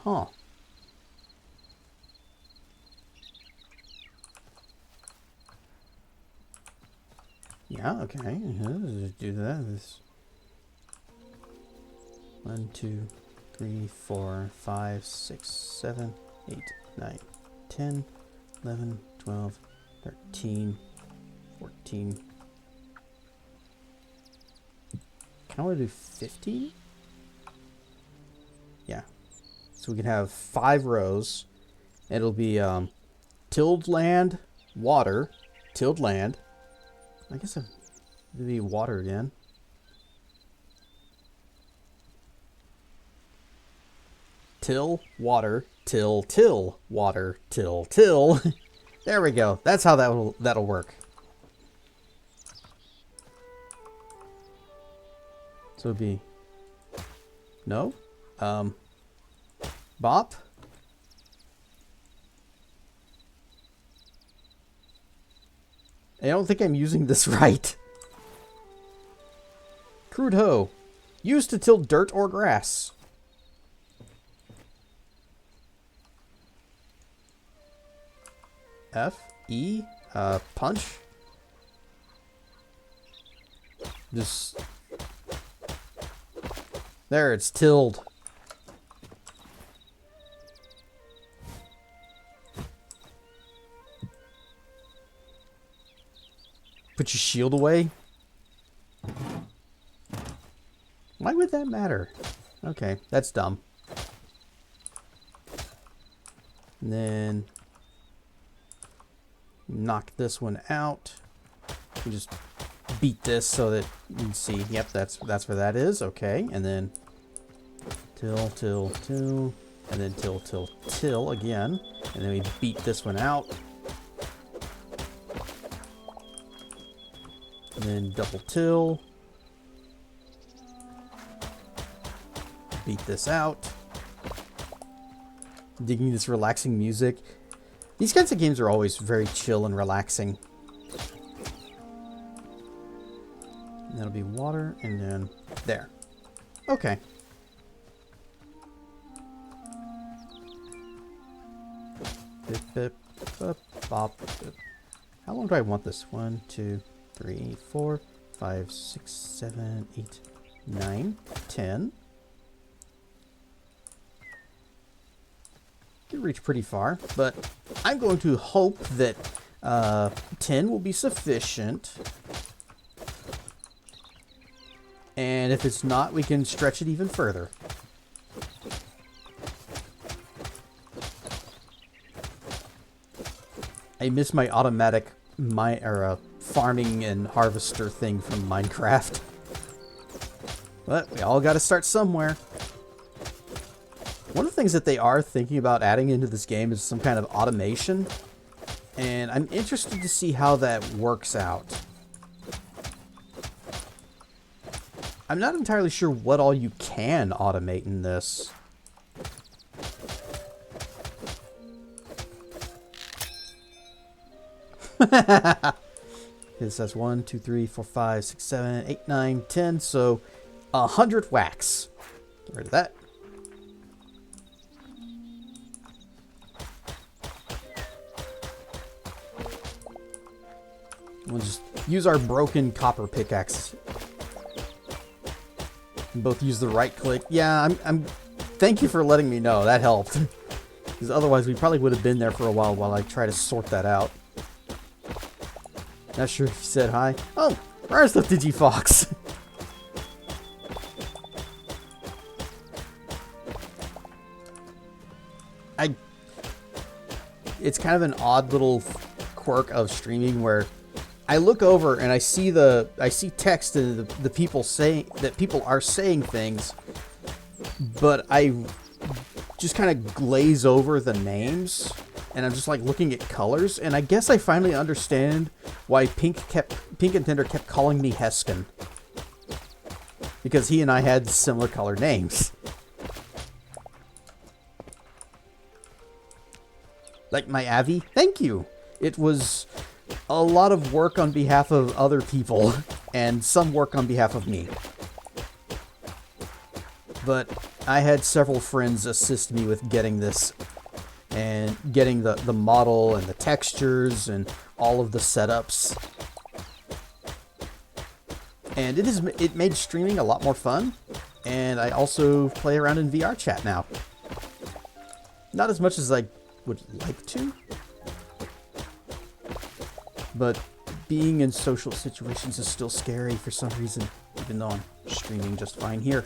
Huh. Yeah, okay. Do that. This 1, 2, 3, 4, 5, 6, 7, 8, 9, 10, 11, 12, 13, 14. Can I only do 15? Yeah. So we can have 5 rows. It'll be tilled land, water, tilled land. I guess it'd be water again. Till, water, till, water, till. There we go. That's how that'll work. So it'd be no, bop. I don't think I'm using this right. Crude hoe. Used to till dirt or grass. F, E, punch. Just... There, it's tilled. Put your shield away? Why would that matter? Okay, that's dumb. And then knock this one out. We just beat this so that you can see. Yep, that's where that is. Okay, and then till, till, till, and then till, till, till again. And then we beat this one out. And then double till. Beat this out. Digging this relaxing music. These kinds of games are always very chill and relaxing. And that'll be water, and then there. Okay. Bip, bip, bop, bop, bip. How long do I want this? 1, 2, 3, 4, 5, 6, 7, 8, 9, 10. Can reach pretty far, but I'm going to hope that 10 will be sufficient. And if it's not, we can stretch it even further. I miss my automatic farming and harvester thing from Minecraft. But we all got to start somewhere. One of the things that they are thinking about adding into this game is some kind of automation. And I'm interested to see how that works out. I'm not entirely sure what all you can automate in this. This says 1, 2, 3, 4, 5, 6, 7, 8, 9, 10. So 100 wax. Get rid of that. We'll just use our broken copper pickaxe. Both use the right click. Yeah, I'm thank you for letting me know. That helped. Because otherwise we probably would have been there for a while I try to sort that out. Not sure if you said hi. Oh, where's the Digifox? It's kind of an odd little quirk of streaming where I look over and I see text and the people saying that people are saying things, but I just kind of glaze over the names and I'm just like looking at colors, and I guess I finally understand why Pink and Tender kept calling me Heskin, because he and I had similar color names. Like my Avi, thank you. It was a lot of work on behalf of other people. and some work on behalf of me. But I had several friends assist me with getting this and getting the model and the textures and all of the setups. And it made streaming a lot more fun. And I also play around in VR chat now. Not as much as I would like to. But being in social situations is still scary for some reason, even though I'm streaming just fine here.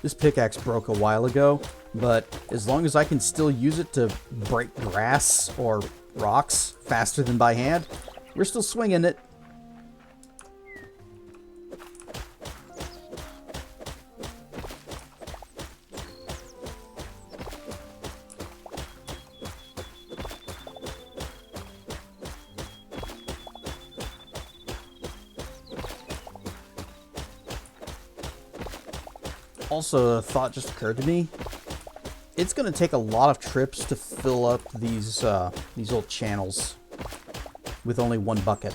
This pickaxe broke a while ago, but as long as I can still use it to break grass or rocks faster than by hand, we're still swinging it. Also, a thought just occurred to me. It's going to take a lot of trips to fill up these old channels with only one bucket.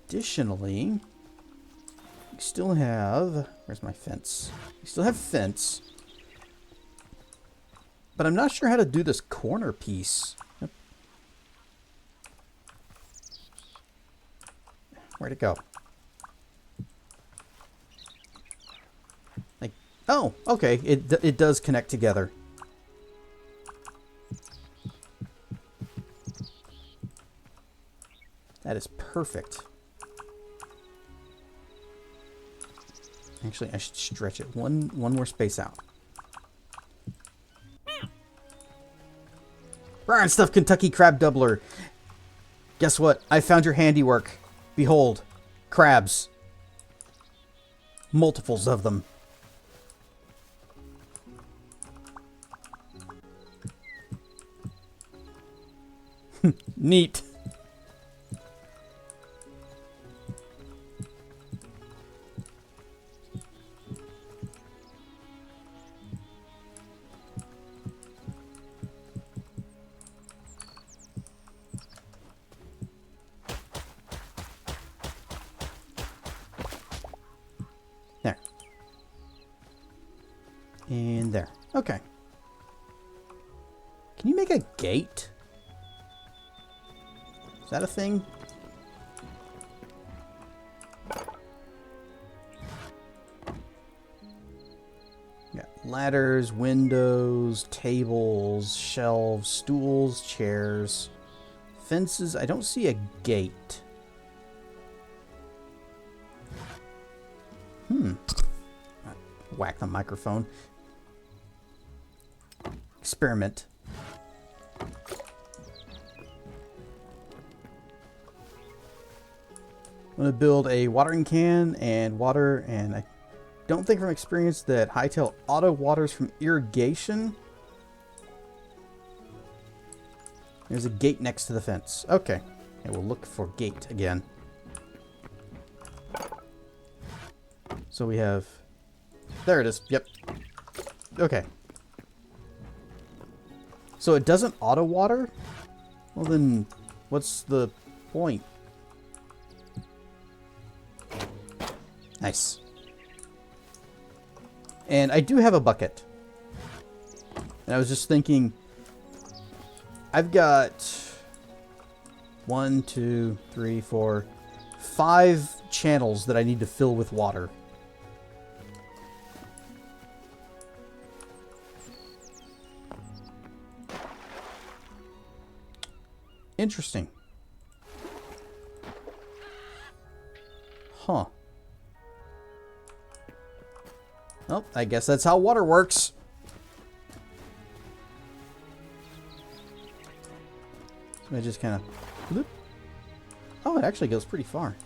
Additionally, we still have... Where's my fence? We still have fence. But I'm not sure how to do this corner piece. Where'd it go? Like, oh, okay. It does connect together. That is perfect. Actually, I should stretch it one more space out. Brian Stuff Kentucky Crab Doubler. Guess what? I found your handiwork. Behold, crabs. Multiples of them. Neat. There. And there. Okay. Can you make a gate? Is that a thing? Got ladders, windows, tables, shelves, stools, chairs, fences. I don't see a gate. Whack the microphone. Experiment. I'm going to build a watering can and water, and I don't think from experience that Hytale auto waters from irrigation. There's a gate next to the fence. Okay. And we'll look for gate again. So we have... There it is. Yep. Okay. So it doesn't auto water? Well then, what's the point? Nice. And I do have a bucket. And I was just thinking, I've got 1, 2, 3, 4, 5 channels that I need to fill with water. Interesting. Huh. Well, I guess that's how water works. So I just kind of... Oh, it actually goes pretty far.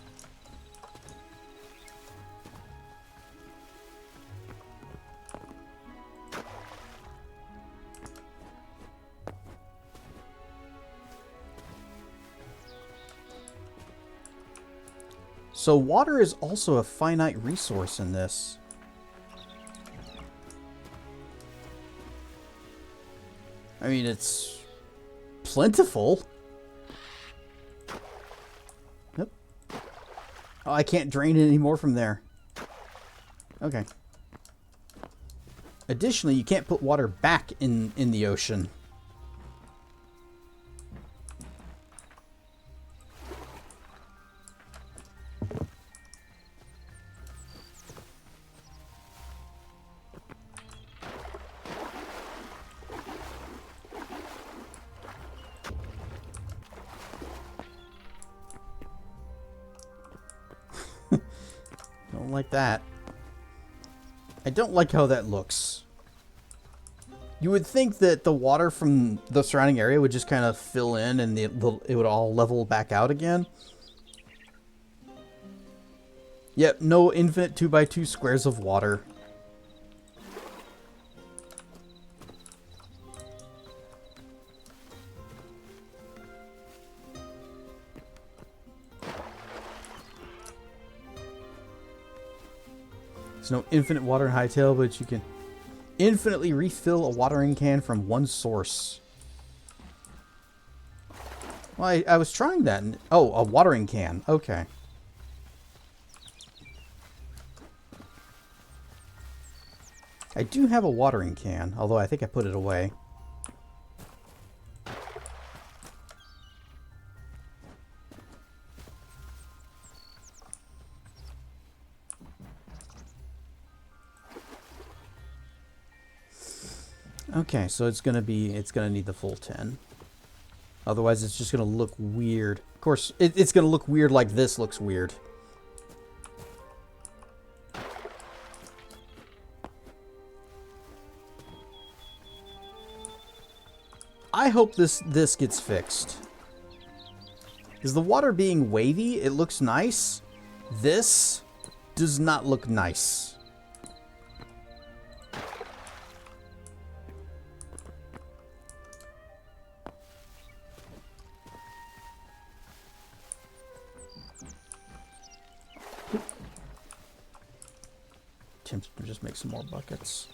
So water is also a finite resource in this. I mean, it's plentiful. Nope. Oh, I can't drain it anymore from there. Okay. Additionally, you can't put water back in the ocean. Don't like that. I don't like how that looks. You would think that the water from the surrounding area would just kind of fill in and it would all level back out again. Yep, no infinite 2x2 squares of water. There's no infinite water in Hytale, but you can infinitely refill a watering can from one source. Well, I was trying that. Oh, a watering can. Okay. I do have a watering can, although I think I put it away. Okay, so it's gonna need the full 10. Otherwise, it's just gonna look weird. Of course, it's gonna look weird like this looks weird. I hope this gets fixed. Is the water being wavy? It looks nice. This does not look nice. Tempted to just make some more buckets.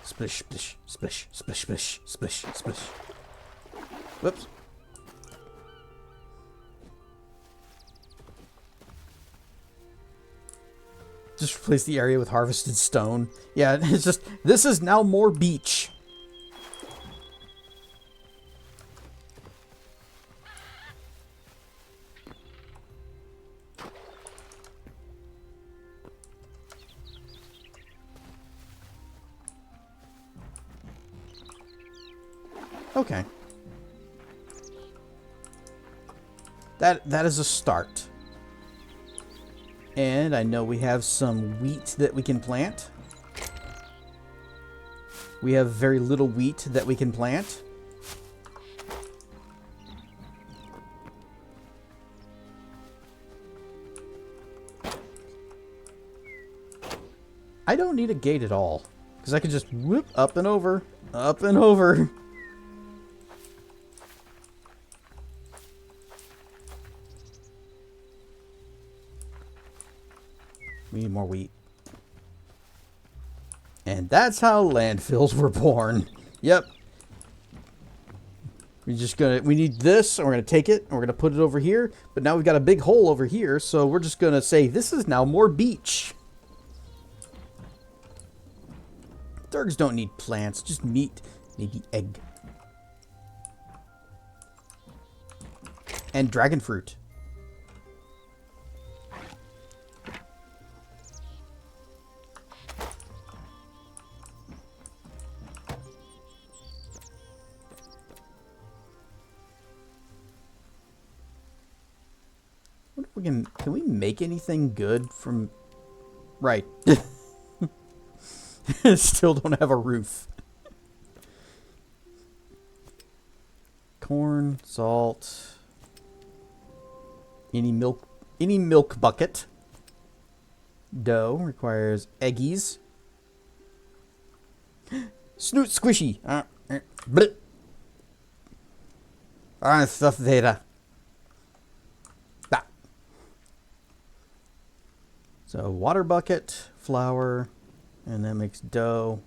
Splish, splish, splish, splish, splish, splish, splish. Whoops. Just replace the area with harvested stone. Yeah, it's just, this is now more beach. Okay. That is a start. And I know we have some wheat that we can plant. We have very little wheat that we can plant. I don't need a gate at all, because I can just whoop up and over, up and over. We need more wheat. And that's how landfills were born. Yep. We need this, and we're gonna take it, and we're gonna put it over here. But now we've got a big hole over here, so we're just gonna say this is now more beach. Durgs don't need plants, just meat, maybe egg. And dragon fruit. What if can we make anything good from... Right. Still don't have a roof. Corn, salt, any milk bucket. Dough requires eggies. Snoot squishy. Blip. Stuff data. So water bucket, flour, and that makes dough.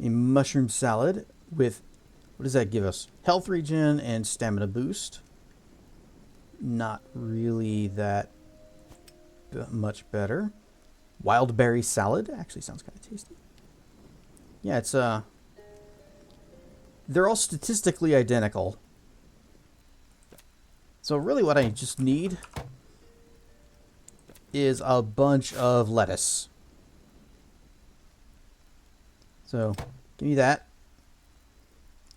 A mushroom salad with, what does that give us? Health regen and stamina boost. Not really that much better. Wild berry salad actually sounds kind of tasty. Yeah, it's they're all statistically identical. So really what I just need is a bunch of lettuce. So give me that.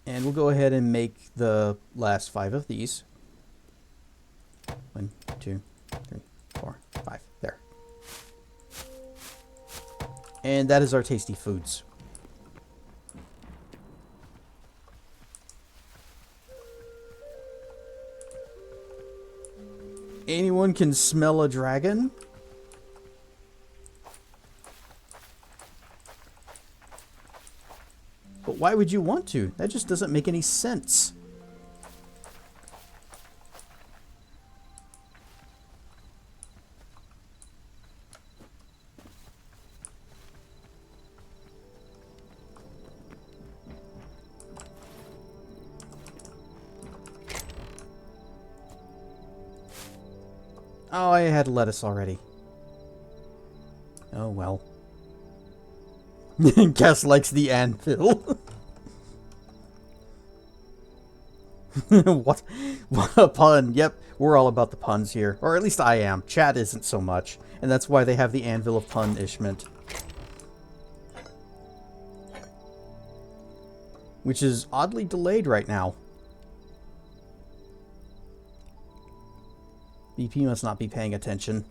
And we'll go ahead and make the last 5 of these. 1, 2, 3, 4, 5. There. And that is our tasty foods. Anyone can smell a dragon? But why would you want to? That just doesn't make any sense. Oh, I had lettuce already. Oh, well. Cass likes the anvil. What? What a pun. Yep, we're all about the puns here. Or at least I am. Chat isn't so much. And that's why they have the anvil of punishment. Which is oddly delayed right now. BP must not be paying attention.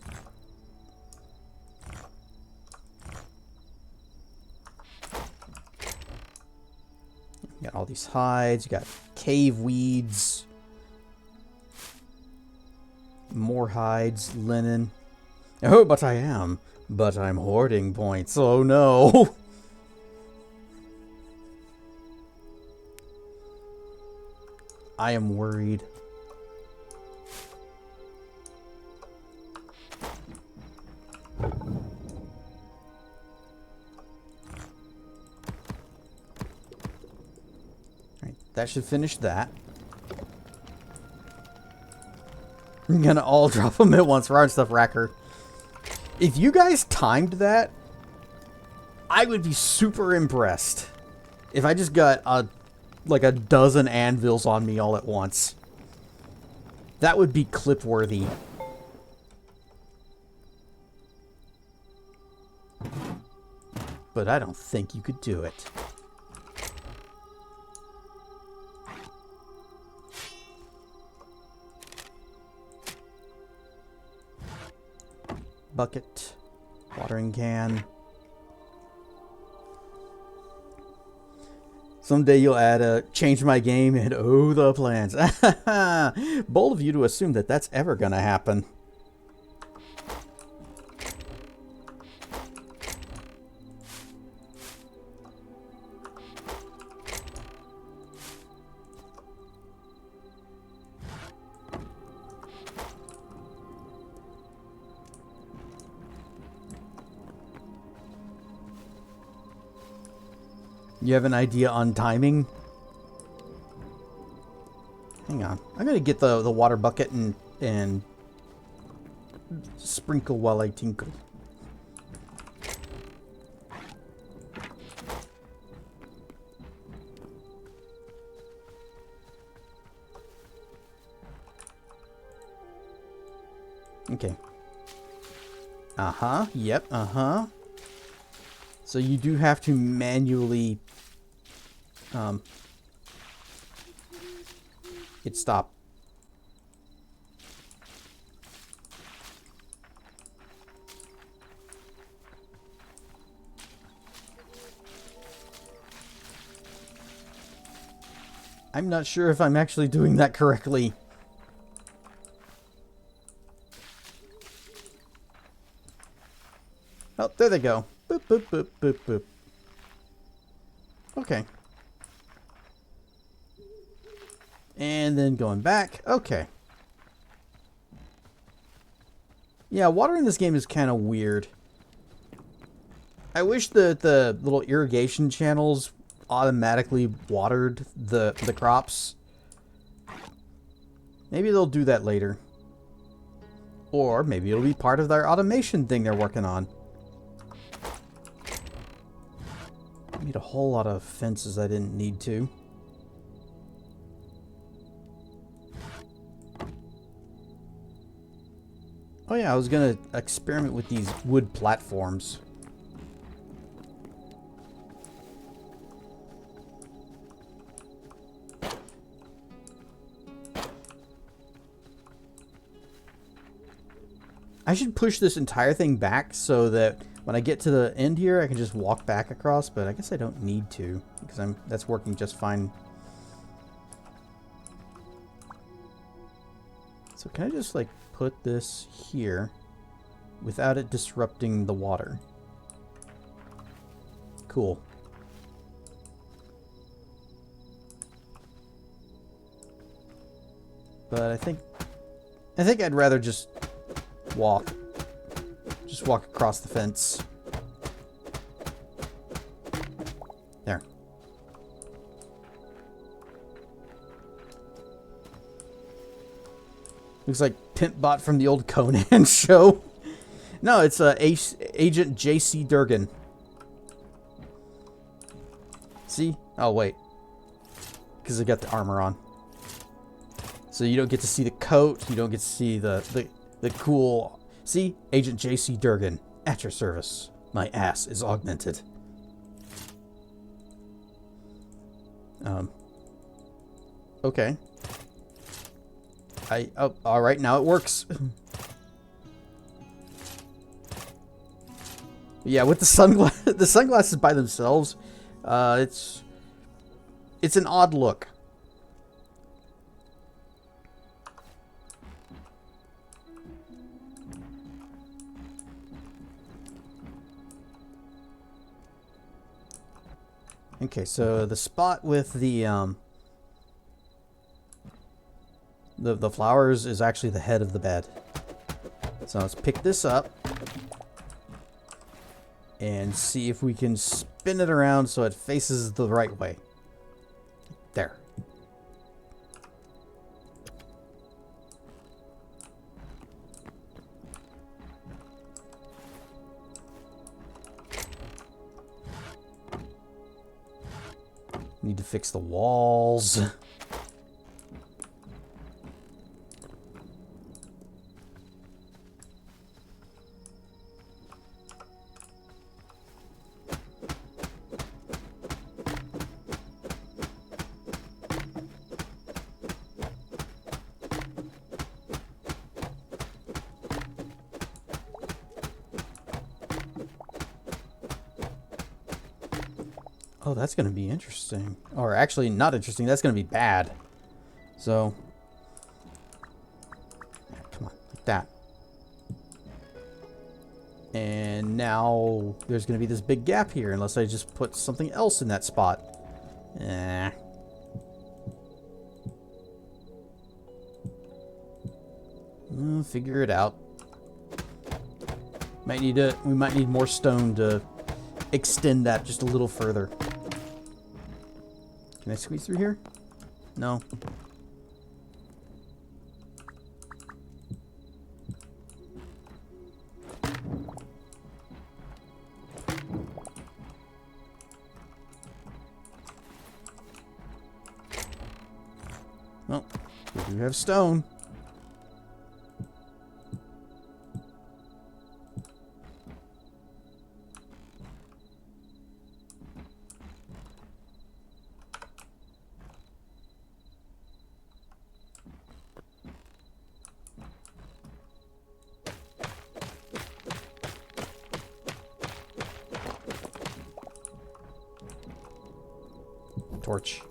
You got all these hides, you got cave weeds, more hides, linen. Oh, but I'm hoarding points. Oh no. I am worried. That should finish that. I'm gonna all drop them at once. Rod stuff racker. If you guys timed that, I would be super impressed. If I just got like a dozen anvils on me all at once. That would be clip worthy. But I don't think you could do it. Bucket, watering can. Someday you'll add a change my game and oh the plans. Bold of you to assume that that's ever gonna happen. You have an idea on timing? Hang on. I'm gonna get the water bucket and sprinkle while I tinkle. Okay. Uh-huh. Yep. Uh-huh. So you do have to manually hit stop. I'm not sure if I'm actually doing that correctly. Oh, there they go. Boop, boop, boop, boop, boop. Okay. And then going back. Okay. Yeah, watering this game is kind of weird. I wish that the little irrigation channels automatically watered the crops. Maybe they'll do that later. Or maybe it'll be part of their automation thing they're working on. I made a whole lot of fences I didn't need to. Oh yeah, I was gonna experiment with these wood platforms. I should push this entire thing back so that when I get to the end here, I can just walk back across, but I guess I don't need to because that's working just fine. So can I just like put this here without it disrupting the water? Cool. But I think I'd rather just walk across the fence. There. Looks like Pimp Bot from the old Conan show. No, it's Agent J.C. Durgan. See? Oh, wait. Because I got the armor on. So you don't get to see the coat. You don't get to see the cool... See? Agent J.C. Durgan. At your service. My ass is augmented. Okay. Oh, alright, now it works. Yeah, with the sunglasses by themselves, it's an odd look. Okay, so the spot with the flowers is actually the head of the bed. So let's pick this up and see if we can spin it around so it faces the right way. There. Need to fix the walls. Oh, that's going to be interesting. Or actually, not interesting. That's going to be bad. So, yeah, come on, like that. And now there's going to be this big gap here, unless I just put something else in that spot. Figure it out. We might need more stone to extend that just a little further. Can I squeeze through here? No. Well, we do have stone. Torch.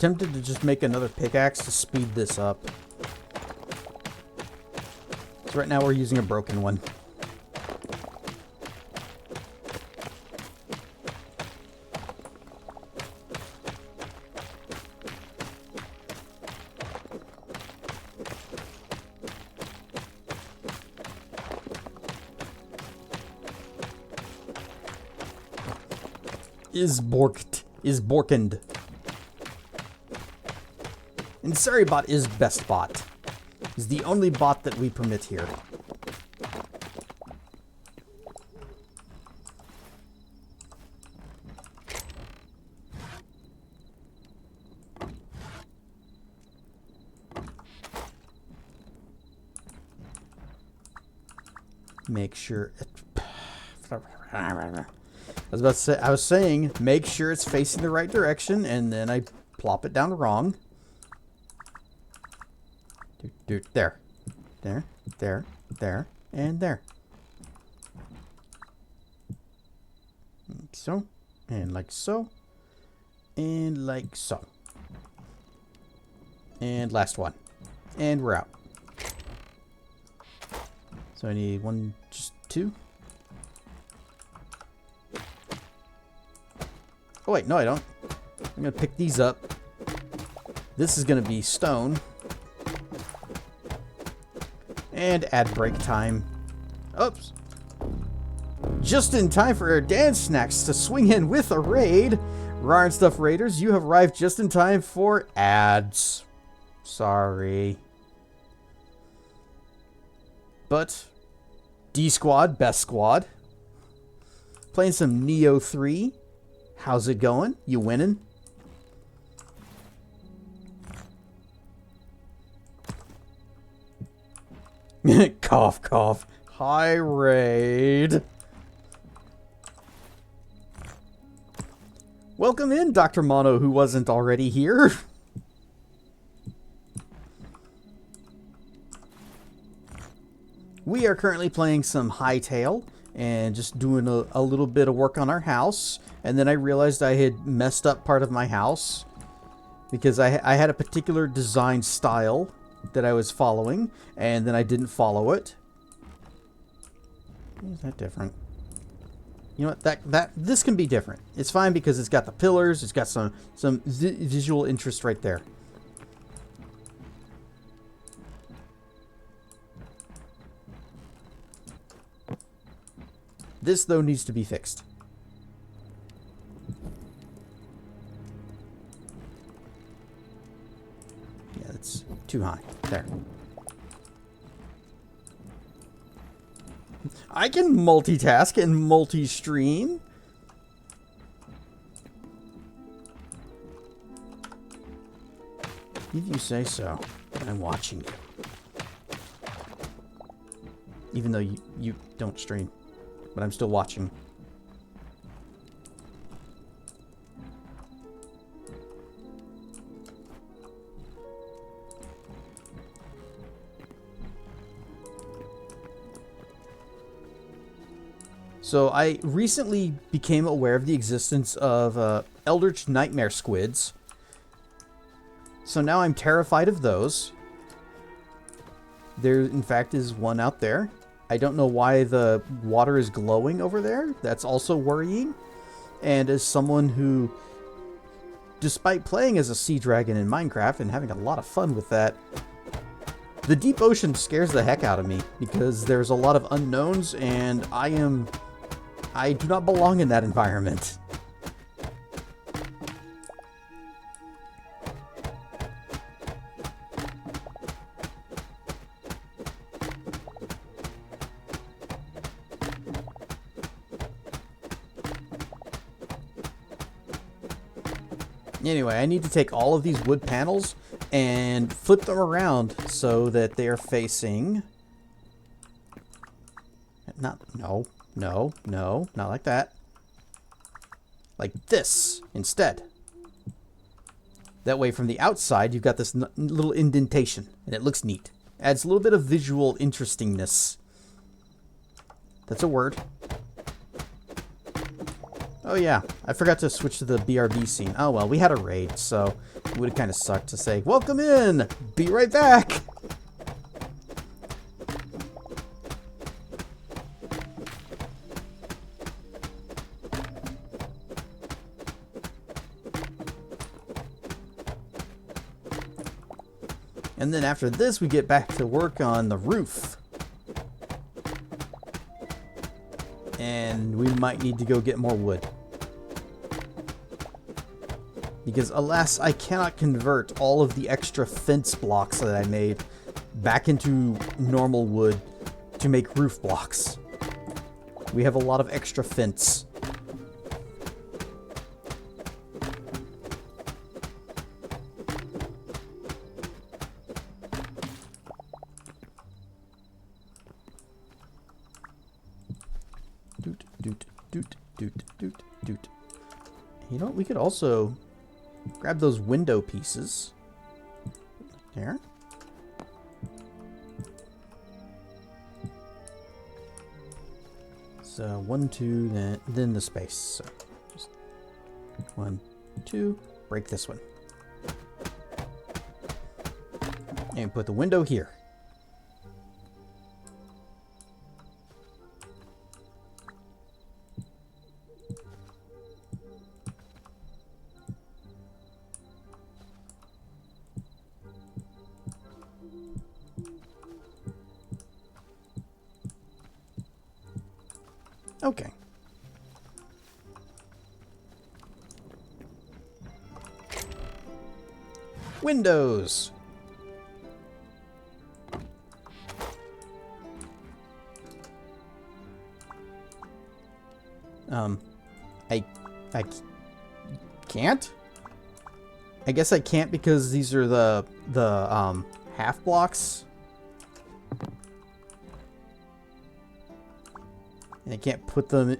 tempted to just make another pickaxe to speed this up. So right now we're using a broken one. Is borkened. And sorry bot is best bot. Is the only bot that we permit here. Make sure it I was saying, make sure it's facing the right direction, and then I plop it down wrong. There. There, there, there, and there. Like so, and like so, and like so. And last one. And we're out. So I need one, just two. Oh wait, no I don't. I'm gonna pick these up. This is gonna be stone. And add break time. Oops. Just in time for our dance snacks to swing in with a raid. Rar and Stuff Raiders, you have arrived just in time for ads. Sorry. But D Squad, best squad. Playing some Neo 3. How's it going? You winning? Cough, cough. Hi, raid. Welcome in, Dr. Mono, who wasn't already here. We are currently playing some Hytale and just doing a little bit of work on our house. And then I realized I had messed up part of my house because I had a particular design style that I was following, and then I didn't follow it. Is that different? You know what? This can be different. It's fine because it's got the pillars. It's got some visual interest right there. This, though, needs to be fixed. Yeah, that's too high. There. I can multitask and multi-stream. If you say so. I'm watching you. Even though you don't stream. But I'm still watching. So I recently became aware of the existence of Eldritch Nightmare squids. So now I'm terrified of those. There, in fact, is one out there. I don't know why the water is glowing over there. That's also worrying. And as someone who, despite playing as a sea dragon in Minecraft and having a lot of fun with that, the deep ocean scares the heck out of me because there's a lot of unknowns and I do not belong in that environment. Anyway, I need to take all of these wood panels and flip them around so that they are facing... No, not like that. Like this, instead. That way, from the outside, you've got this little indentation, and it looks neat. Adds a little bit of visual interestingness. That's a word. Oh yeah, I forgot to switch to the BRB scene. Oh well, we had a raid, so it would have kind of sucked to say, "Welcome in! Be right back!" And then after this, we get back to work on the roof. And we might need to go get more wood. Because alas, I cannot convert all of the extra fence blocks that I made back into normal wood to make roof blocks. We have a lot of extra fence. Doot, doot, doot, doot, doot, doot. You know what? We could also grab those window pieces. There. So 1, 2, then the space. So just 1, 2. Break this one. And put the window here. Okay. Windows. I can't? I guess I can't because these are the half blocks. And I can't put them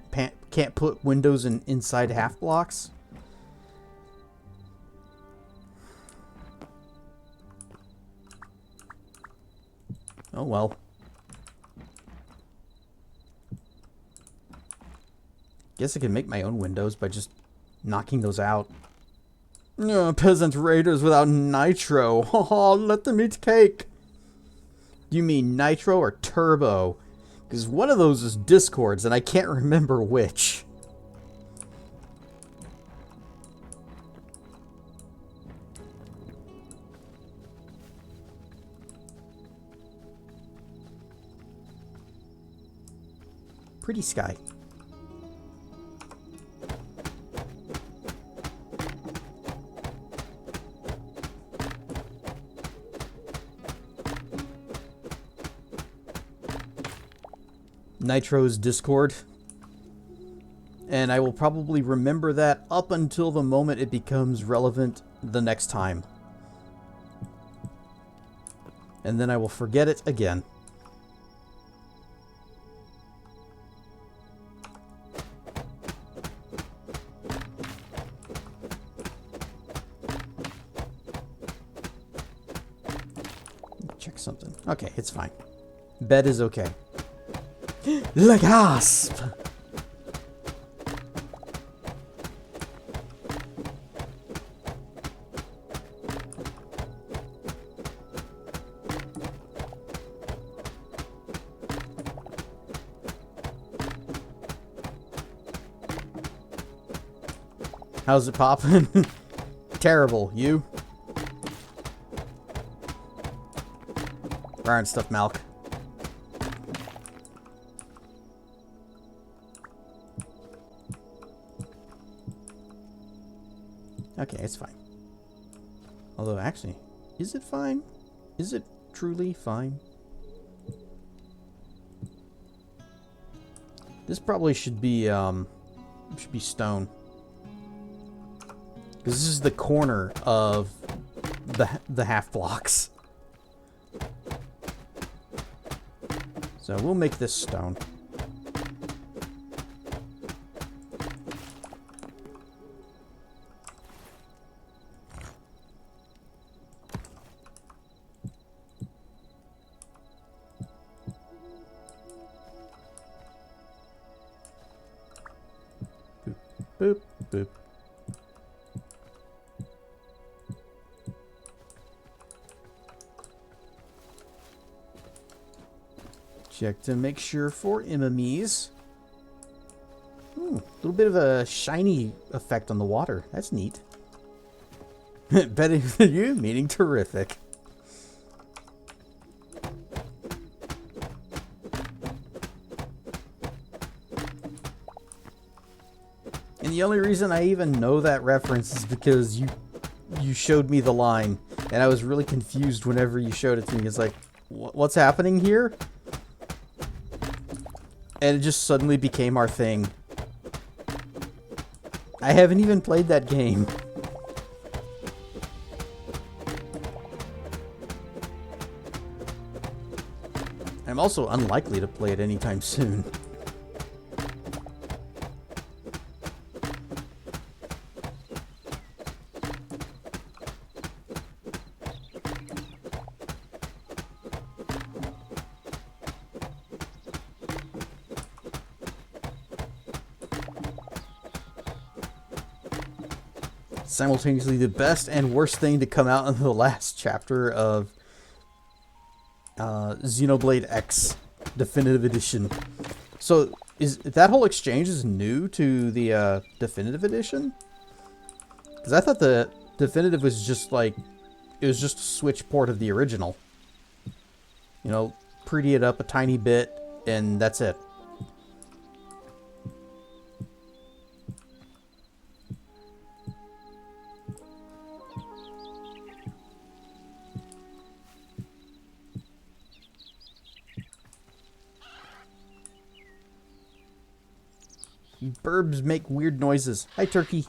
can't put windows inside half blocks. Oh well. Guess I can make my own windows by just knocking those out. Peasant raiders without nitro. Oh, let them eat cake. You mean nitro or turbo? Because one of those is Discords, and I can't remember which. Pretty sky. Nitro's Discord. And I will probably remember that up until the moment it becomes relevant the next time. And then I will forget it again. Check something. Okay, it's fine. Bed is okay. Le gasp! How's it poppin'? Terrible. You? Burn stuff, Malk. Okay, it's fine. Although, actually, is it fine? Is it truly fine? This probably should be stone. Because this is the corner of the half blocks. So we'll make this stone. Boop, boop. Check to make sure for enemies. A little bit of a shiny effect on the water. That's neat. Better than you, meaning terrific. And the only reason I even know that reference is because you showed me the line, and I was really confused whenever you showed it to me. It's like, what's happening here? And it just suddenly became our thing. I haven't even played that game. I'm also unlikely to play it anytime soon. Simultaneously the best and worst thing to come out in the last chapter of Xenoblade X Definitive Edition. So, is that whole exchange is new to the Definitive Edition? Because I thought the Definitive was just like, it was just a Switch port of the original. You know, pretty it up a tiny bit, and that's it. Burbs make weird noises. Hi, turkey.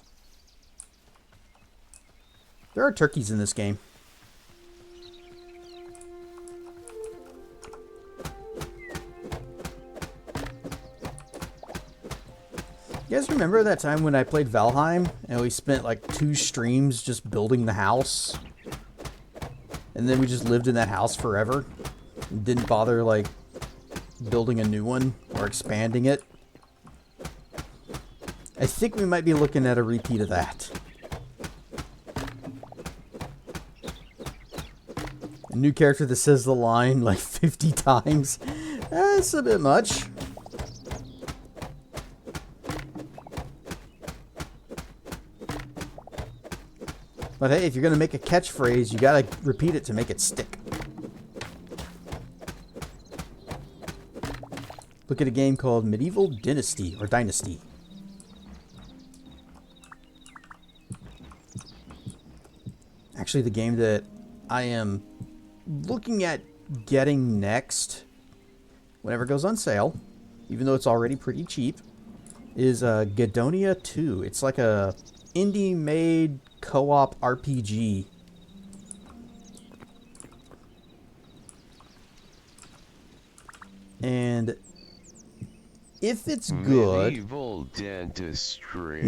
There are turkeys in this game. You guys remember that time when I played Valheim and we spent like 2 streams just building the house? And then we just lived in that house forever? And didn't bother like building a new one or expanding it? I think we might be looking at a repeat of that. A new character that says the line like 50 times. That's a bit much. But hey, if you're going to make a catchphrase, you got to repeat it to make it stick. Look at a game called Medieval Dynasty or Dynasty. Actually, the game that I am looking at getting next, whenever it goes on sale, even though it's already pretty cheap, is Gadonia 2. It's like a indie-made co-op RPG. And if it's good... Medieval dentistry.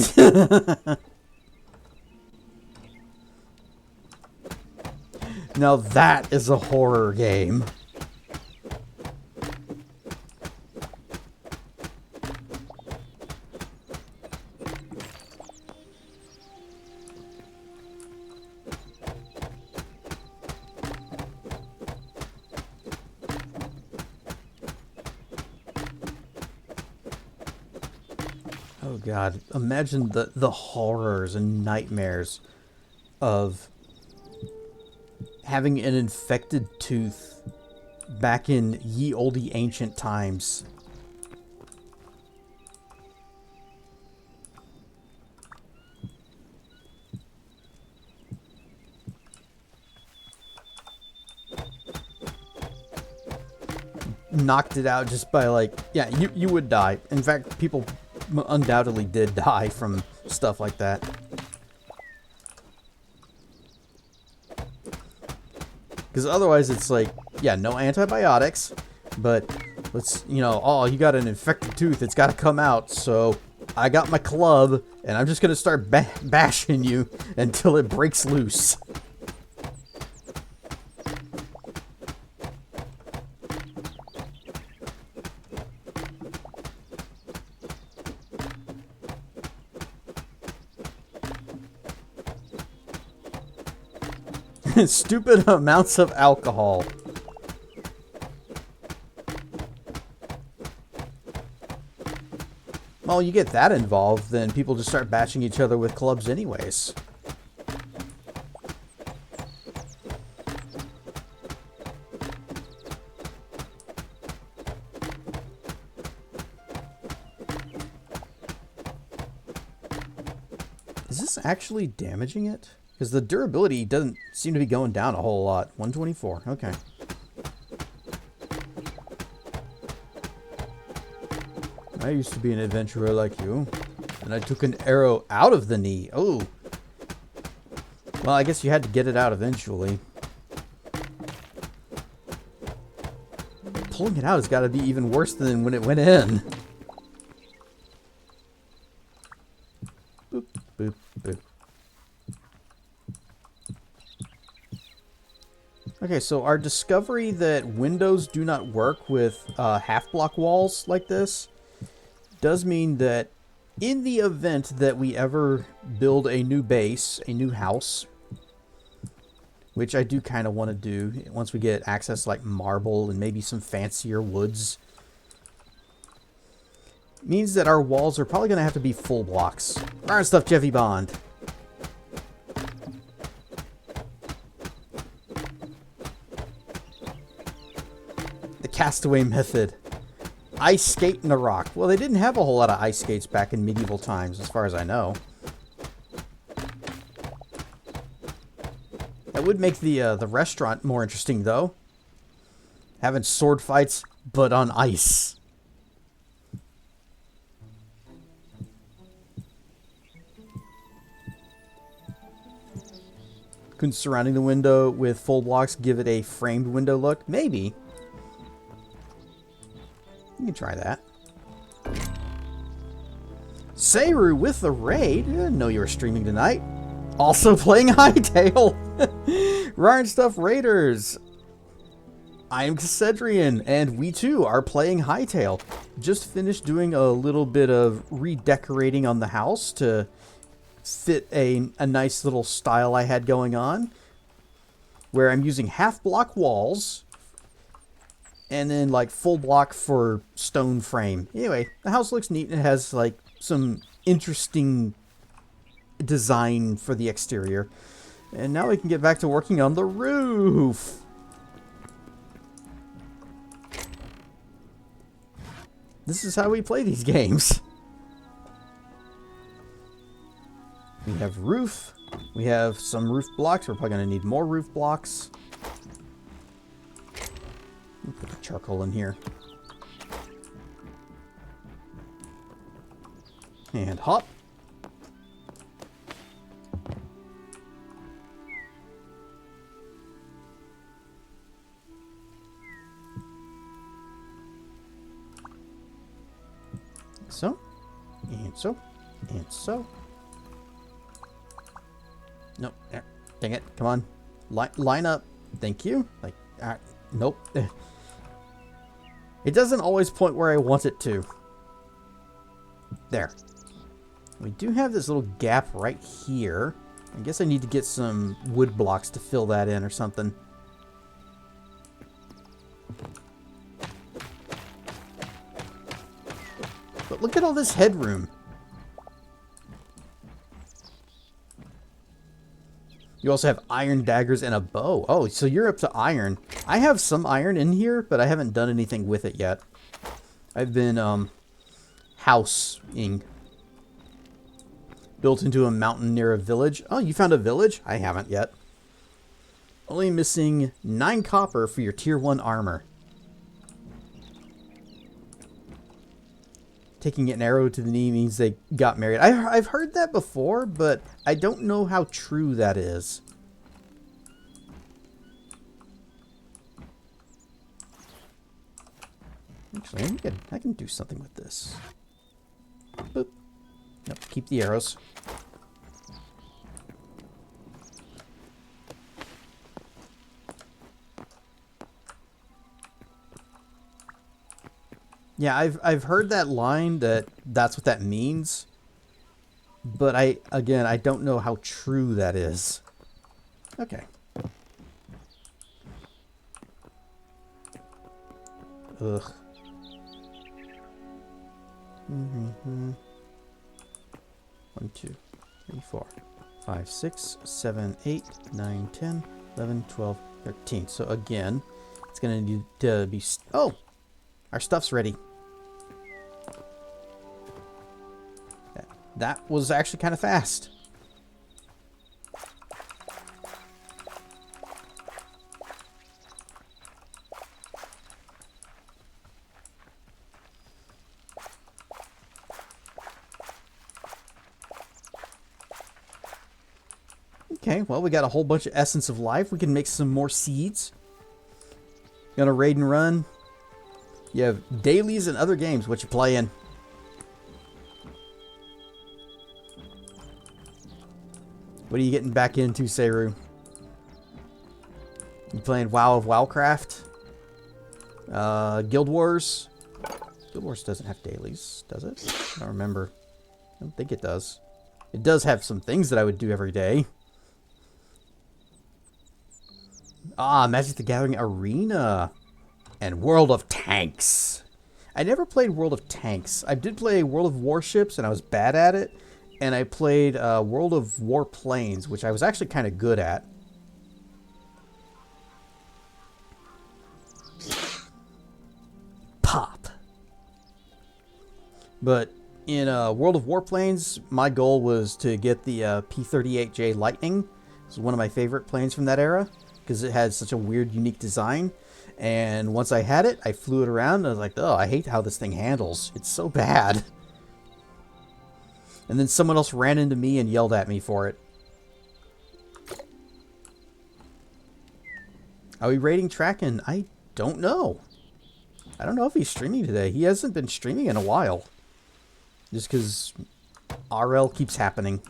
Now that is a horror game. Oh God, imagine the horrors and nightmares of having an infected tooth back in ye olde ancient times. Knocked it out just by like, yeah, you would die. In fact, people undoubtedly did die from stuff like that. Because otherwise it's like, yeah, no antibiotics, but let's, you know, oh, you got an infected tooth, it's got to come out, so I got my club, and I'm just going to start bashing you until it breaks loose. Stupid amounts of alcohol. Well, you get that involved, then people just start batching each other with clubs anyways. Is this actually damaging it? Because the durability doesn't seem to be going down a whole lot. 124, okay. I used to be an adventurer like you, and I took an arrow out of the knee. Oh. Well, I guess you had to get it out eventually. Pulling it out has got to be even worse than when it went in. Boop, boop, boop. Okay, so our discovery that windows do not work with half-block walls like this does mean that in the event that we ever build a new base, a new house, which I do kind of want to do once we get access to like marble and maybe some fancier woods, means that our walls are probably going to have to be full blocks. Iron stuff, Jeffy Bond. The castaway method. Ice skate in the rock. Well, they didn't have a whole lot of ice skates back in medieval times, as far as I know. That would make the restaurant more interesting, though. Having sword fights, but on ice. Couldn't surrounding the window with full blocks give it a framed window look? Maybe. You can try that. Seru with the raid. I didn't know you were streaming tonight. Also playing Hytale. Ryan Stuff Raiders. I am Cassedrian, and we too are playing Hytale. Just finished doing a little bit of redecorating on the house to fit a nice little style I had going on, where I'm using half block walls and then like full block for stone frame. Anyway, the house looks neat and it has like some interesting design for the exterior. And now we can get back to working on the roof. This is how we play these games. We have roof. We have some roof blocks. We're probably going to need more roof blocks. Put the charcoal in here. And hop. So. And so. And so. No. Dang it. Come on. Line up. Thank you. Like, nope. It doesn't always point where I want it to. There. We do have this little gap right here. I guess I need to get some wood blocks to fill that in or something. But look at all this headroom. You also have iron daggers and a bow. Oh, so you're up to iron. I have some iron in here, but I haven't done anything with it yet. I've been, housing. Built into a mountain near a village. Oh, you found a village? I haven't yet. Only missing 9 copper for your tier 1 armor. Taking an arrow to the knee means they got married. I've heard that before, but I don't know how true that is. Actually, I can do something with this. Boop. Nope, keep the arrows. Yeah, I've heard that line that's what that means. But I don't know how true that is. Okay. Ugh. Mm-hmm. 1, 2, 3, 4, 5, 6, 7, 8, 9, 10, 11, 12, 13. So again, it's gonna need to be. Oh, our stuff's ready. That was actually kind of fast. Okay, well, we got a whole bunch of Essence of Life. We can make some more seeds. Gonna raid and run. You have dailies and other games. What you playing? What are you getting back into, Seru? You playing WoW of Wowcraft? Guild Wars? Guild Wars doesn't have dailies, does it? I don't remember. I don't think it does. It does have some things that I would do every day. Ah, Magic the Gathering Arena. And World of Tanks. I never played World of Tanks. I did play World of Warships, and I was bad at it. And I played World of Warplanes, which I was actually kind of good at. Pop. But in World of Warplanes, my goal was to get the P-38J Lightning. It's one of my favorite planes from that era, because it had such a weird, unique design. And once I had it, I flew it around, and I was like, oh, I hate how this thing handles. It's so bad. And then someone else ran into me and yelled at me for it. Are we rating Tracken? I don't know. I don't know if he's streaming today. He hasn't been streaming in a while. Just because RL keeps happening.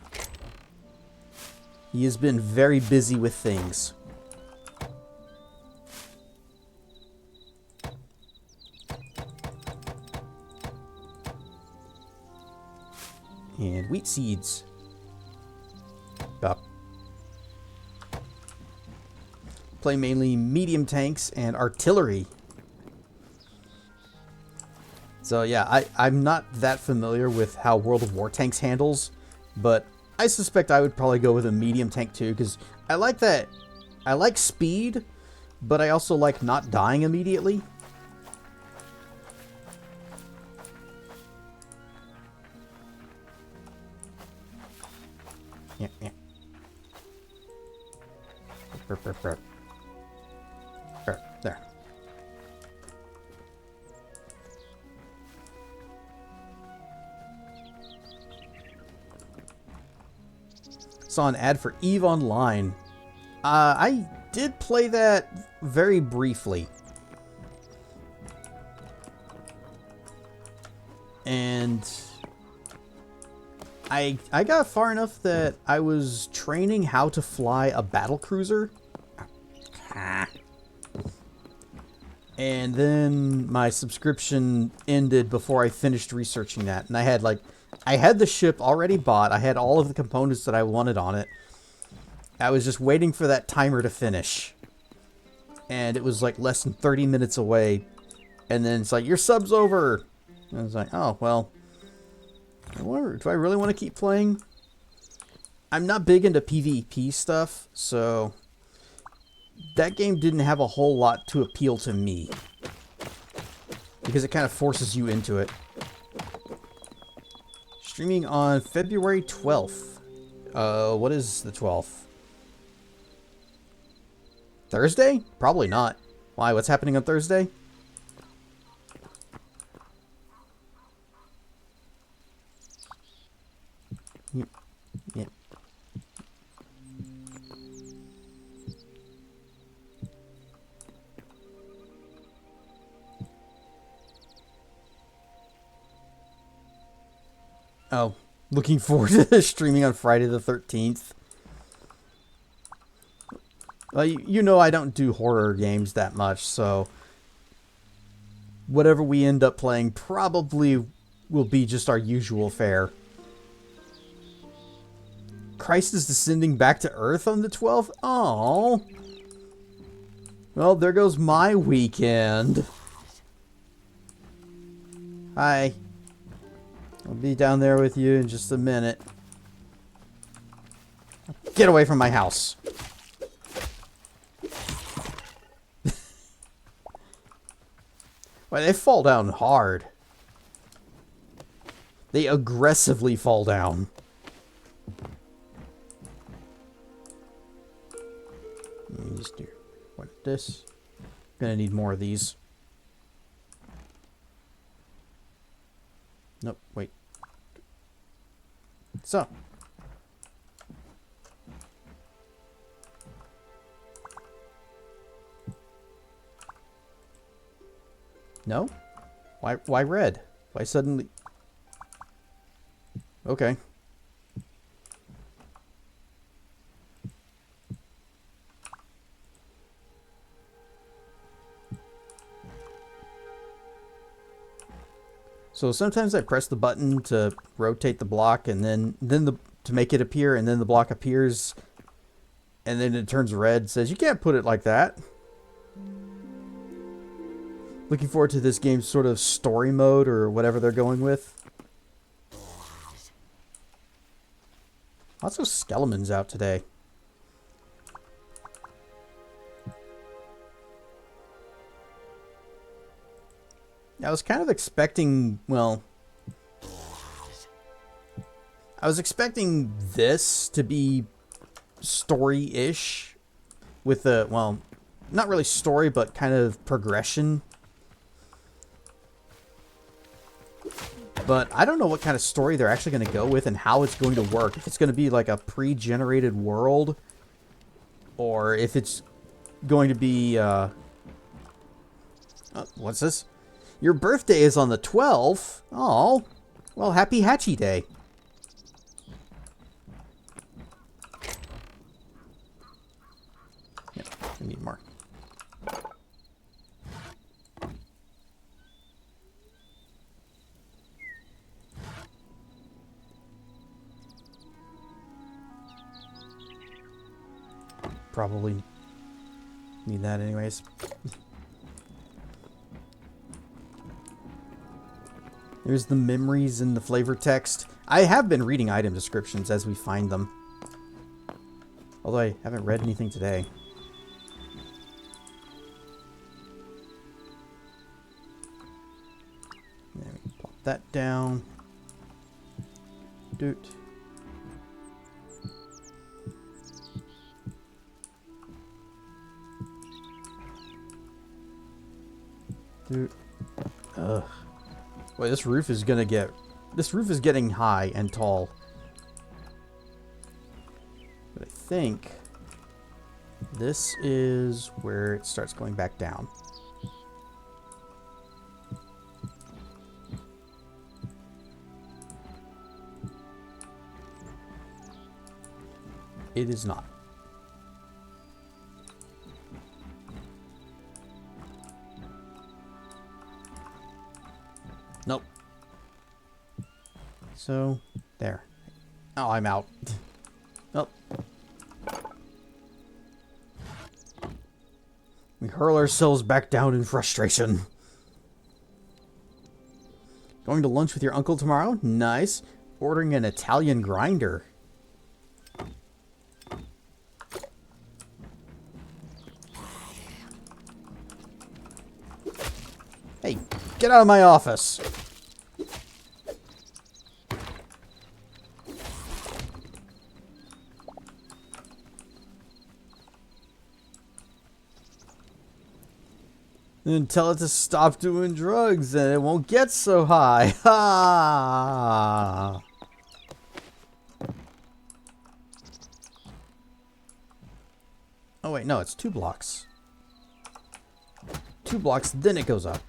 He has been very busy with things. And wheat seeds. Up. Play mainly medium tanks and artillery. So yeah, I'm not that familiar with how World of War Tanks handles, but I suspect I would probably go with a medium tank too, because I like that. I like speed, but I also like not dying immediately. Yeah, yeah. There. Saw an ad for EVE Online. I did play that very briefly. And I got far enough that I was training how to fly a battle cruiser. And then my subscription ended before I finished researching that. And I had the ship already bought. I had all of the components that I wanted on it. I was just waiting for that timer to finish. And it was like less than 30 minutes away. And then it's like, your sub's over. And I was like, oh, well. Do I really want to keep playing? I'm not big into PvP stuff, so that game didn't have a whole lot to appeal to me. Because it kind of forces you into it. Streaming on February 12th. What is the 12th? Thursday? Probably not. Why? What's happening on Thursday? Yep. Oh, looking forward to streaming on Friday the 13th. Well, you know I don't do horror games that much, so whatever we end up playing probably will be just our usual fare. Christ is descending back to Earth on the 12th? Oh. Well, there goes my weekend. Hi. I'll be down there with you in just a minute. Get away from my house. Well, they fall down hard. They aggressively fall down. Let me just do what this. Gonna need more of these. Nope, wait. So. No? Why red? Why suddenly? Okay. So sometimes I press the button to rotate the block and then to make it appear, and then the block appears and then it turns red. It says you can't put it like that. Looking forward to this game's sort of story mode or whatever they're going with. Lots of skeletons out today. I was kind of expecting, well, I was expecting this to be story-ish with the, well, not really story, but kind of progression. But I don't know what kind of story they're actually going to go with and how it's going to work. If it's going to be like a pre-generated world, or if it's going to be, what's this? Your birthday is on the 12th. Oh, well, happy Hatchy Day. Yep, I need more. Probably need that anyways. There's the memories and the flavor text. I have been reading item descriptions as we find them. Although I haven't read anything today. There we plop that down. Doot. Doot. Ugh. Boy, this roof is gonna get... This roof is getting high and tall. But I think... this is where it starts going back down. It is not. Nope. So, there. Oh, I'm out. Nope. We hurl ourselves back down in frustration. Going to lunch with your uncle tomorrow? Nice. Ordering an Italian grinder. Hey, get out of my office. And tell it to stop doing drugs and it won't get so high. Ha! Oh wait, no, it's 2 blocks. 2 blocks, then it goes up.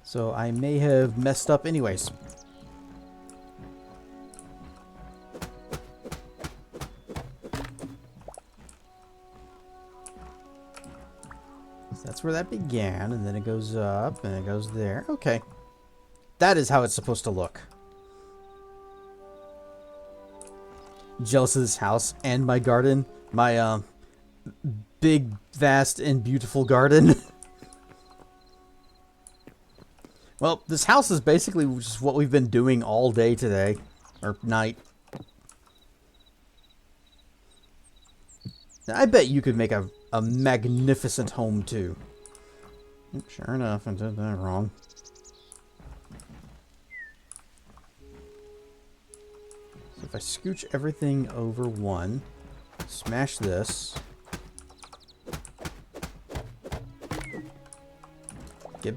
So I may have messed up anyways. That's where that began, and then it goes up, and it goes there. Okay. That is how it's supposed to look. jealous of this house and my garden. My big, vast, and beautiful garden. Well, this house is basically just what we've been doing all day today. Or night. Now, I bet you could make a magnificent home, too. Sure enough, I did that wrong. So if I scooch everything over one, smash this. Get...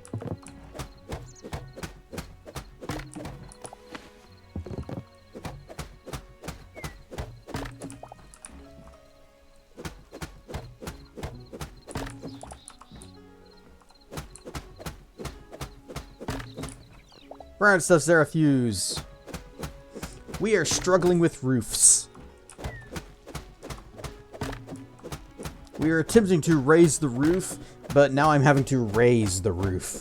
Brown stuff's there a fuse. We are struggling with roofs. We are attempting to raise the roof, but now I'm having to raise the roof.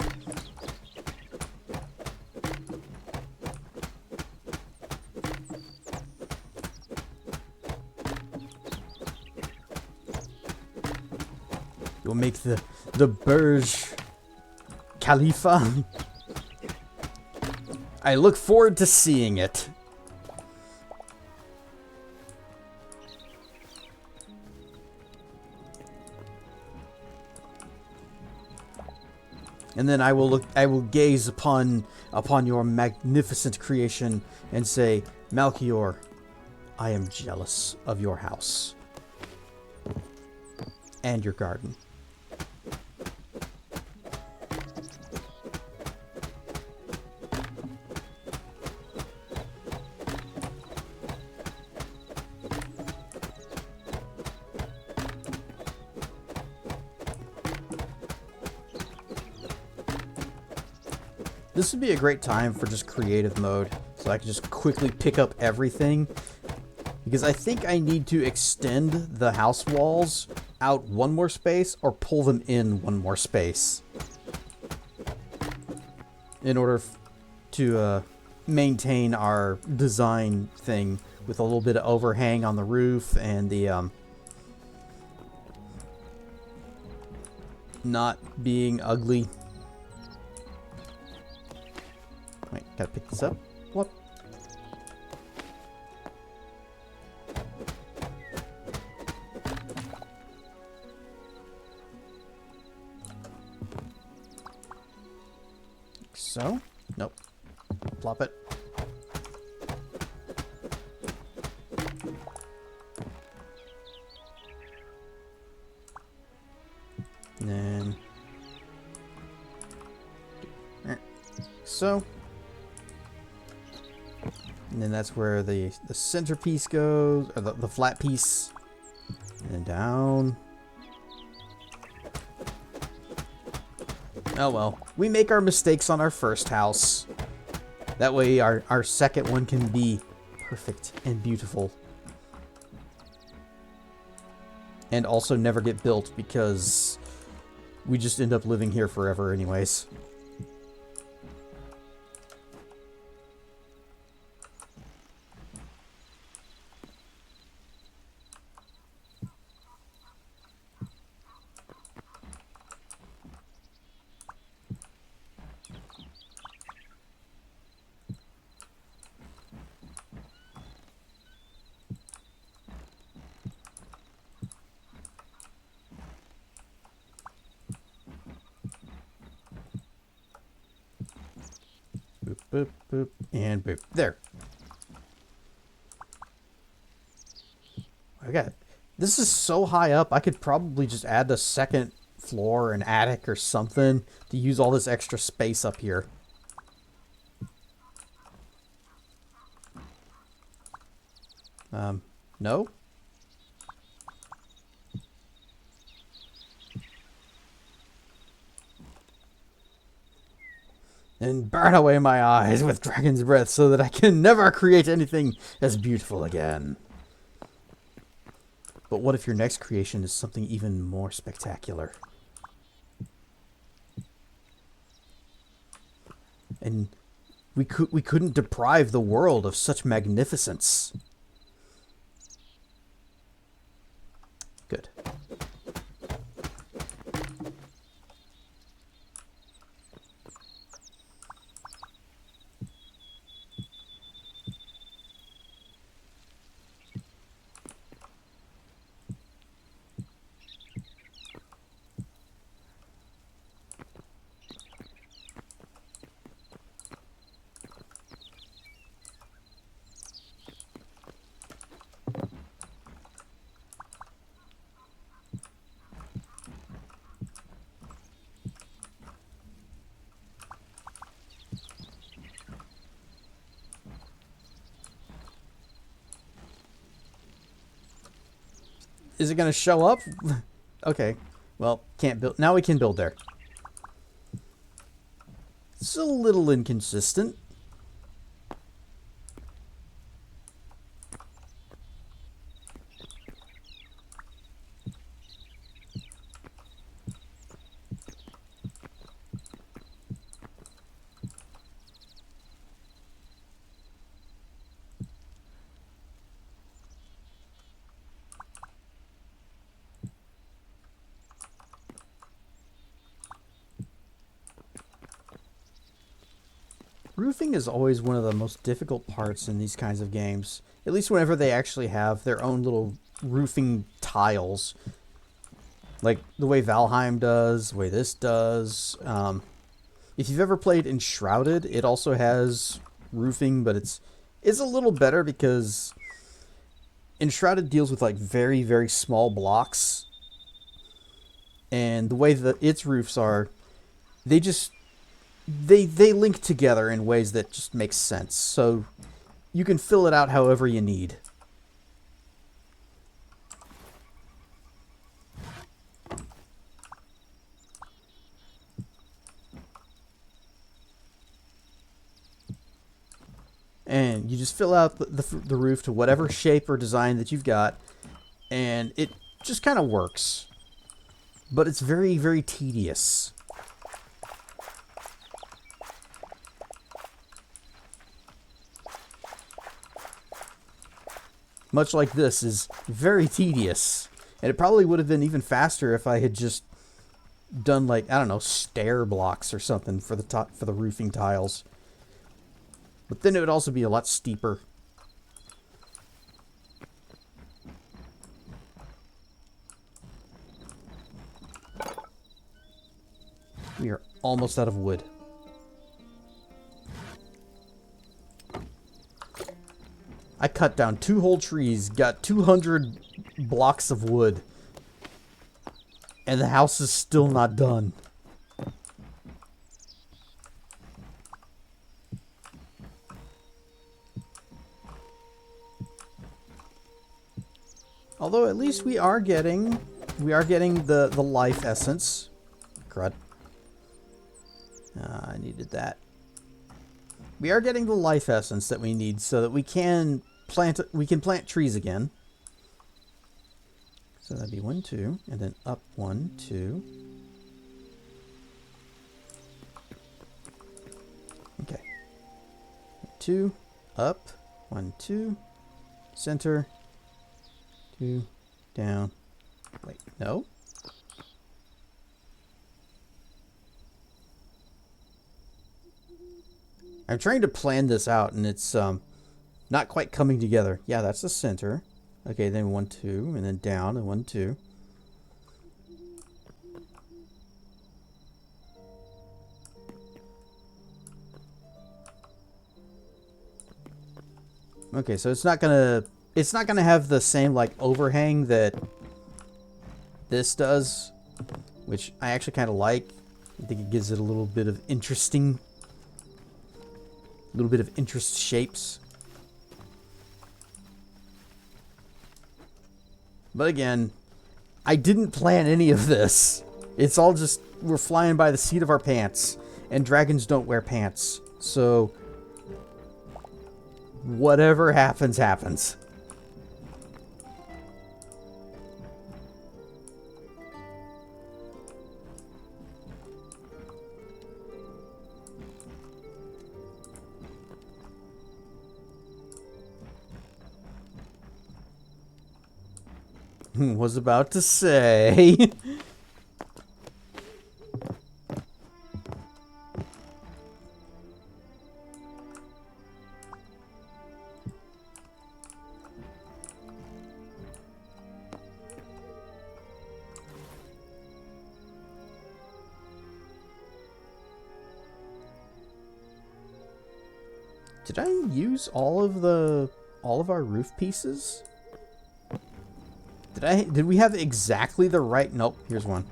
You'll make the Burj Khalifa. I look forward to seeing it. And then I will gaze upon your magnificent creation and say, Malchior, I am jealous of your house and your garden. This would be a great time for just creative mode, so I can just quickly pick up everything. Because I think I need to extend the house walls out one more space or pull them in one more space. In order to maintain our design thing with a little bit of overhang on the roof and the not being ugly. Wait, gotta pick this up. What? So? Nope. Plop it. And then... so... and then that's where the centerpiece goes, or the flat piece. And then down. Oh well. We make our mistakes on our first house. That way our second one can be perfect and beautiful. And also never get built because we just end up living here forever anyways. Boop, boop, boop, and boop. There. I got it. This is so high up, I could probably just add a second floor, an attic or something to use all this extra space up here. No? And burn away my eyes with dragon's breath so that I can never create anything as beautiful again. But what if your next creation is something even more spectacular? And we couldn't deprive the world of such magnificence. Is it going to show up? Okay. Well, can't build. Now we can build there. It's a little inconsistent. Roofing is always one of the most difficult parts in these kinds of games. At least whenever they actually have their own little roofing tiles. Like the way Valheim does, the way this does. If you've ever played Enshrouded, it also has roofing, but it's a little better because Enshrouded deals with like very, very small blocks. And the way that its roofs are, they just they link together in ways that just make sense. So you can fill it out however you need. And you just fill out the roof to whatever shape or design that you've got, and it just kind of works. But it's very, very tedious. Much like this is very tedious. And it probably would have been even faster if I had just done, like, I don't know, stair blocks or something for the roofing tiles. But then it would also be a lot steeper. We are almost out of wood. I cut down 2 whole trees, got 200 blocks of wood, and the house is still not done. Although at least we are getting the life essence. Crud. I needed that. We are getting the life essence that we need so that we can plant trees again. So that'd be 1, 2, and then up 1, 2. Okay. 2, up, 1, 2, center, 2, down. Wait, no. I'm trying to plan this out, and it's not quite coming together. Yeah, that's the center. Okay, then 1, 2, and then down, and 1, 2. Okay, so it's not gonna have the same like overhang that this does, which I actually kind of like. I think it gives it a little bit of interest shapes. But again, I didn't plan any of this. It's all just, we're flying by the seat of our pants. And dragons don't wear pants. So, whatever happens, happens. Was about to say. Did I use all of our roof pieces? Did we have exactly the right... Nope, here's one.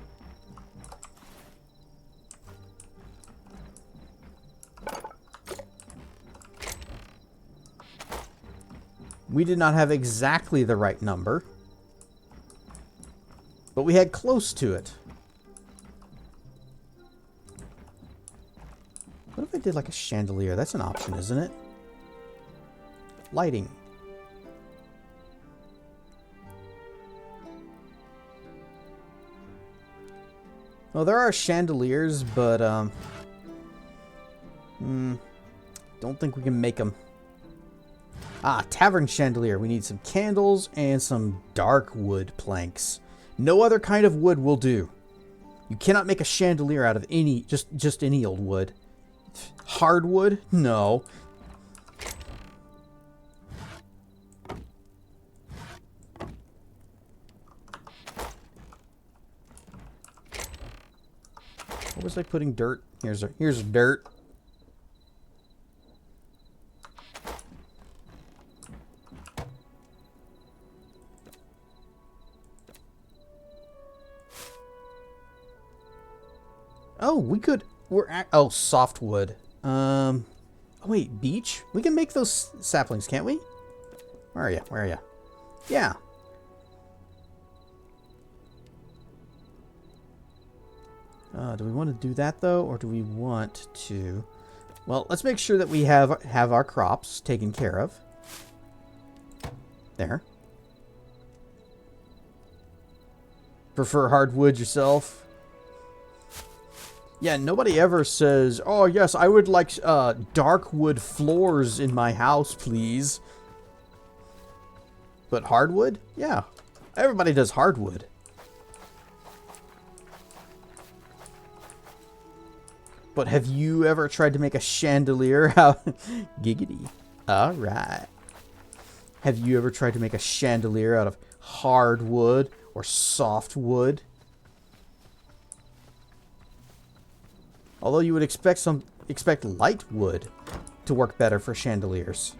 We did not have exactly the right number. But we had close to it. What if I did like a chandelier? That's an option, isn't it? Lighting. Well, there are chandeliers, but don't think we can make them. Ah, tavern chandelier. We need some candles and some dark wood planks. No other kind of wood will do. You cannot make a chandelier out of any, just any old wood. Hardwood? No. What was I putting dirt? Here's dirt. Oh, we could. Oh, softwood. Oh, wait, beech? We can make those saplings, can't we? Where are you? Where are you? Yeah. Do we want to do that though, or do we want to? Well, let's make sure that we have our crops taken care of. There. Prefer hardwood yourself? Yeah, nobody ever says, "Oh yes, I would like dark wood floors in my house, please." But hardwood? Yeah, everybody does hardwood. But have you ever tried to make a chandelier out? Giggity. All right. Have you ever tried to make a chandelier out of hardwood or softwood? Although you would expect light wood to work better for chandeliers.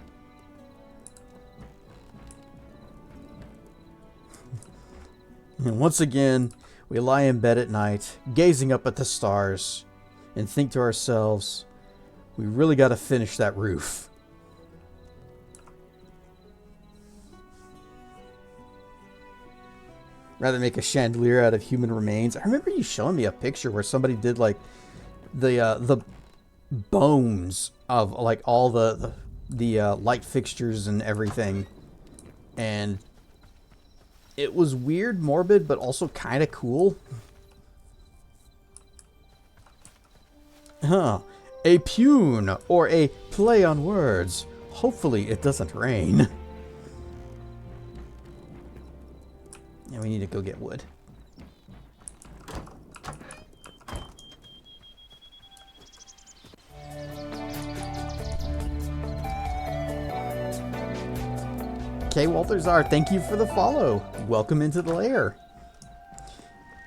And once again, we lie in bed at night, gazing up at the stars, and think to ourselves, we really got to finish that roof. Rather make a chandelier out of human remains. I remember you showing me a picture where somebody did like the bones of like all the light fixtures and everything, and it was weird, morbid, but also kind of cool. Huh. A pun, or a play on words. Hopefully it doesn't rain. And we need to go get wood. K. Walterzar, thank you for the follow. Welcome into the lair.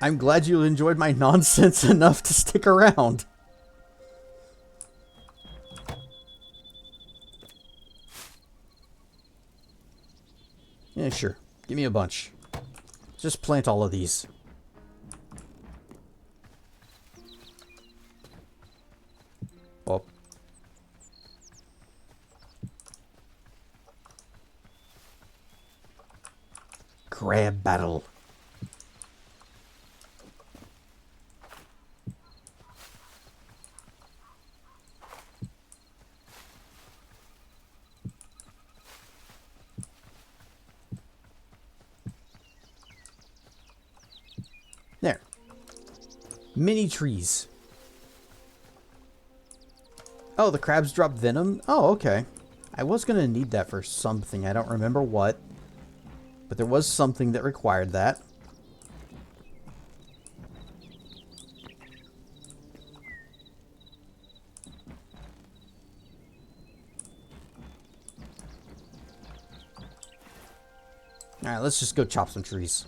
I'm glad you enjoyed my nonsense enough to stick around. Yeah, sure. Give me a bunch. Just plant all of these. Oh. Crab battle. There. Mini trees. Oh, the crabs drop venom? Oh, okay. I was going to need that for something. I don't remember what. But there was something that required that. Alright, let's just go chop some trees.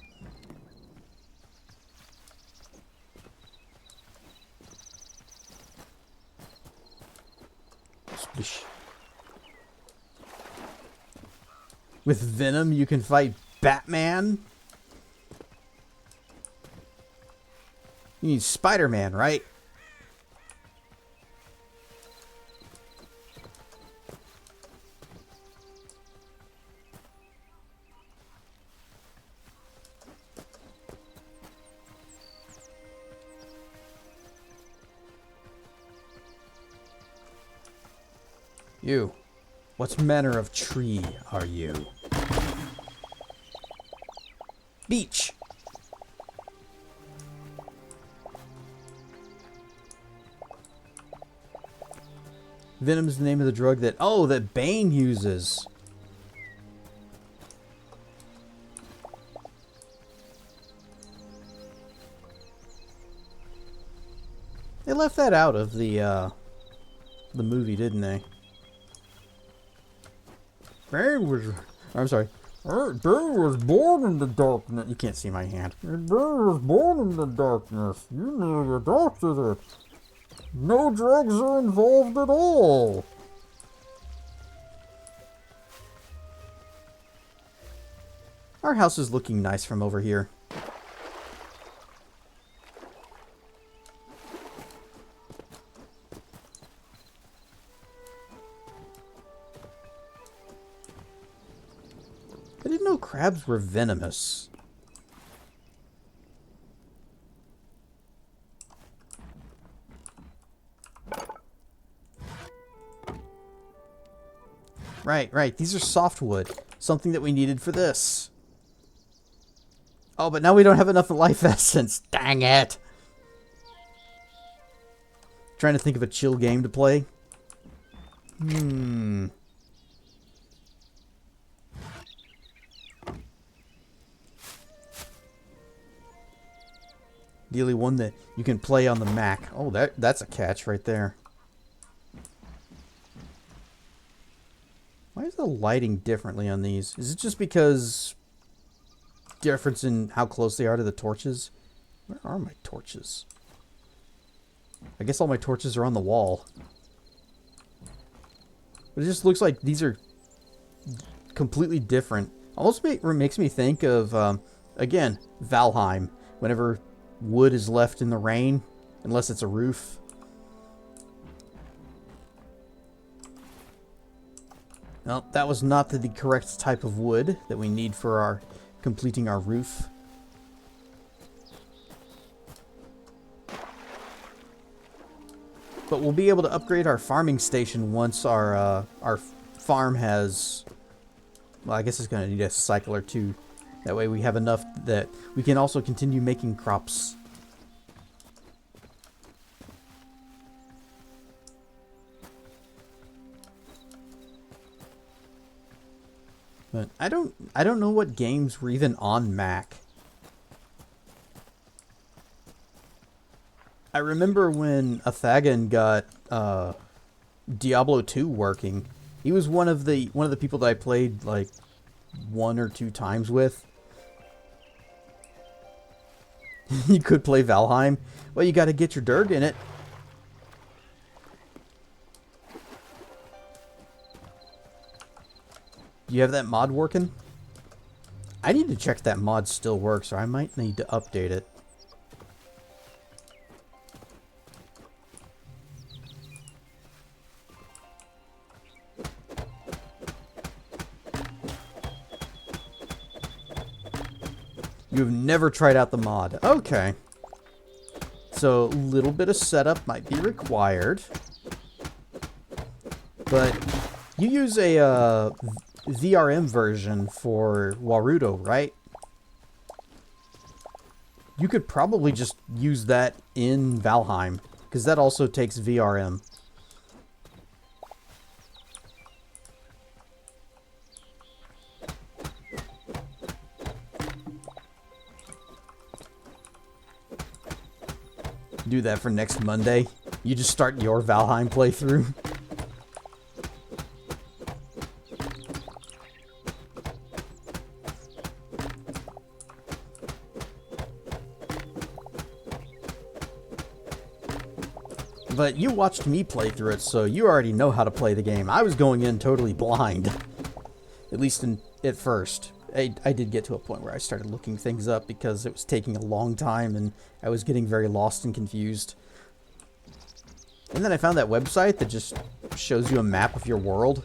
Splish. With venom, you can fight Batman? You need Spider-Man, right? You. What manner of tree are you? Beach. Venom is the name of the drug that... Oh, that Bane uses. They left that out of the movie, didn't they? Bane was... I'm sorry. Bane was born in the darkness. You can't see my hand. Bane was born in the darkness. You nearly adopted it. No drugs are involved at all. Our house is looking nice from over here. I didn't know crabs were venomous. Right. These are softwood. Something that we needed for this. Oh, but now we don't have enough life essence. Dang it. Trying to think of a chill game to play. Ideally one that you can play on the Mac. Oh, that's a catch right there. Why is the lighting differently on these? Is it just because difference in how close they are to the torches? Where are my torches? I guess all my torches are on the wall. But it just looks like these are completely different. Almost makes me think of, again, Valheim. Whenever wood is left in the rain, unless it's a roof. Well, that was not the correct type of wood that we need for our completing our roof. But we'll be able to upgrade our farming station once our farm has... Well, I guess it's going to need a cycle or two. That way we have enough that we can also continue making crops. But I don't know what games were even on Mac. I remember when Athagan got Diablo 2 working. He was one of the people that I played like 1 or 2 times with. You could play Valheim. Well, you got to get your Durg in it. Do you have that mod working? I need to check if that mod still works, or I might need to update it. You've never tried out the mod. Okay. So, a little bit of setup might be required. But you use a VRM version for Warudo, right? You could probably just use that in Valheim, because that also takes VRM. Do that for next Monday. You just start your Valheim playthrough. But you watched me play through it, so you already know how to play the game. I was going in totally blind. At least at first. I did get to a point where I started looking things up because it was taking a long time and I was getting very lost and confused. And then I found that website that just shows you a map of your world.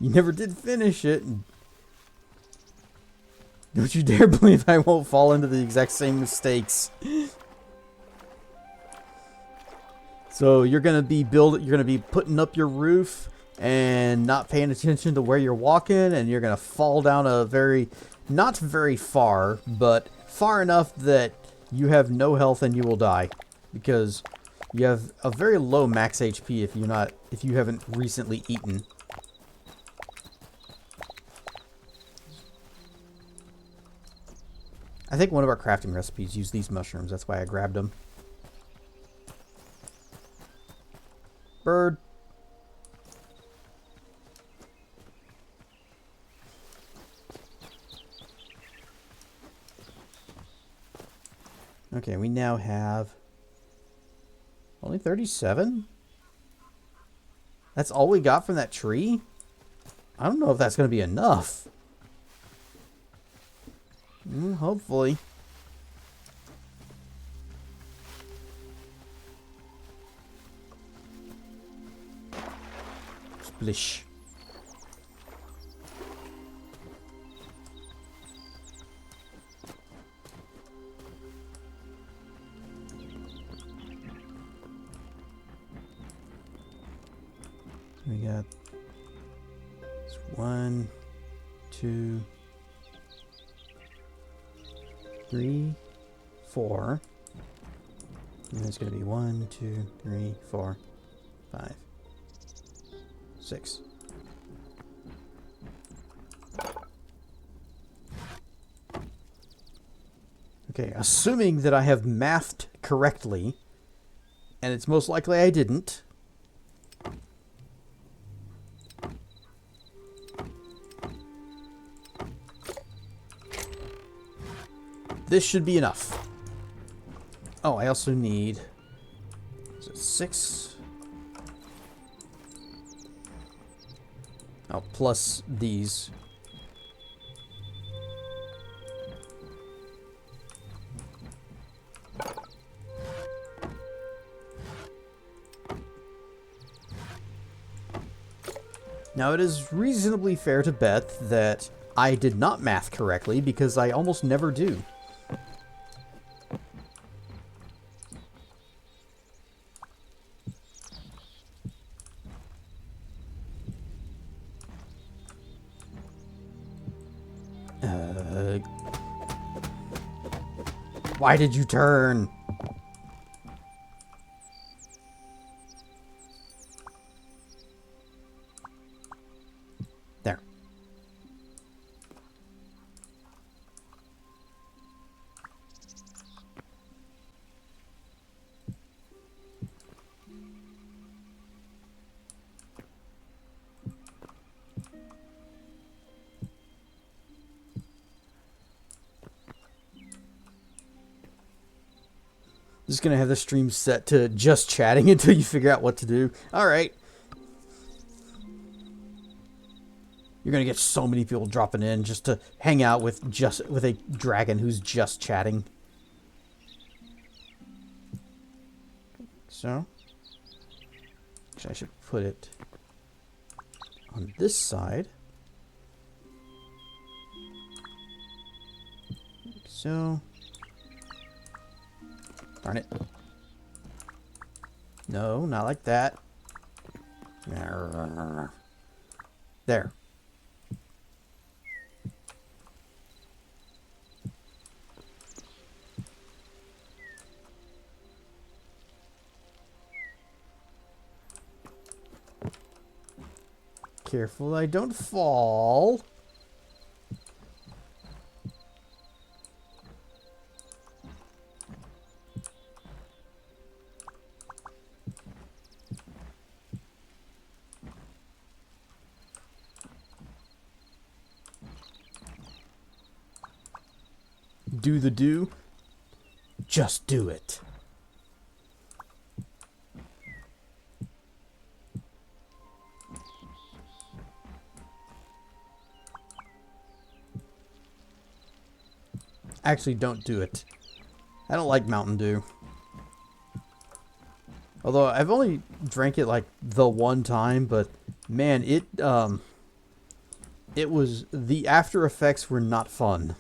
You never did finish it. Don't you dare believe I won't fall into the exact same mistakes. So you're gonna be putting up your roof and not paying attention to where you're walking, and you're gonna fall down not very far, but far enough that you have no health and you will die, because you have a very low max HP if you haven't recently eaten. I think one of our crafting recipes used these mushrooms. That's why I grabbed them. Bird. Okay, we now have only 37? That's all we got from that tree? I don't know if that's going to be enough. Hopefully. Splish. We got 1, 2, 3, 4. And it's going to be 1, 2, 3, 4, 5, 6. Okay, assuming that I have mathed correctly, and it's most likely I didn't. This should be enough. Oh, I also need... Is it 6? Oh, plus these. Now, it is reasonably fair to bet that I did not math correctly, because I almost never do. Why did you turn? There. Just gonna have the stream set to just chatting until you figure out what to do. Alright. You're gonna get so many people dropping in just to hang out with a dragon who's just chatting. So, actually I should put it on this side. So, darn it. No, not like that. There. Careful I don't fall. Do the do. Just do it. Actually, don't do it. I don't like Mountain Dew. Although I've only drank it like the one time, but man, It was, the after effects were not fun.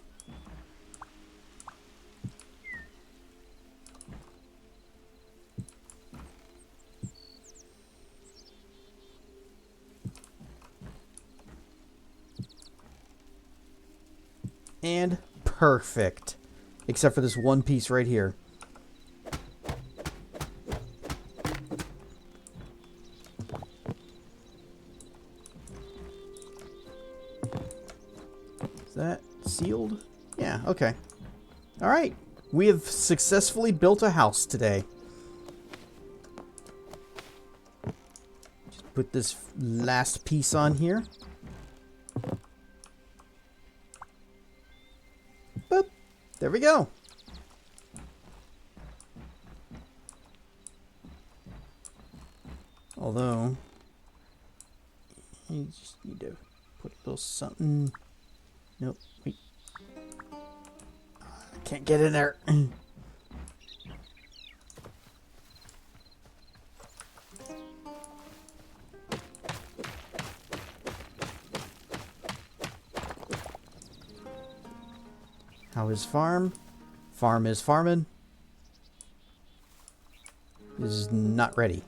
And perfect. Except for this one piece right here. Is that sealed? Yeah, okay. Alright. We have successfully built a house today. Just put this last piece on here. Boop. There we go. Although, you just need to put a little something. Nope. Wait. I can't get in there. How is farm? Farm is farming. This is not ready.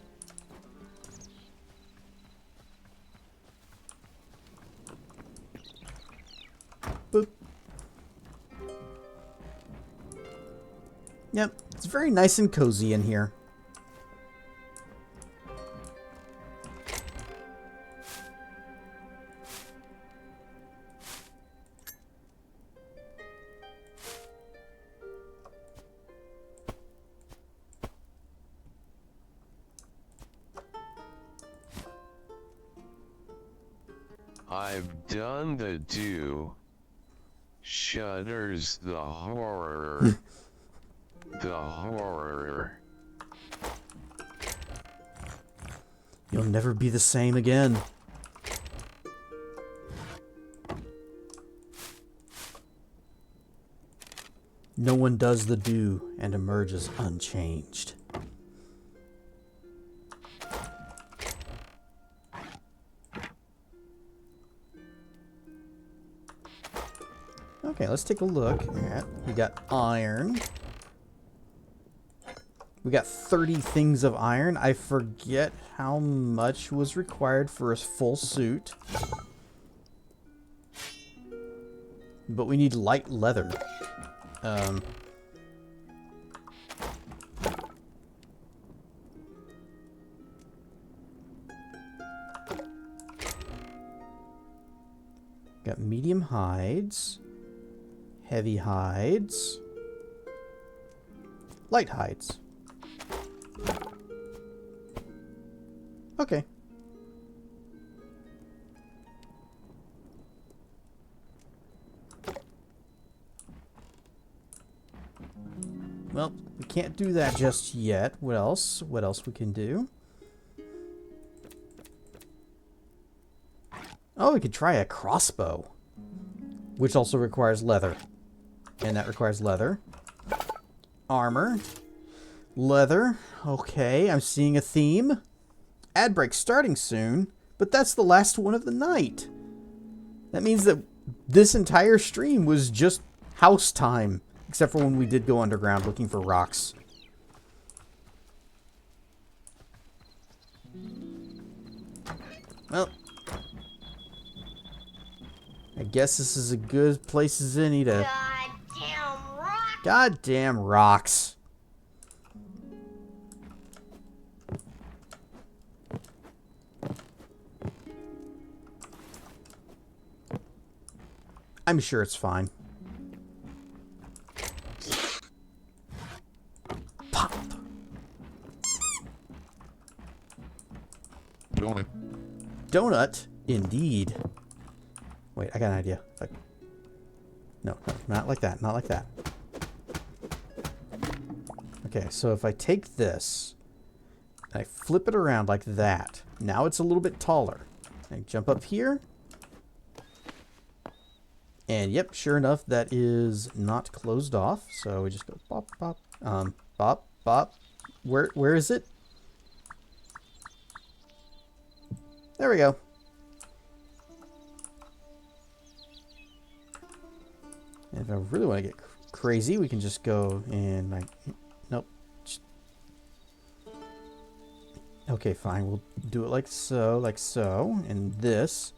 Boop. Yep, it's very nice and cozy in here. I've done the do. Shudders the horror. The horror. You'll never be the same again. No one does the do and emerges unchanged. Okay, let's take a look at, we got iron. We got 30 things of iron. I forget how much was required for a full suit. But we need light leather. Got medium hides. Heavy hides. Light hides. Okay. Well, we can't do that just yet. What else? What else we can do? Oh, we could try a crossbow. Which also requires leather. And that requires leather. Armor. Leather. Okay, I'm seeing a theme. Ad break starting soon, but that's the last one of the night. That means that this entire stream was just house time. Except for when we did go underground looking for rocks. Well, I guess this is as good a place as any to... Goddamn rock! Goddamn rocks. I'm sure it's fine. Pop. Donut. Donut, indeed. Wait, I got an idea. No, not like that. Not like that. Okay, so if I take this, and I flip it around like that, now it's a little bit taller. I jump up here. And yep, sure enough, that is not closed off. So we just go pop, pop, pop, pop. Where is it? There we go. if I really want to get crazy, we can just go and like, nope. Okay, fine. We'll do it like so, and this.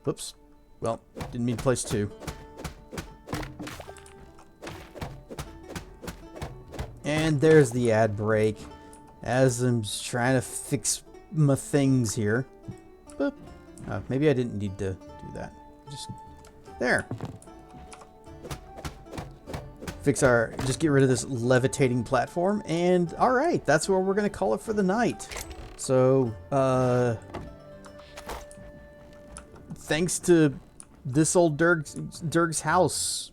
Whoops. Well, didn't mean to place 2. And there's the ad break. As I'm trying to fix my things here. Boop. Maybe I didn't need to do that. Just there. Just get rid of this levitating platform. And alright, that's where we're going to call it for the night. So, thanks to this old Dirg's house.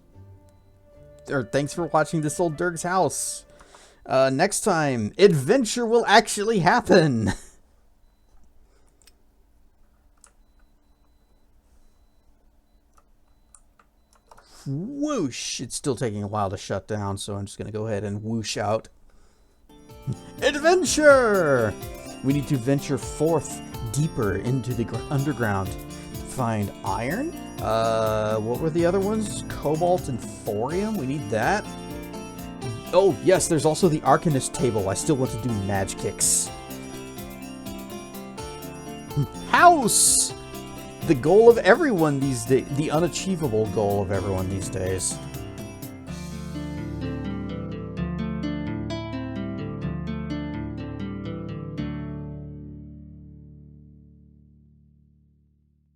Or thanks for watching this old Dirg's house. Next time, adventure will actually happen. Whoosh! It's still taking a while to shut down, so I'm just going to go ahead and whoosh out. Adventure! We need to venture forth deeper into the underground. Find iron? What were the other ones? Cobalt and thorium? We need that. Oh, yes, there's also the Arcanist table. I still want to do Maj Kicks. House! The goal of everyone these days. The unachievable goal of everyone these days.